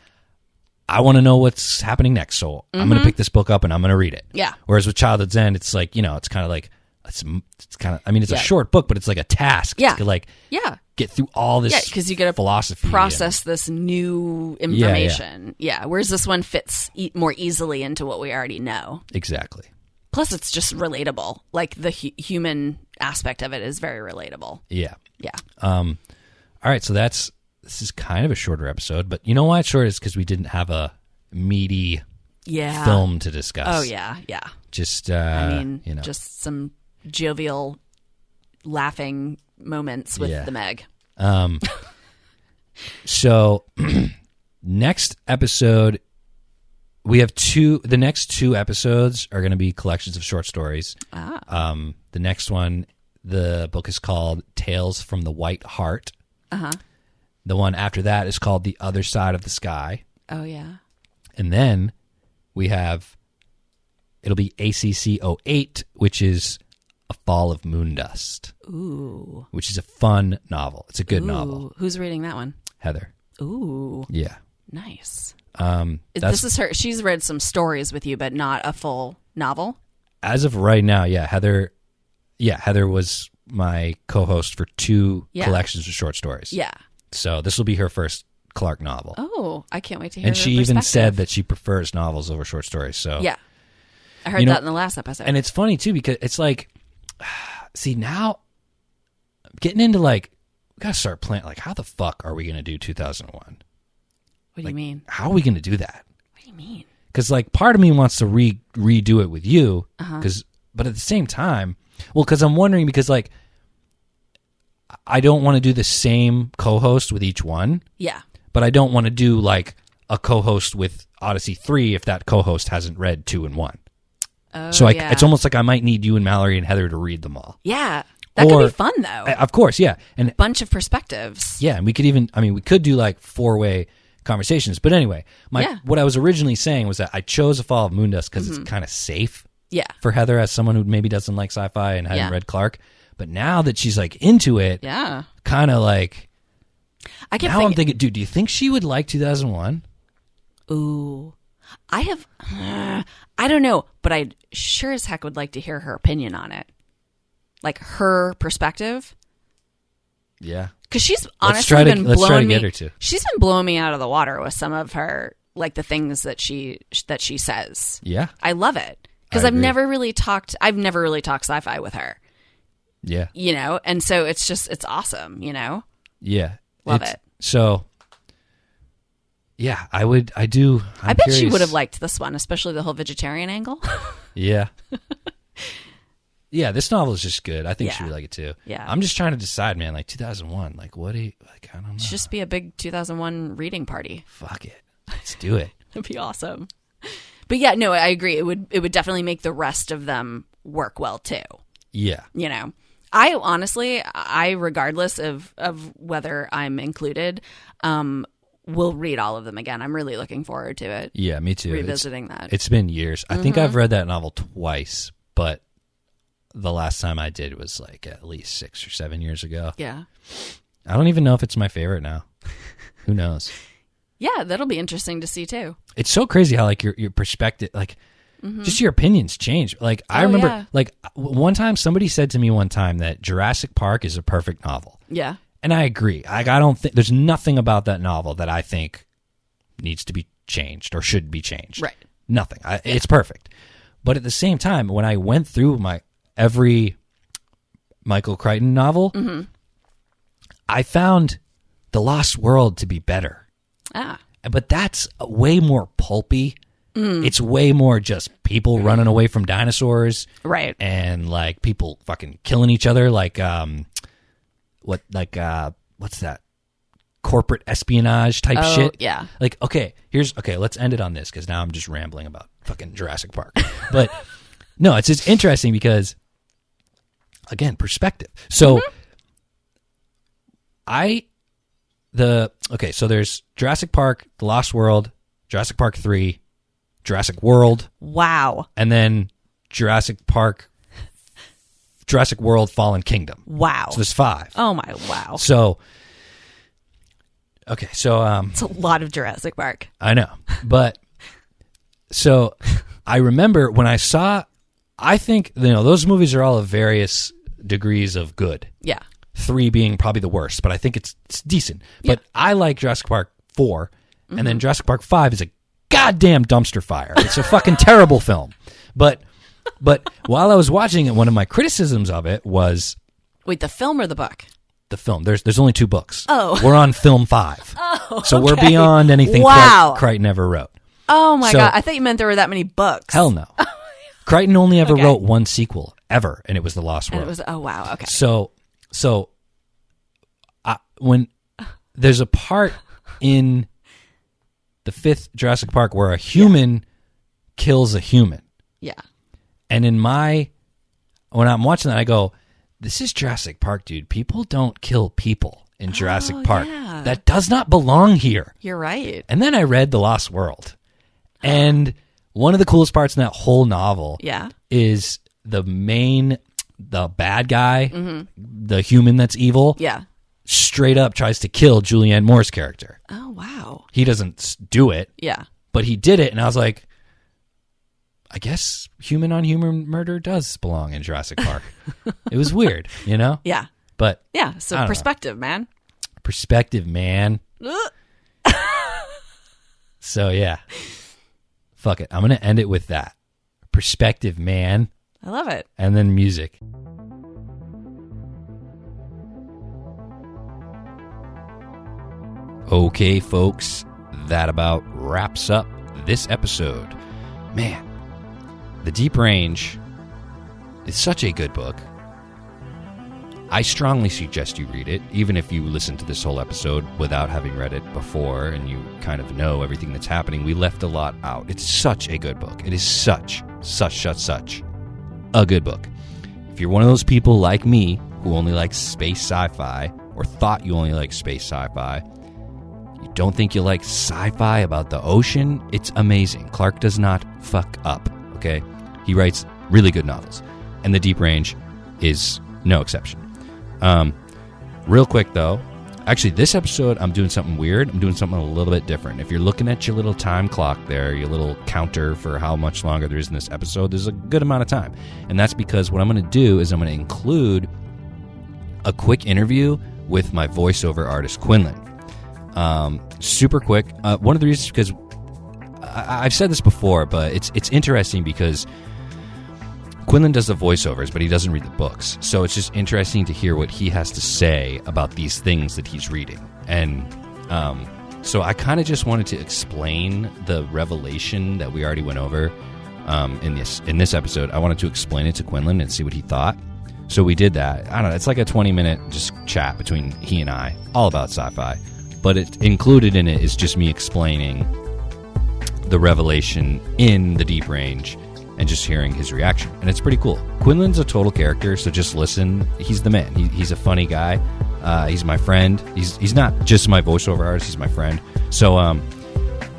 Speaker 5: I want to know what's happening next, so I'm going to pick this book up and I'm going to read it.
Speaker 4: Yeah.
Speaker 5: Whereas with Childhood's End, it's like, you know, it's kind of like, it's kind of, I mean, it's a short book, but it's like a task to like get through all this
Speaker 4: because you get to
Speaker 5: philosophy.
Speaker 4: process this new information. Yeah. Whereas this one fits more easily into what we already know.
Speaker 5: Exactly.
Speaker 4: Plus, it's just relatable. Like, the human aspect of it is very relatable.
Speaker 5: Yeah.
Speaker 4: Yeah.
Speaker 5: All right, so this is kind of a shorter episode, but you know why it's short is because we didn't have a meaty film to discuss.
Speaker 4: Oh, yeah.
Speaker 5: Just,
Speaker 4: I mean,
Speaker 5: you know.
Speaker 4: just some jovial laughing moments with the Meg.
Speaker 5: So, next episode, we have the next two episodes are going to be collections of short stories. The next one, the book is called Tales from the White Heart. The one after that is called The Other Side of the Sky.
Speaker 4: Oh, yeah.
Speaker 5: And then it'll be ACC08, which is A Fall of Moondust.
Speaker 4: Ooh.
Speaker 5: Which is a fun novel. It's a good novel.
Speaker 4: Who's reading that one?
Speaker 5: Heather.
Speaker 4: Ooh.
Speaker 5: Yeah.
Speaker 4: Nice.
Speaker 5: This
Speaker 4: is her. She's read some stories with you, but not a full novel.
Speaker 5: As of right now, Heather was my co-host for two collections of short stories.
Speaker 4: Yeah.
Speaker 5: So this will be her first Clarke novel.
Speaker 4: Oh, I can't wait to hear
Speaker 5: And
Speaker 4: her
Speaker 5: she even
Speaker 4: perspective.
Speaker 5: said that she prefers novels over short stories. So
Speaker 4: yeah. I heard that in the last episode.
Speaker 5: And it's funny, too, because it's like, see, now, getting into, like, we got to start planning, like, how the fuck are we going to do 2001?
Speaker 4: What do you mean?
Speaker 5: How are we going to do that?
Speaker 4: What do you mean?
Speaker 5: Because, like, part of me wants to redo it with you, but at the same time, because I'm wondering, because, like, I don't want to do the same co-host with each one.
Speaker 4: Yeah.
Speaker 5: But I don't want to do, like, a co-host with Odyssey 3 if that co-host hasn't read 2 and 1.
Speaker 4: Oh,
Speaker 5: so it's almost like I might need you and Mallory and Heather to read them all.
Speaker 4: Yeah. That could be fun, though.
Speaker 5: Of course, yeah. And
Speaker 4: bunch of perspectives.
Speaker 5: Yeah, and we could do, like, 4-way conversations. But anyway, what I was originally saying was that I chose A Fall of Moondust because it's kind of safe for Heather as someone who maybe doesn't like sci-fi and hadn't read Clarke. But now that she's, like, into it, kind of like... I'm thinking, dude, do you think she would like 2001?
Speaker 4: Ooh. I don't know, but I sure as heck would like to hear her opinion on it. Like, her perspective.
Speaker 5: Yeah.
Speaker 4: Because she's honestly been blowing me.
Speaker 5: Get her to.
Speaker 4: She's been blowing me out of the water with some of her, like, the things that she says.
Speaker 5: Yeah.
Speaker 4: I love it. Because I've never really talked sci-fi with her.
Speaker 5: Yeah.
Speaker 4: You know, and so it's awesome, you know?
Speaker 5: Yeah.
Speaker 4: Love it.
Speaker 5: So, yeah, I bet
Speaker 4: she would have liked this one, especially the whole vegetarian angle.
Speaker 5: Yeah. Yeah, this novel is just good. I think she would like it too.
Speaker 4: Yeah.
Speaker 5: I'm just trying to decide, man, like 2001, like what do you, like, I don't know.
Speaker 4: It should just be a big 2001 reading party.
Speaker 5: Fuck it. Let's do it.
Speaker 4: It'd be awesome. But yeah, no, I agree. It would definitely make the rest of them work well too.
Speaker 5: Yeah.
Speaker 4: You know. I honestly, regardless of whether I'm included, will read all of them again. I'm really looking forward to it.
Speaker 5: Yeah, me too.
Speaker 4: Revisiting that.
Speaker 5: It's been years. I think I've read that novel twice, but the last time I did was like at least 6 or 7 years ago.
Speaker 4: Yeah.
Speaker 5: I don't even know if it's my favorite now. Who knows?
Speaker 4: Yeah, that'll be interesting to see too.
Speaker 5: It's so crazy how like your perspective, like just your opinions change. Like I remember, like one time somebody said to me one time that Jurassic Park is a perfect novel.
Speaker 4: Yeah.
Speaker 5: And I agree. Like, I don't think there's nothing about that novel that I think needs to be changed or should be changed.
Speaker 4: Right.
Speaker 5: Nothing. It's perfect. But at the same time, when I went through every Michael Crichton novel, I found The Lost World to be better.
Speaker 4: Ah.
Speaker 5: But that's way more pulpy. It's way more just people running away from dinosaurs.
Speaker 4: Right.
Speaker 5: And like people fucking killing each other. Like, what's that? Corporate espionage type shit.
Speaker 4: Yeah.
Speaker 5: Like, okay, let's end it on this because now I'm just rambling about fucking Jurassic Park. But no, it's just interesting because, again, perspective. So so there's Jurassic Park, The Lost World, Jurassic Park 3, Jurassic World.
Speaker 4: Wow.
Speaker 5: And then Jurassic World Fallen Kingdom.
Speaker 4: Wow.
Speaker 5: So there's 5.
Speaker 4: Oh my, wow.
Speaker 5: So, okay, so
Speaker 4: It's a lot of Jurassic Park.
Speaker 5: I know, but so I remember when I think those movies are all of various degrees of good.
Speaker 4: Yeah.
Speaker 5: 3 being probably the worst, but I think it's decent. But I like Jurassic Park 4, and then Jurassic Park 5 is a goddamn dumpster fire. It's a fucking terrible film. But while I was watching it, one of my criticisms of it was...
Speaker 4: Wait, the film or the book?
Speaker 5: The film. There's only 2 books.
Speaker 4: Oh.
Speaker 5: We're on film 5.
Speaker 4: Oh,
Speaker 5: so we're
Speaker 4: okay.
Speaker 5: beyond anything
Speaker 4: Wow.
Speaker 5: Crichton ever wrote.
Speaker 4: Oh my
Speaker 5: So-
Speaker 4: God. I thought you meant there were that many books.
Speaker 5: Hell no. Crichton only ever
Speaker 4: Okay.
Speaker 5: wrote one sequel, ever, and it was The Lost
Speaker 4: And
Speaker 5: World.
Speaker 4: it was, oh wow, okay.
Speaker 5: So when there's a part in the 5th Jurassic Park where a human kills a human,
Speaker 4: Yeah.
Speaker 5: and when I'm watching that, I go, "This is Jurassic Park, dude. People don't kill people in Jurassic Park.
Speaker 4: yeah.
Speaker 5: That does not belong here."
Speaker 4: You're right.
Speaker 5: And then I read The Lost World, and one of the coolest parts in that whole novel,
Speaker 4: Yeah.
Speaker 5: is the bad guy, the human that's evil,
Speaker 4: Yeah.
Speaker 5: straight up tries to kill Julianne Moore's character.
Speaker 4: Oh wow.
Speaker 5: He doesn't do it,
Speaker 4: Yeah.
Speaker 5: but he did it, and I was like, I guess human on human murder does belong in Jurassic Park. It was weird, you know?
Speaker 4: Yeah.
Speaker 5: But
Speaker 4: Yeah.
Speaker 5: I
Speaker 4: So
Speaker 5: don't know.
Speaker 4: perspective, man.
Speaker 5: Perspective, man.
Speaker 4: Ugh.
Speaker 5: So yeah. Fuck it. I'm going to end it with that. Perspective, man.
Speaker 4: I love it.
Speaker 5: And then music. Okay, folks, that about wraps up this episode. Man, The Deep Range is such a good book. I strongly suggest you read it, even if you listen to this whole episode without having read it before and you kind of know everything that's happening. We left a lot out. It's such a good book. It is such a good book. If you're one of those people like me who only likes space sci-fi or thought you only like space sci-fi, you don't think you like sci-fi about the ocean, it's amazing. Clarke does not fuck up, okay? He writes really good novels, and The Deep Range is no exception. Real quick, though, actually, this episode, I'm doing something weird. I'm doing something a little bit different. If you're looking at your little time clock there, your little counter for how much longer there is in this episode, there's a good amount of time. And that's because what I'm going to do is I'm going to include a quick interview with my voiceover artist, Quinlan. Super quick. One of the reasons, because I've said this before, but it's interesting because Quinlan does the voiceovers, but he doesn't read the books. So it's just interesting to hear what he has to say about these things that he's reading. And so I kind of just wanted to explain the revelation that we already went over in this episode. I wanted to explain it to Quinlan and see what he thought. So we did that. I don't know. It's like a 20-minute just chat between he and I, all about sci-fi. But included in it is just me explaining the revelation in The Deep Range and just hearing his reaction. And it's pretty cool. Quinlan's a total character, so just listen. He's the man. He's a funny guy. He's my friend. He's not just my voiceover artist. He's my friend. So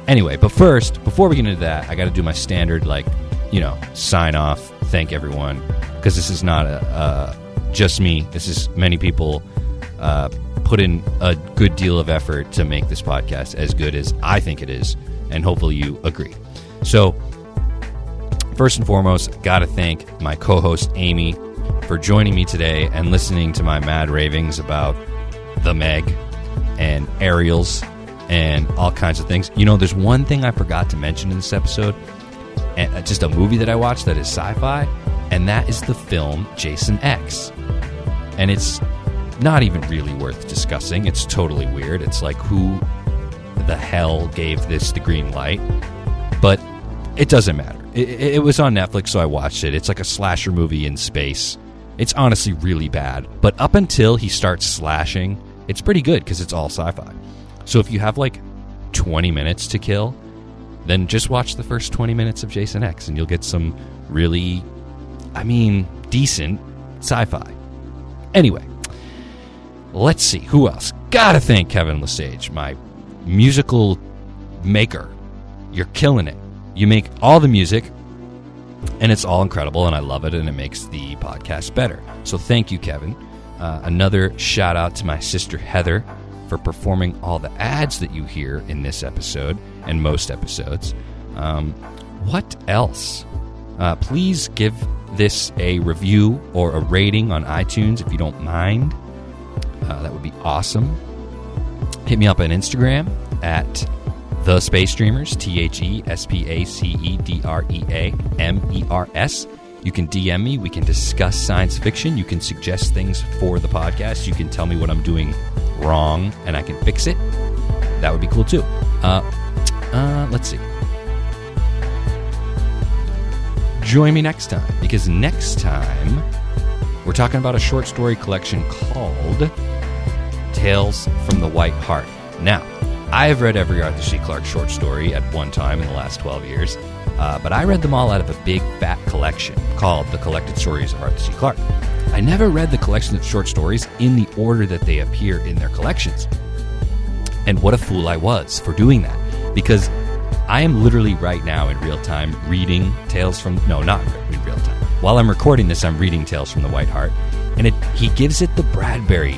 Speaker 5: anyway, but first, before we get into that, I got to do my standard, sign off. Thank everyone, because this is not just me. This is many people put in a good deal of effort to make this podcast as good as I think it is, and hopefully you agree. So, first and foremost, got to thank my co-host Amy for joining me today and listening to my mad ravings about The Meg and Aerials and all kinds of things. There's one thing I forgot to mention in this episode, and just a movie that I watched that is sci-fi, and that is the film Jason X. And it's not even really worth discussing. It's totally weird. It's like, who the hell gave this the green light? But it doesn't matter. It was on Netflix, so I watched it. It's like a slasher movie in space. It's honestly really bad. But up until he starts slashing, it's pretty good because it's all sci-fi. So if you have 20 minutes to kill, then just watch the first 20 minutes of Jason X and you'll get some really, decent sci-fi. Anyway, let's see. Who else? Gotta thank Kevin Lesage, my musical maker. You're killing it. You make all the music, and it's all incredible, and I love it, and it makes the podcast better. So thank you, Kevin. Another shout out to my sister Heather for performing all the ads that you hear in this episode and most episodes. What else? Please give this a review or a rating on iTunes if you don't mind. That would be awesome. Hit me up on Instagram at The Space Dreamers, THESPACEDREAMERS. You can DM me. We can discuss science fiction. You can suggest things for the podcast. You can tell me what I'm doing wrong, and I can fix it. That would be cool, too. Let's see. Join me next time, because next time we're talking about a short story collection called Tales from the White Heart. Now, I have read every Arthur C. Clarke short story at one time in the last 12 years, but I read them all out of a big, fat collection called The Collected Stories of Arthur C. Clarke. I never read the collection of short stories in the order that they appear in their collections. And what a fool I was for doing that, because I am literally right now in real time reading Tales from... No, not in real time. While I'm recording this, I'm reading Tales from the White Heart, and he gives it the Bradbury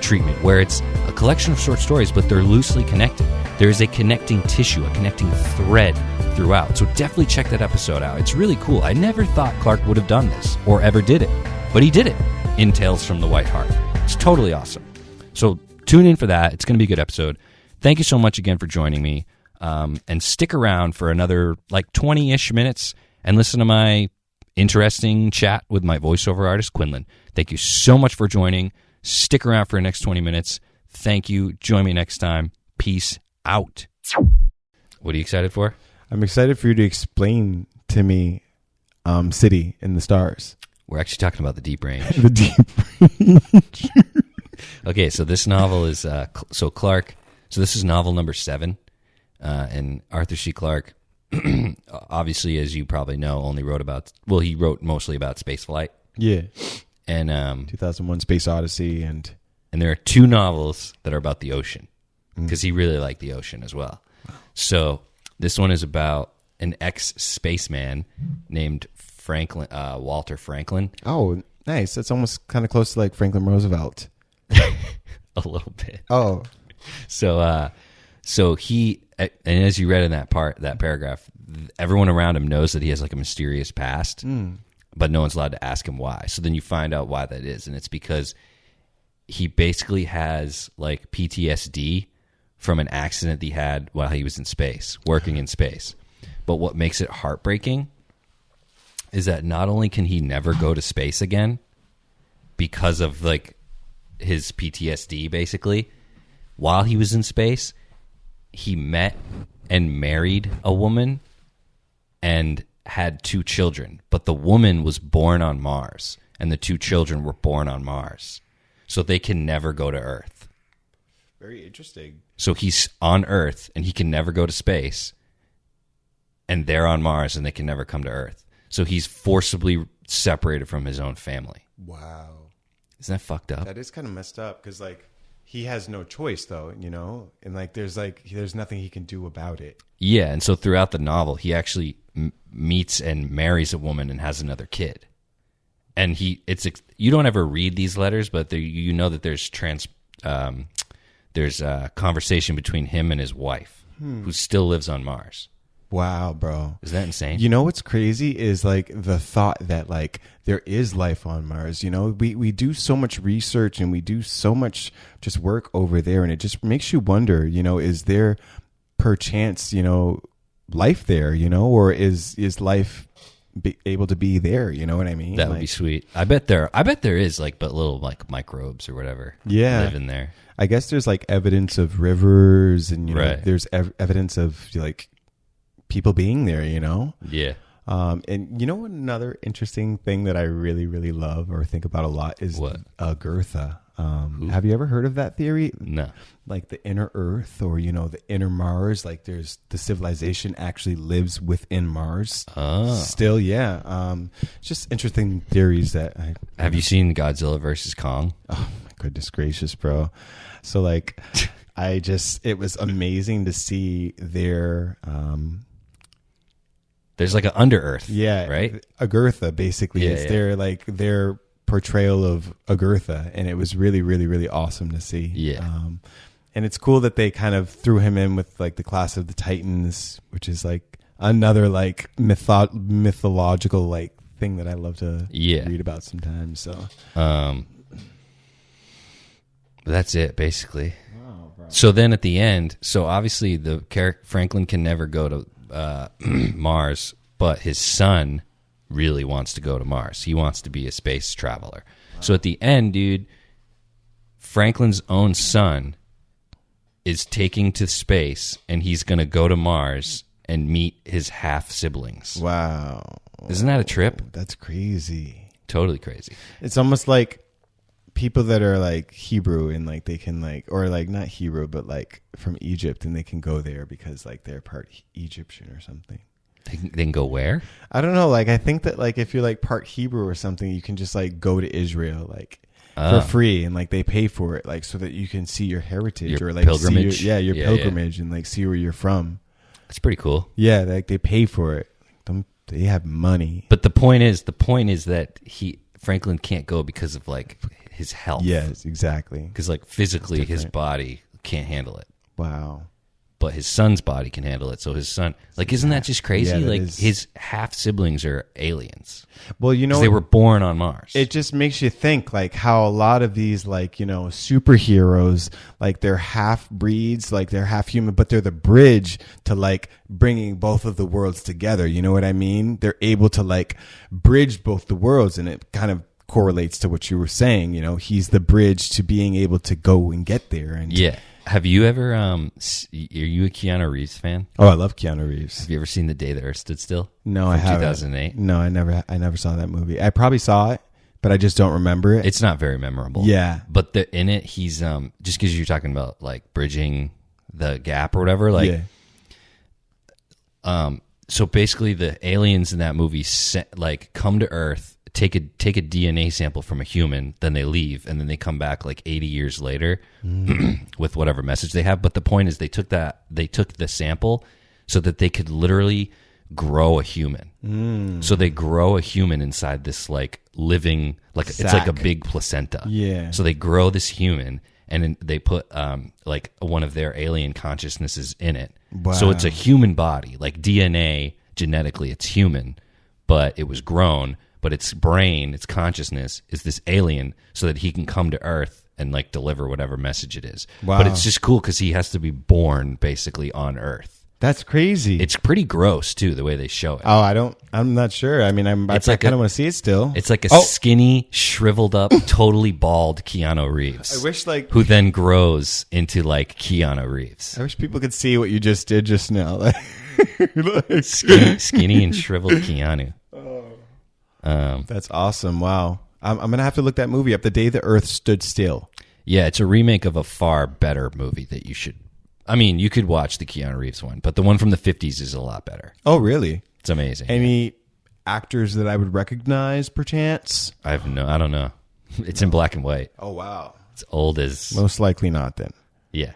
Speaker 5: treatment, where it's a collection of short stories, but they're loosely connected. There is a connecting tissue, a connecting thread throughout. So definitely check that episode out. It's really cool. I never thought Clarke would have done this or ever did it, but he did it in Tales from the White Heart. It's totally awesome. So tune in for that. It's going to be a good episode. Thank you so much again for joining me, and stick around for another 20-ish minutes and listen to my interesting chat with my voiceover artist, Quinlan. Thank you so much for joining. Stick around for the next 20 minutes. Thank you. Join me next time. Peace out. What are you excited for?
Speaker 6: I'm excited for you to explain to me City in the Stars.
Speaker 5: We're actually talking about the Deep Range.
Speaker 6: The Deep Range.
Speaker 5: Okay, so this novel is Clarke. So this is novel number 7, and Arthur C. Clarke, obviously, as you probably know, only wrote about. Well, he wrote mostly about spaceflight.
Speaker 6: Yeah.
Speaker 5: And
Speaker 6: 2001: Space Odyssey, and
Speaker 5: there are 2 novels that are about the ocean, because he really liked the ocean as well. So this one is about an ex-spaceman named Walter Franklin.
Speaker 6: Oh, nice. That's almost kind of close to Franklin Roosevelt.
Speaker 5: A little bit.
Speaker 6: Oh,
Speaker 5: so he, and as you read in that paragraph, everyone around him knows that he has a mysterious past. But no one's allowed to ask him why. So then you find out why that is, and it's because he basically has PTSD from an accident he had while he was in space, working in space. But what makes it heartbreaking is that not only can he never go to space again because of his PTSD, basically, while he was in space, he met and married a woman and had 2 children, but the woman was born on Mars, and the 2 children were born on Mars. So they can never go to Earth.
Speaker 6: very interesting.
Speaker 5: So he's on Earth, and he can never go to space, and they're on Mars, and they can never come to Earth. So he's forcibly separated from his own family.
Speaker 6: Wow.
Speaker 5: Isn't that fucked up?
Speaker 6: That is kind of messed up because like he has no choice though, you know, and like there's nothing he can do about it.
Speaker 5: Yeah, and so throughout the novel, he actually meets and marries a woman and has another kid. And you don't ever read these letters, but you know that there's a conversation between him and his wife, who still lives on Mars.
Speaker 6: Wow, bro.
Speaker 5: Is that insane?
Speaker 6: You know what's crazy is like the thought that like there is life on Mars. You know, we do so much research and we do so much just work over there, and it just makes you wonder, you know, is there perchance, you know, life there, you know, or is life able to be there? You know what I mean?
Speaker 5: That would be sweet. I bet there is like but little like microbes or whatever.
Speaker 6: Yeah.
Speaker 5: Live in there.
Speaker 6: I guess there's like evidence of rivers and, you know,
Speaker 5: Right.
Speaker 6: there's evidence of like people being there, you know?
Speaker 5: Yeah.
Speaker 6: And you know what, another interesting thing that I really, really love or think about a lot is
Speaker 5: What?
Speaker 6: Girtha. Have you ever heard of that theory?
Speaker 5: No.
Speaker 6: Like the inner Earth or, you know, the inner Mars, like there's the civilization actually lives within Mars.
Speaker 5: Oh.
Speaker 6: Still, yeah. It's just interesting theories that
Speaker 5: Have you seen Godzilla versus Kong?
Speaker 6: Oh my goodness gracious, bro. So like it was amazing to see their
Speaker 5: There's like an Under Earth.
Speaker 6: yeah,
Speaker 5: Right?
Speaker 6: Agartha basically.
Speaker 5: Yeah,
Speaker 6: It's
Speaker 5: yeah.
Speaker 6: their portrayal of Agartha, and it was really, really, really awesome to see.
Speaker 5: Yeah.
Speaker 6: And it's cool that they kind of threw him in with like the Class of the Titans, which is like another like mythological like thing that I love to read about sometimes. So
Speaker 5: that's it basically. So then at the end, so obviously the Franklin can never go to Mars, but his son really wants to go to Mars. He wants to be a space traveler. So at the end, dude, Franklin's own son is taking to space, and he's going to go to Mars and meet his half siblings.
Speaker 6: wow,
Speaker 5: Isn't that a trip?
Speaker 6: that's crazy.
Speaker 5: Totally crazy.
Speaker 6: It's almost like people that are like Hebrew and like they can like, or like not Hebrew, but like from Egypt, and they can go there because like they're part Egyptian or something.
Speaker 5: They can go where?
Speaker 6: I don't know. Like I think that like if you're like part Hebrew or something, you can just like go to Israel like for free, and like they pay for it, like so that you can see your heritage
Speaker 5: Your
Speaker 6: or like
Speaker 5: pilgrimage?
Speaker 6: see your
Speaker 5: Yeah,
Speaker 6: pilgrimage and like see where you're from.
Speaker 5: It's pretty cool.
Speaker 6: Yeah, like they pay for it. They have money.
Speaker 5: But the point is that Franklin can't go because of like his health.
Speaker 6: Yes, exactly.
Speaker 5: Because like physically his
Speaker 6: different.
Speaker 5: body can't handle it,
Speaker 6: Wow.
Speaker 5: but his son's body can handle it. So his son, like, isn't that just crazy?
Speaker 6: Yeah, that
Speaker 5: like
Speaker 6: is.
Speaker 5: his half siblings are aliens
Speaker 6: Well, you know,
Speaker 5: because they were born on Mars.
Speaker 6: it just makes you think like how a lot of these like, you know, superheroes, like they're half breeds, like they're half human, but they're the bridge to like bringing both of the worlds together. You know what I mean? They're able to like bridge both the worlds, and it kind of correlates to what you were saying. You know, he's the bridge to being able to go and get there. And
Speaker 5: yeah. Have you ever? Are you a Keanu Reeves fan?
Speaker 6: oh, I love Keanu Reeves.
Speaker 5: Have you ever seen The Day the Earth Stood Still?
Speaker 6: No, I haven't.
Speaker 5: 2008.
Speaker 6: No, I never saw that movie. I probably saw it, but I just don't remember it.
Speaker 5: It's not very memorable.
Speaker 6: Yeah.
Speaker 5: But in it, he's just because you're talking about like bridging the gap or whatever, like.
Speaker 6: Yeah.
Speaker 5: So basically, the aliens in that movie come to Earth, take a DNA sample from a human, then they leave, and then they come back like 80 years later with whatever message they have. But the point is, they took the sample so that they could literally grow a human. So they grow a human inside this like living, like it's like a
Speaker 6: Sack.
Speaker 5: big placenta.
Speaker 6: Yeah.
Speaker 5: So they grow this human, and then they put like one of their alien consciousnesses in it.
Speaker 6: Wow.
Speaker 5: So it's a human body, like DNA genetically, it's human, but it was grown. But its brain, its consciousness, is this alien, so that he can come to Earth and like deliver whatever message it is.
Speaker 6: Wow.
Speaker 5: But it's just cool because he has to be born basically on Earth.
Speaker 6: That's crazy.
Speaker 5: It's pretty gross too, the way they show it.
Speaker 6: Oh, I'm not sure. I mean, I
Speaker 5: It's like
Speaker 6: kind
Speaker 5: a-
Speaker 6: of want to see it still.
Speaker 5: It's like a
Speaker 6: Oh.
Speaker 5: skinny, shriveled up, totally bald Keanu Reeves.
Speaker 6: I wish like
Speaker 5: who then grows into like Keanu Reeves.
Speaker 6: I wish people could see what you just did just now. Like,
Speaker 5: Skinny and shriveled Keanu.
Speaker 6: that's awesome. Wow. I'm going to have to look that movie up. The Day the Earth Stood Still.
Speaker 5: Yeah, it's a remake of a far better movie that you should. I mean, you could watch the Keanu Reeves one, but the one from the 50s is a lot better.
Speaker 6: Oh, really?
Speaker 5: It's amazing.
Speaker 6: Any actors that I would recognize, perchance?
Speaker 5: I don't know. It's in black and white.
Speaker 6: Oh wow.
Speaker 5: It's old as
Speaker 6: Most likely not then.
Speaker 5: yeah.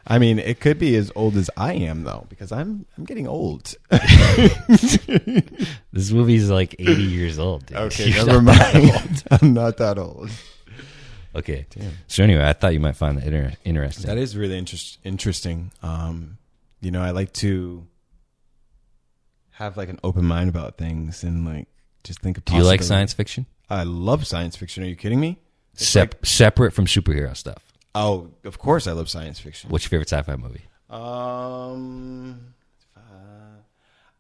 Speaker 6: I mean, it could be as old as I am though, because I'm getting old.
Speaker 5: This movie's like 80 years old. Dude.
Speaker 6: Okay,
Speaker 5: You're
Speaker 6: never
Speaker 5: not that
Speaker 6: mind.
Speaker 5: old.
Speaker 6: I'm not that old.
Speaker 5: Okay. So anyway, I thought you might find that interesting.
Speaker 6: That is really interesting. I like to have like an open mind about things and like just think of.
Speaker 5: Do you like
Speaker 6: possibilities.
Speaker 5: science fiction?
Speaker 6: I love science fiction. Are you kidding me? It's like-
Speaker 5: Separate from superhero stuff.
Speaker 6: oh, of course I love science fiction.
Speaker 5: What's your favorite sci-fi movie?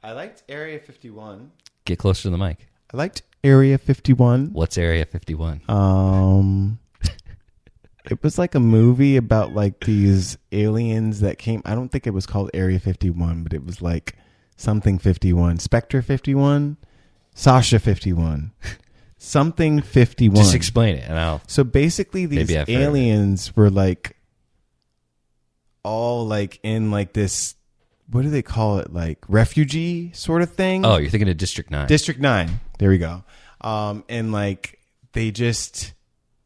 Speaker 6: I liked Area 51.
Speaker 5: Get closer to the mic.
Speaker 6: I liked Area 51.
Speaker 5: What's Area 51?
Speaker 6: It was like a movie about like these aliens that came. I don't think it was called Area 51, but it was like something 51. Spectre 51? Sasha 51. Something 51.
Speaker 5: Just explain it, and I'll.
Speaker 6: So basically, these
Speaker 5: Maybe I've heard of it.
Speaker 6: aliens were like all like in like this. What do they call it? Like refugee sort of thing.
Speaker 5: Oh, you're thinking of District 9.
Speaker 6: District 9. There we go. And like they just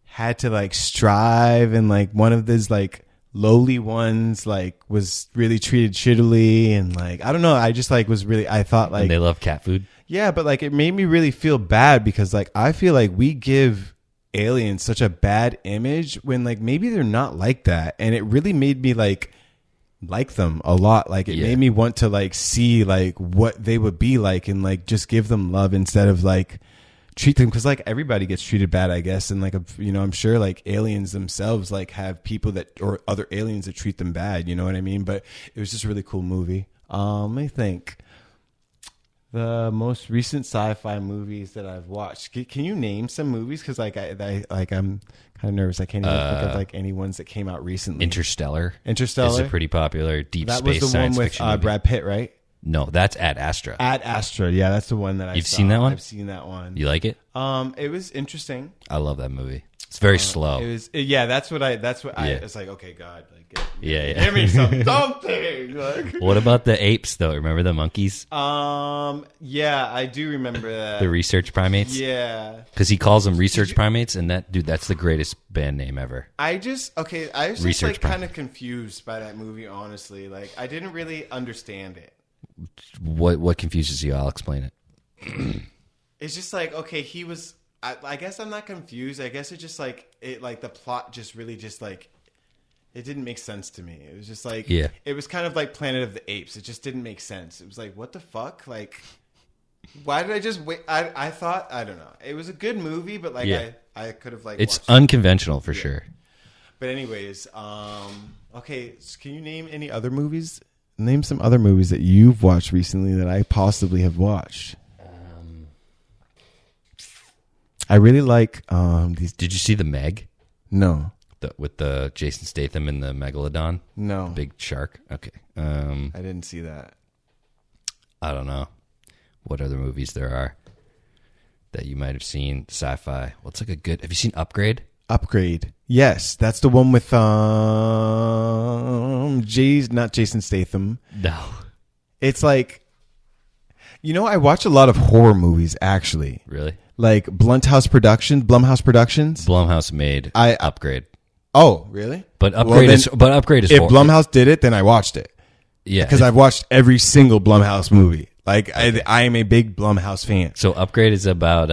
Speaker 6: had to like strive, and like one of these like lowly ones like was really treated shittily, and like I don't know, I just like was really, I thought like
Speaker 5: and they love cat food.
Speaker 6: yeah, but like it made me really feel bad because like I feel like we give aliens such a bad image when like maybe they're not like that, and it really made me like them a lot. Like it made me want to like see like what they would be like, and like just give them love instead of like treat them, because like everybody gets treated bad, I guess, and like I'm sure like aliens themselves like have people that, or other aliens that treat them bad, you know what I mean? But it was just a really cool movie. Let me think. The most recent sci-fi movies that I've watched. Can you name some movies? Because like I'm kind of nervous. I can't even think of like any ones that came out recently.
Speaker 5: Interstellar. Is a
Speaker 6: Interstellar.
Speaker 5: pretty popular deep
Speaker 6: That
Speaker 5: space
Speaker 6: was the one
Speaker 5: science
Speaker 6: with
Speaker 5: fiction movie.
Speaker 6: Brad Pitt, right?
Speaker 5: No, that's Ad Astra.
Speaker 6: Ad Astra. Yeah, that's the one that I
Speaker 5: You've
Speaker 6: saw.
Speaker 5: seen that one?
Speaker 6: I've seen that one.
Speaker 5: You like it?
Speaker 6: It was interesting.
Speaker 5: I love that movie. It's very slow.
Speaker 6: It was, yeah, that's what I
Speaker 5: Yeah.
Speaker 6: was like, okay, God, like,
Speaker 5: Yeah.
Speaker 6: give me something. Like,
Speaker 5: What about the apes, though? Remember the monkeys?
Speaker 6: yeah, I do remember that.
Speaker 5: The research primates?
Speaker 6: Yeah.
Speaker 5: Because he calls them research primates, and that's the greatest band name ever.
Speaker 6: I was just
Speaker 5: Research
Speaker 6: like kind of confused by that movie, honestly. Like, I didn't really understand it.
Speaker 5: What confuses you? I'll explain it.
Speaker 6: It's just like, okay, he was. I guess I'm not confused. I guess it just like it, like the plot just really just like it didn't make sense to me. It was just like,
Speaker 5: Yeah.
Speaker 6: It was kind of like Planet of the Apes. It just didn't make sense. It was like, what the fuck? Like, why did I just wait? I thought, I don't know. It was a good movie, but like
Speaker 5: Yeah.
Speaker 6: I could have like
Speaker 5: It's
Speaker 6: watched
Speaker 5: unconventional for sure.
Speaker 6: But anyways, okay. So can you name any other movies? Name some other movies that you've watched recently that I possibly have watched. I really like these.
Speaker 5: Did you see the Meg?
Speaker 6: No,
Speaker 5: With the Jason Statham and the megalodon,
Speaker 6: no,
Speaker 5: big shark. Okay.
Speaker 6: I didn't see that.
Speaker 5: I don't know what other movies there are that you might have seen. Sci-fi. What's like a good? Have you seen Upgrade?
Speaker 6: Upgrade. Yes, that's the one with not Jason Statham.
Speaker 5: No.
Speaker 6: It's like, I watch a lot of horror movies actually.
Speaker 5: Really?
Speaker 6: Like Blumhouse Productions.
Speaker 5: Blumhouse made Upgrade.
Speaker 6: Oh, really?
Speaker 5: But Upgrade is
Speaker 6: If
Speaker 5: horror.
Speaker 6: Blumhouse did it, then I watched it.
Speaker 5: Yeah.
Speaker 6: Because I've watched every single Blumhouse movie. Like I am a big Blumhouse fan.
Speaker 5: So Upgrade is about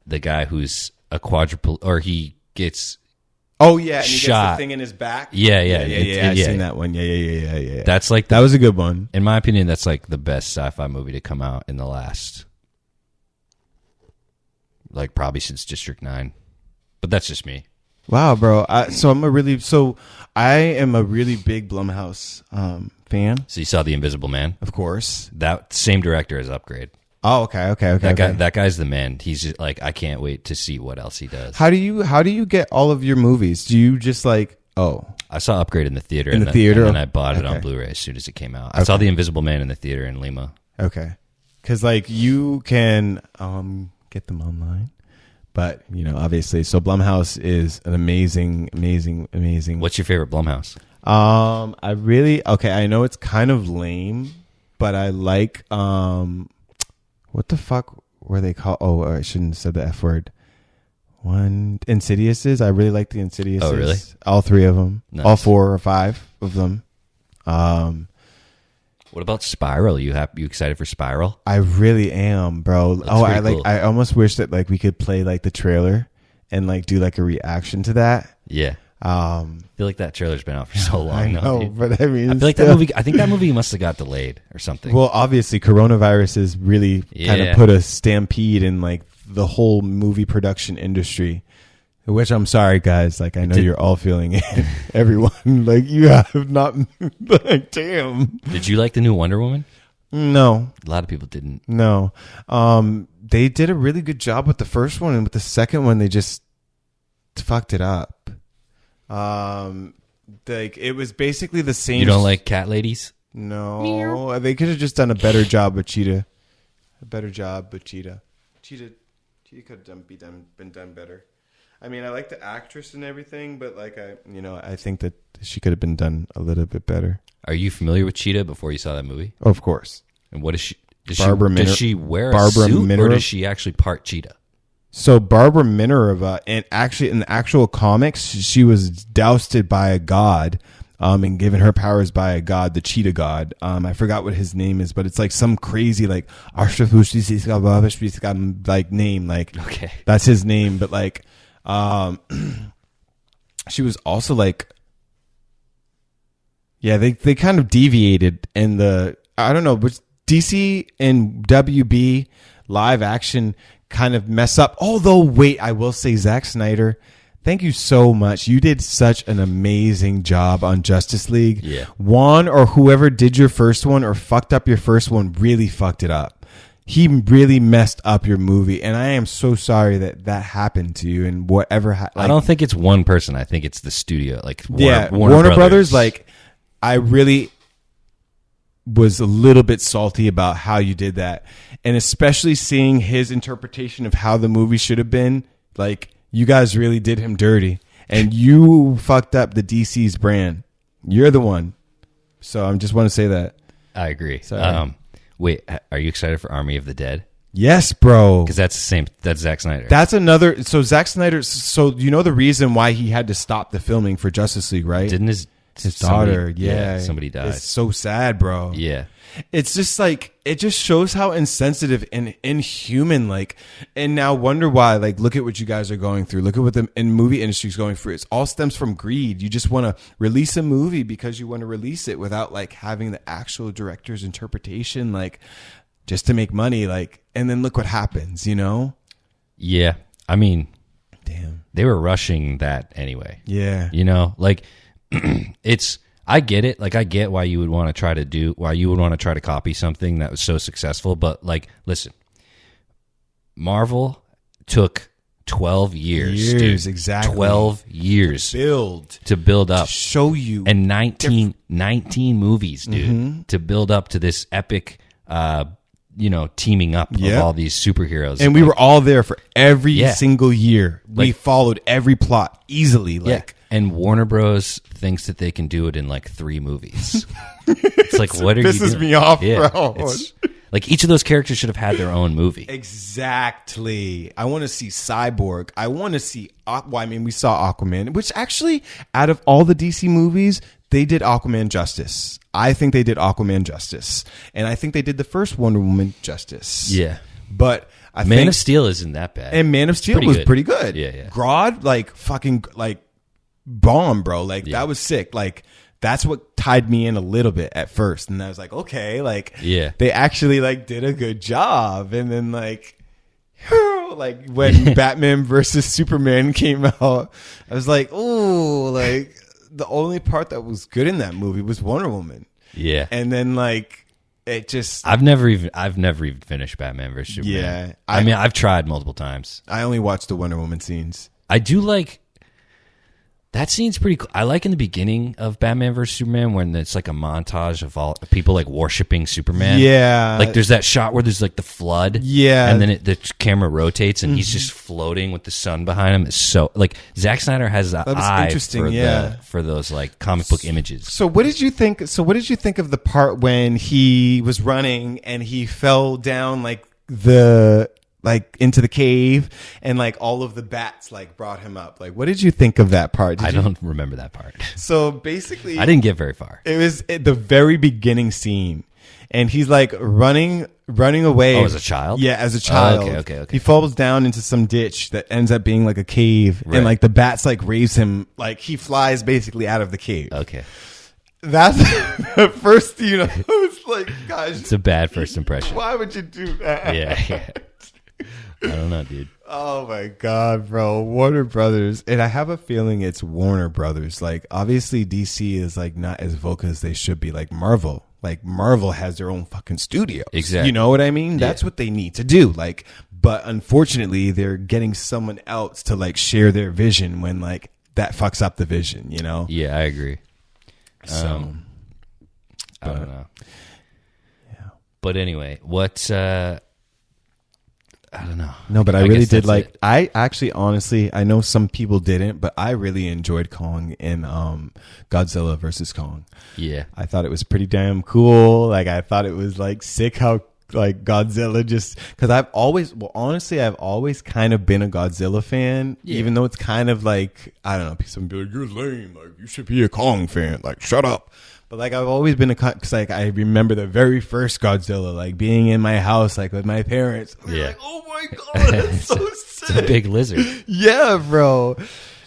Speaker 5: the guy who's a quadruple, or he gets.
Speaker 6: Oh yeah, and he
Speaker 5: Shot.
Speaker 6: gets the thing in his back.
Speaker 5: Yeah.
Speaker 6: I've seen that one. Yeah.
Speaker 5: That's like
Speaker 6: That was a good one.
Speaker 5: in my opinion, that's like the best sci-fi movie to come out in the last, like probably since District 9. But that's just me.
Speaker 6: Wow, bro. I am a really big Blumhouse fan,
Speaker 5: So you saw The Invisible Man?
Speaker 6: of course.
Speaker 5: That same director as Upgrade.
Speaker 6: Oh, okay.
Speaker 5: That guy's the man. He's just like, I can't wait to see what else he does.
Speaker 6: How do you get all of your movies? Do you just like
Speaker 5: I saw Upgrade in the theater.
Speaker 6: In the theater?
Speaker 5: And then I bought it on
Speaker 6: Okay.
Speaker 5: Blu-ray as soon as it came out. I saw The Invisible Man in the theater in Lima.
Speaker 6: okay, because like you can get them online, but obviously, so Blumhouse is an amazing.
Speaker 5: What's your favorite Blumhouse?
Speaker 6: I know it's kind of lame, but I like what the fuck were they called? Oh, I shouldn't have said the F word. One Insidiouses. I really like the Insidiouses.
Speaker 5: Oh, really?
Speaker 6: All 3 of them.
Speaker 5: Nice.
Speaker 6: All 4 or 5 of them.
Speaker 5: What about Spiral? You excited for Spiral?
Speaker 6: I really am, bro.
Speaker 5: That's
Speaker 6: I
Speaker 5: pretty cool.
Speaker 6: I almost wish that like we could play like the trailer and like do like a reaction to that.
Speaker 5: Yeah. I feel like that trailer's been out for so long.
Speaker 6: I know,
Speaker 5: dude.
Speaker 6: but I mean,
Speaker 5: I feel like that movie. I think that movie must have got delayed or something.
Speaker 6: Well, obviously, coronavirus has really kind
Speaker 5: Yeah.
Speaker 6: of put a stampede in like the whole movie production industry. Which I'm sorry, guys. Like I know you're all feeling it. Everyone, like you have not. Like, damn.
Speaker 5: Did you like the new Wonder Woman?
Speaker 6: No,
Speaker 5: A lot of people didn't.
Speaker 6: no. They did a really good job with the first one, and with the second one, they just fucked it up. Like it was basically the same.
Speaker 5: You don't like cat ladies?
Speaker 6: No, they could have just done a better job with Cheetah. A better job with Cheetah. Cheetah could have been done better. I mean, I like the actress and everything, but like I think that she could have been done a little bit better.
Speaker 5: Are you familiar with Cheetah before you saw that movie?
Speaker 6: Of course.
Speaker 5: And what is she? Does she wear a
Speaker 6: Barbara
Speaker 5: suit, or
Speaker 6: Minerva?
Speaker 5: does she actually part cheetah?
Speaker 6: So Barbara Minerva, and actually in the actual comics, she was doused by a god, and given her powers by a god, the cheetah god. I forgot what his name is, but it's like some crazy like like name, like
Speaker 5: Okay.
Speaker 6: that's his name. But like, she was also like, yeah, they kind of deviated in the, I don't know, but DC and WB live action kind of mess up. Although, wait, I will say Zack Snyder, thank you so much. You did such an amazing job on Justice League.
Speaker 5: Yeah.
Speaker 6: Juan or whoever did your first one or fucked up your first one really fucked it up. He really messed up your movie, and I am so sorry that happened to you. And whatever,
Speaker 5: I don't think it's one person. I think it's the studio, like
Speaker 6: Warner Brothers. Like, I really was a little bit salty about how you did that, and especially seeing his interpretation of how the movie should have been. Like, you guys really did him dirty, and you fucked up the DC's brand. You're the one. So I just want to say that.
Speaker 5: I agree.
Speaker 6: Sorry.
Speaker 5: Wait, are you excited for Army of the Dead?
Speaker 6: Yes, bro.
Speaker 5: Because that's the same. That's Zack Snyder.
Speaker 6: That's another. So Zack Snyder. So you know the reason why he had to stop the filming for Justice League, right?
Speaker 5: Didn't his
Speaker 6: daughter? Yeah,
Speaker 5: somebody died.
Speaker 6: It's so sad, bro.
Speaker 5: Yeah.
Speaker 6: It's just like, it just shows how insensitive and inhuman, like, and now wonder why, like, look at what you guys are going through. Look at what the movie industry is going through. It all stems from greed. You just want to release a movie because you want to release it without like having the actual director's interpretation, like just to make money. Like, and then look what happens, you know?
Speaker 5: Yeah. I mean,
Speaker 6: Damn.
Speaker 5: they were rushing that anyway.
Speaker 6: Yeah.
Speaker 5: You know, like I get it. Like, I get why you would want to try to copy something that was so successful. But like, listen, Marvel took 12 years, dude.
Speaker 6: Exactly.
Speaker 5: 12 years to build up,
Speaker 6: show you,
Speaker 5: and 19 movies, dude, to build up to this epic, teaming up of all these superheroes.
Speaker 6: And we were all there for every single year. We followed every plot easily. Like,
Speaker 5: and Warner Bros. Thinks that they can do it in like 3 movies. It's like, what are you doing?
Speaker 6: Pisses me off, bro.
Speaker 5: It's, like, each of those characters should have had their own movie.
Speaker 6: Exactly. I want to see Cyborg. I want to see we saw Aquaman, which actually, out of all the DC movies, they did Aquaman justice. I think they did Aquaman justice. And I think they did the first Wonder Woman justice.
Speaker 5: Yeah.
Speaker 6: But I
Speaker 5: Man
Speaker 6: think
Speaker 5: of Steel isn't that bad.
Speaker 6: And Man of Steel was pretty good.
Speaker 5: Yeah.
Speaker 6: Grodd, like, fucking, like, bomb, bro. Like, that was sick. Like, that's what tied me in a little bit at first. And I was like, okay, like, they actually, like, did a good job. And then, like when Batman versus Superman came out, I was like, oh, like, the only part that was good in that movie was Wonder Woman.
Speaker 5: Yeah.
Speaker 6: And then, like, it just,
Speaker 5: I've never even finished Batman vs Superman.
Speaker 6: Yeah.
Speaker 5: I mean, I've tried multiple times.
Speaker 6: I only watched the Wonder Woman scenes.
Speaker 5: I do like that scene's pretty cool. I like in the beginning of Batman vs Superman when it's like a montage of all people like worshiping Superman.
Speaker 6: Yeah.
Speaker 5: Like there's that shot where there's like the flood.
Speaker 6: Yeah.
Speaker 5: And then the camera rotates and he's just floating with the sun behind him. It's so, like, Zack Snyder has an eye for those like comic book images.
Speaker 6: So what did you think? So what did you think of the part when he was running and he fell down like the like into the cave, and like all of the bats like brought him up. Like, what did you think of that part?
Speaker 5: I don't remember that part.
Speaker 6: So basically,
Speaker 5: I didn't get very far.
Speaker 6: it was at the very beginning scene, and he's like running away.
Speaker 5: Oh, as a child?
Speaker 6: Yeah, as a child.
Speaker 5: Okay.
Speaker 6: He falls down into some ditch that ends up being like a cave,
Speaker 5: Right.
Speaker 6: and like the bats like raise him, like he flies basically out of the cave.
Speaker 5: Okay.
Speaker 6: That's the first, I was like, gosh,
Speaker 5: It's a bad first impression.
Speaker 6: why would you do that?
Speaker 5: Yeah. I don't know, dude.
Speaker 6: Oh my God, bro. Warner Brothers. And I have a feeling it's Warner Brothers. Like, obviously DC is like not as vocal as they should be. Like Marvel. Like Marvel has their own fucking studio.
Speaker 5: Exactly.
Speaker 6: You know what I mean?
Speaker 5: Yeah.
Speaker 6: That's what they need to do. Like, but unfortunately they're getting someone else to like share their vision when like that fucks up the vision,
Speaker 5: Yeah, I agree.
Speaker 6: So
Speaker 5: I don't know. Yeah. But anyway, I don't know.
Speaker 6: No, but I
Speaker 5: I
Speaker 6: really
Speaker 5: guess
Speaker 6: did
Speaker 5: that's
Speaker 6: like.
Speaker 5: it.
Speaker 6: I actually, honestly, I know some people didn't, but I really enjoyed Kong in Godzilla versus Kong.
Speaker 5: Yeah.
Speaker 6: I thought it was pretty damn cool. Like, I thought it was like sick how like Godzilla just, because I've always kind of been a Godzilla fan, even though it's kind of like, I don't know, some people be like, you're lame, like you should be a Kong fan, like shut up. But like I've always been because like I remember the very first Godzilla, like being in my house, like with my parents. We were like, oh my God, that's so sick.
Speaker 5: It's a big lizard.
Speaker 6: Yeah, bro.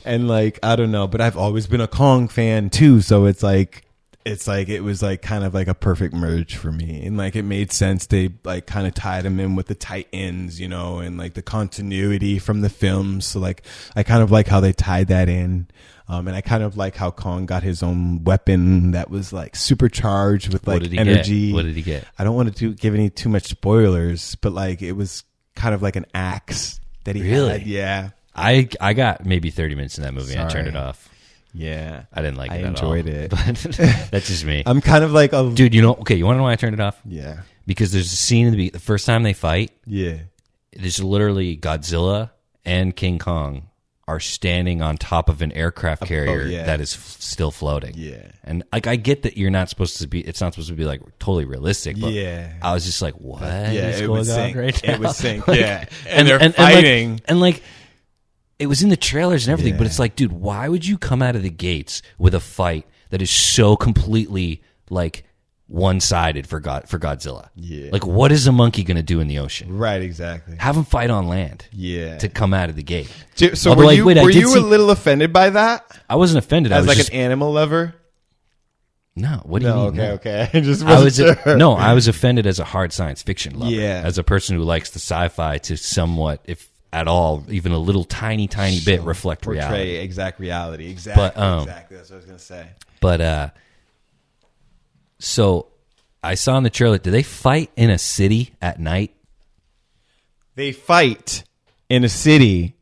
Speaker 6: And like, I don't know, but I've always been a Kong fan too. So it was like kind of like a perfect merge for me. And like, it made sense. They like kind of tied him in with the tight ends, and like the continuity from the films. So like, I kind of like how they tied that in. And I kind of like how Kong got his own weapon that was like supercharged with like energy.
Speaker 5: What did he get?
Speaker 6: I don't want to give any too much spoilers, but like it was kind of like an axe that he
Speaker 5: Really?
Speaker 6: had. Yeah.
Speaker 5: I got maybe 30 minutes in that movie and I turned
Speaker 6: Sorry.
Speaker 5: it off.
Speaker 6: Yeah.
Speaker 5: I didn't like it
Speaker 6: I
Speaker 5: at
Speaker 6: enjoyed
Speaker 5: all.
Speaker 6: it.
Speaker 5: But that's just me.
Speaker 6: I'm kind of like a
Speaker 5: Dude, you want to know why I turned it off?
Speaker 6: Yeah.
Speaker 5: Because there's a scene in the first time they fight,
Speaker 6: Yeah.
Speaker 5: there's literally Godzilla and King Kong are standing on top of an aircraft carrier
Speaker 6: yeah.
Speaker 5: that is still floating.
Speaker 6: Yeah.
Speaker 5: And like I get that it's not supposed to be like totally realistic, but
Speaker 6: Yeah.
Speaker 5: I was just like, what is
Speaker 6: it
Speaker 5: going
Speaker 6: was
Speaker 5: on
Speaker 6: sync.
Speaker 5: right now?
Speaker 6: It was sync.
Speaker 5: Like,
Speaker 6: Yeah. And they're fighting.
Speaker 5: and like it was in the trailers and everything, but
Speaker 6: Yeah.
Speaker 5: it's like, dude, why would you come out of the gates with a fight that is so completely like one-sided for Godzilla?
Speaker 6: Yeah.
Speaker 5: Like, what is a monkey going to do in the ocean?
Speaker 6: Right. Exactly.
Speaker 5: Have him fight on land.
Speaker 6: Yeah.
Speaker 5: To come out of the gate.
Speaker 6: So
Speaker 5: Although,
Speaker 6: were
Speaker 5: like,
Speaker 6: you,
Speaker 5: wait, I
Speaker 6: were
Speaker 5: did
Speaker 6: you
Speaker 5: see-
Speaker 6: a little offended by that
Speaker 5: I wasn't offended. I
Speaker 6: as
Speaker 5: was
Speaker 6: like
Speaker 5: just,
Speaker 6: an animal lover?
Speaker 5: no. What do you
Speaker 6: No.
Speaker 5: mean?
Speaker 6: Okay.
Speaker 5: No.
Speaker 6: Okay. I just
Speaker 5: I
Speaker 6: wasn't
Speaker 5: was
Speaker 6: sure.
Speaker 5: no. I was offended as a hard science fiction lover.
Speaker 6: Yeah.
Speaker 5: As a person who likes the sci-fi to somewhat, if at all, even a little tiny bit reflect
Speaker 6: Portray
Speaker 5: reality.
Speaker 6: exact reality. Exactly. Exactly. That's what I was gonna say.
Speaker 5: But so I saw in the trailer. Do they fight in a city at night?
Speaker 6: They fight in a city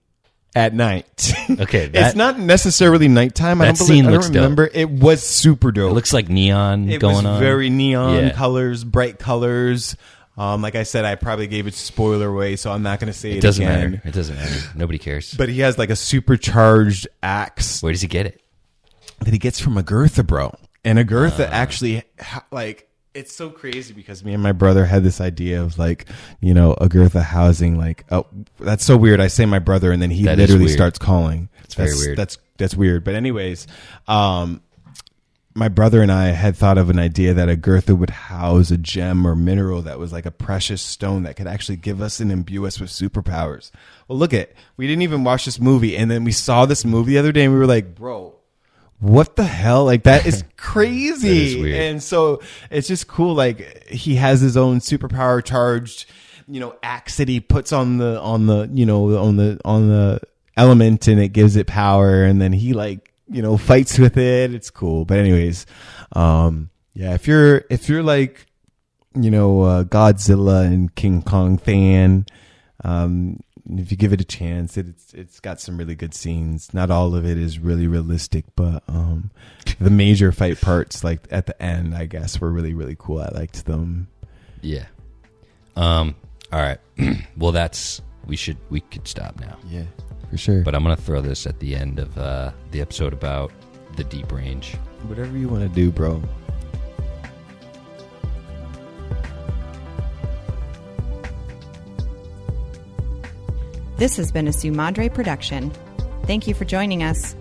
Speaker 6: at night.
Speaker 5: Okay,
Speaker 6: it's not necessarily nighttime. I
Speaker 5: that
Speaker 6: don't
Speaker 5: scene
Speaker 6: believe. I
Speaker 5: looks
Speaker 6: don't
Speaker 5: dope.
Speaker 6: remember. It was super dope.
Speaker 5: It looks like neon
Speaker 6: It
Speaker 5: going
Speaker 6: was
Speaker 5: on.
Speaker 6: very neon
Speaker 5: Yeah.
Speaker 6: colors, bright colors. Like I said, I probably gave it spoiler away, so I'm not going to say it,
Speaker 5: It doesn't
Speaker 6: again.
Speaker 5: matter. It doesn't matter. Nobody cares.
Speaker 6: But he has like a supercharged axe
Speaker 5: Where does he get it?
Speaker 6: that he gets from Agartha, bro. And Agartha actually, like, it's so crazy because me and my brother had this idea of like, Agartha housing. Like, oh, that's so weird. I say my brother, and then he
Speaker 5: That is
Speaker 6: literally
Speaker 5: weird.
Speaker 6: starts calling.
Speaker 5: It's very weird.
Speaker 6: That's weird. But anyways, my brother and I had thought of an idea that Agartha would house a gem or mineral that was like a precious stone that could actually give us and imbue us with superpowers. Well, we didn't even watch this movie, and then we saw this movie the other day, and we were like, bro, what the hell? Like, that is crazy.
Speaker 5: That is weird.
Speaker 6: And so it's just cool. Like, he has his own superpower charged, axe that he puts on the element, and it gives it power. And then he fights with it. It's cool. But anyways, if you're like, Godzilla and King Kong fan, if you give it a chance, it's got some really good scenes. Not all of it is really realistic, but the major fight parts, like at the end, I guess, were really, really cool. I liked them.
Speaker 5: Yeah. All right. Well, we could stop now.
Speaker 6: Yeah, for sure.
Speaker 5: But I'm gonna throw this at the end of the episode about the deep range.
Speaker 6: Whatever you want to do, bro.
Speaker 1: This has been a Su Madre production. Thank you for joining us.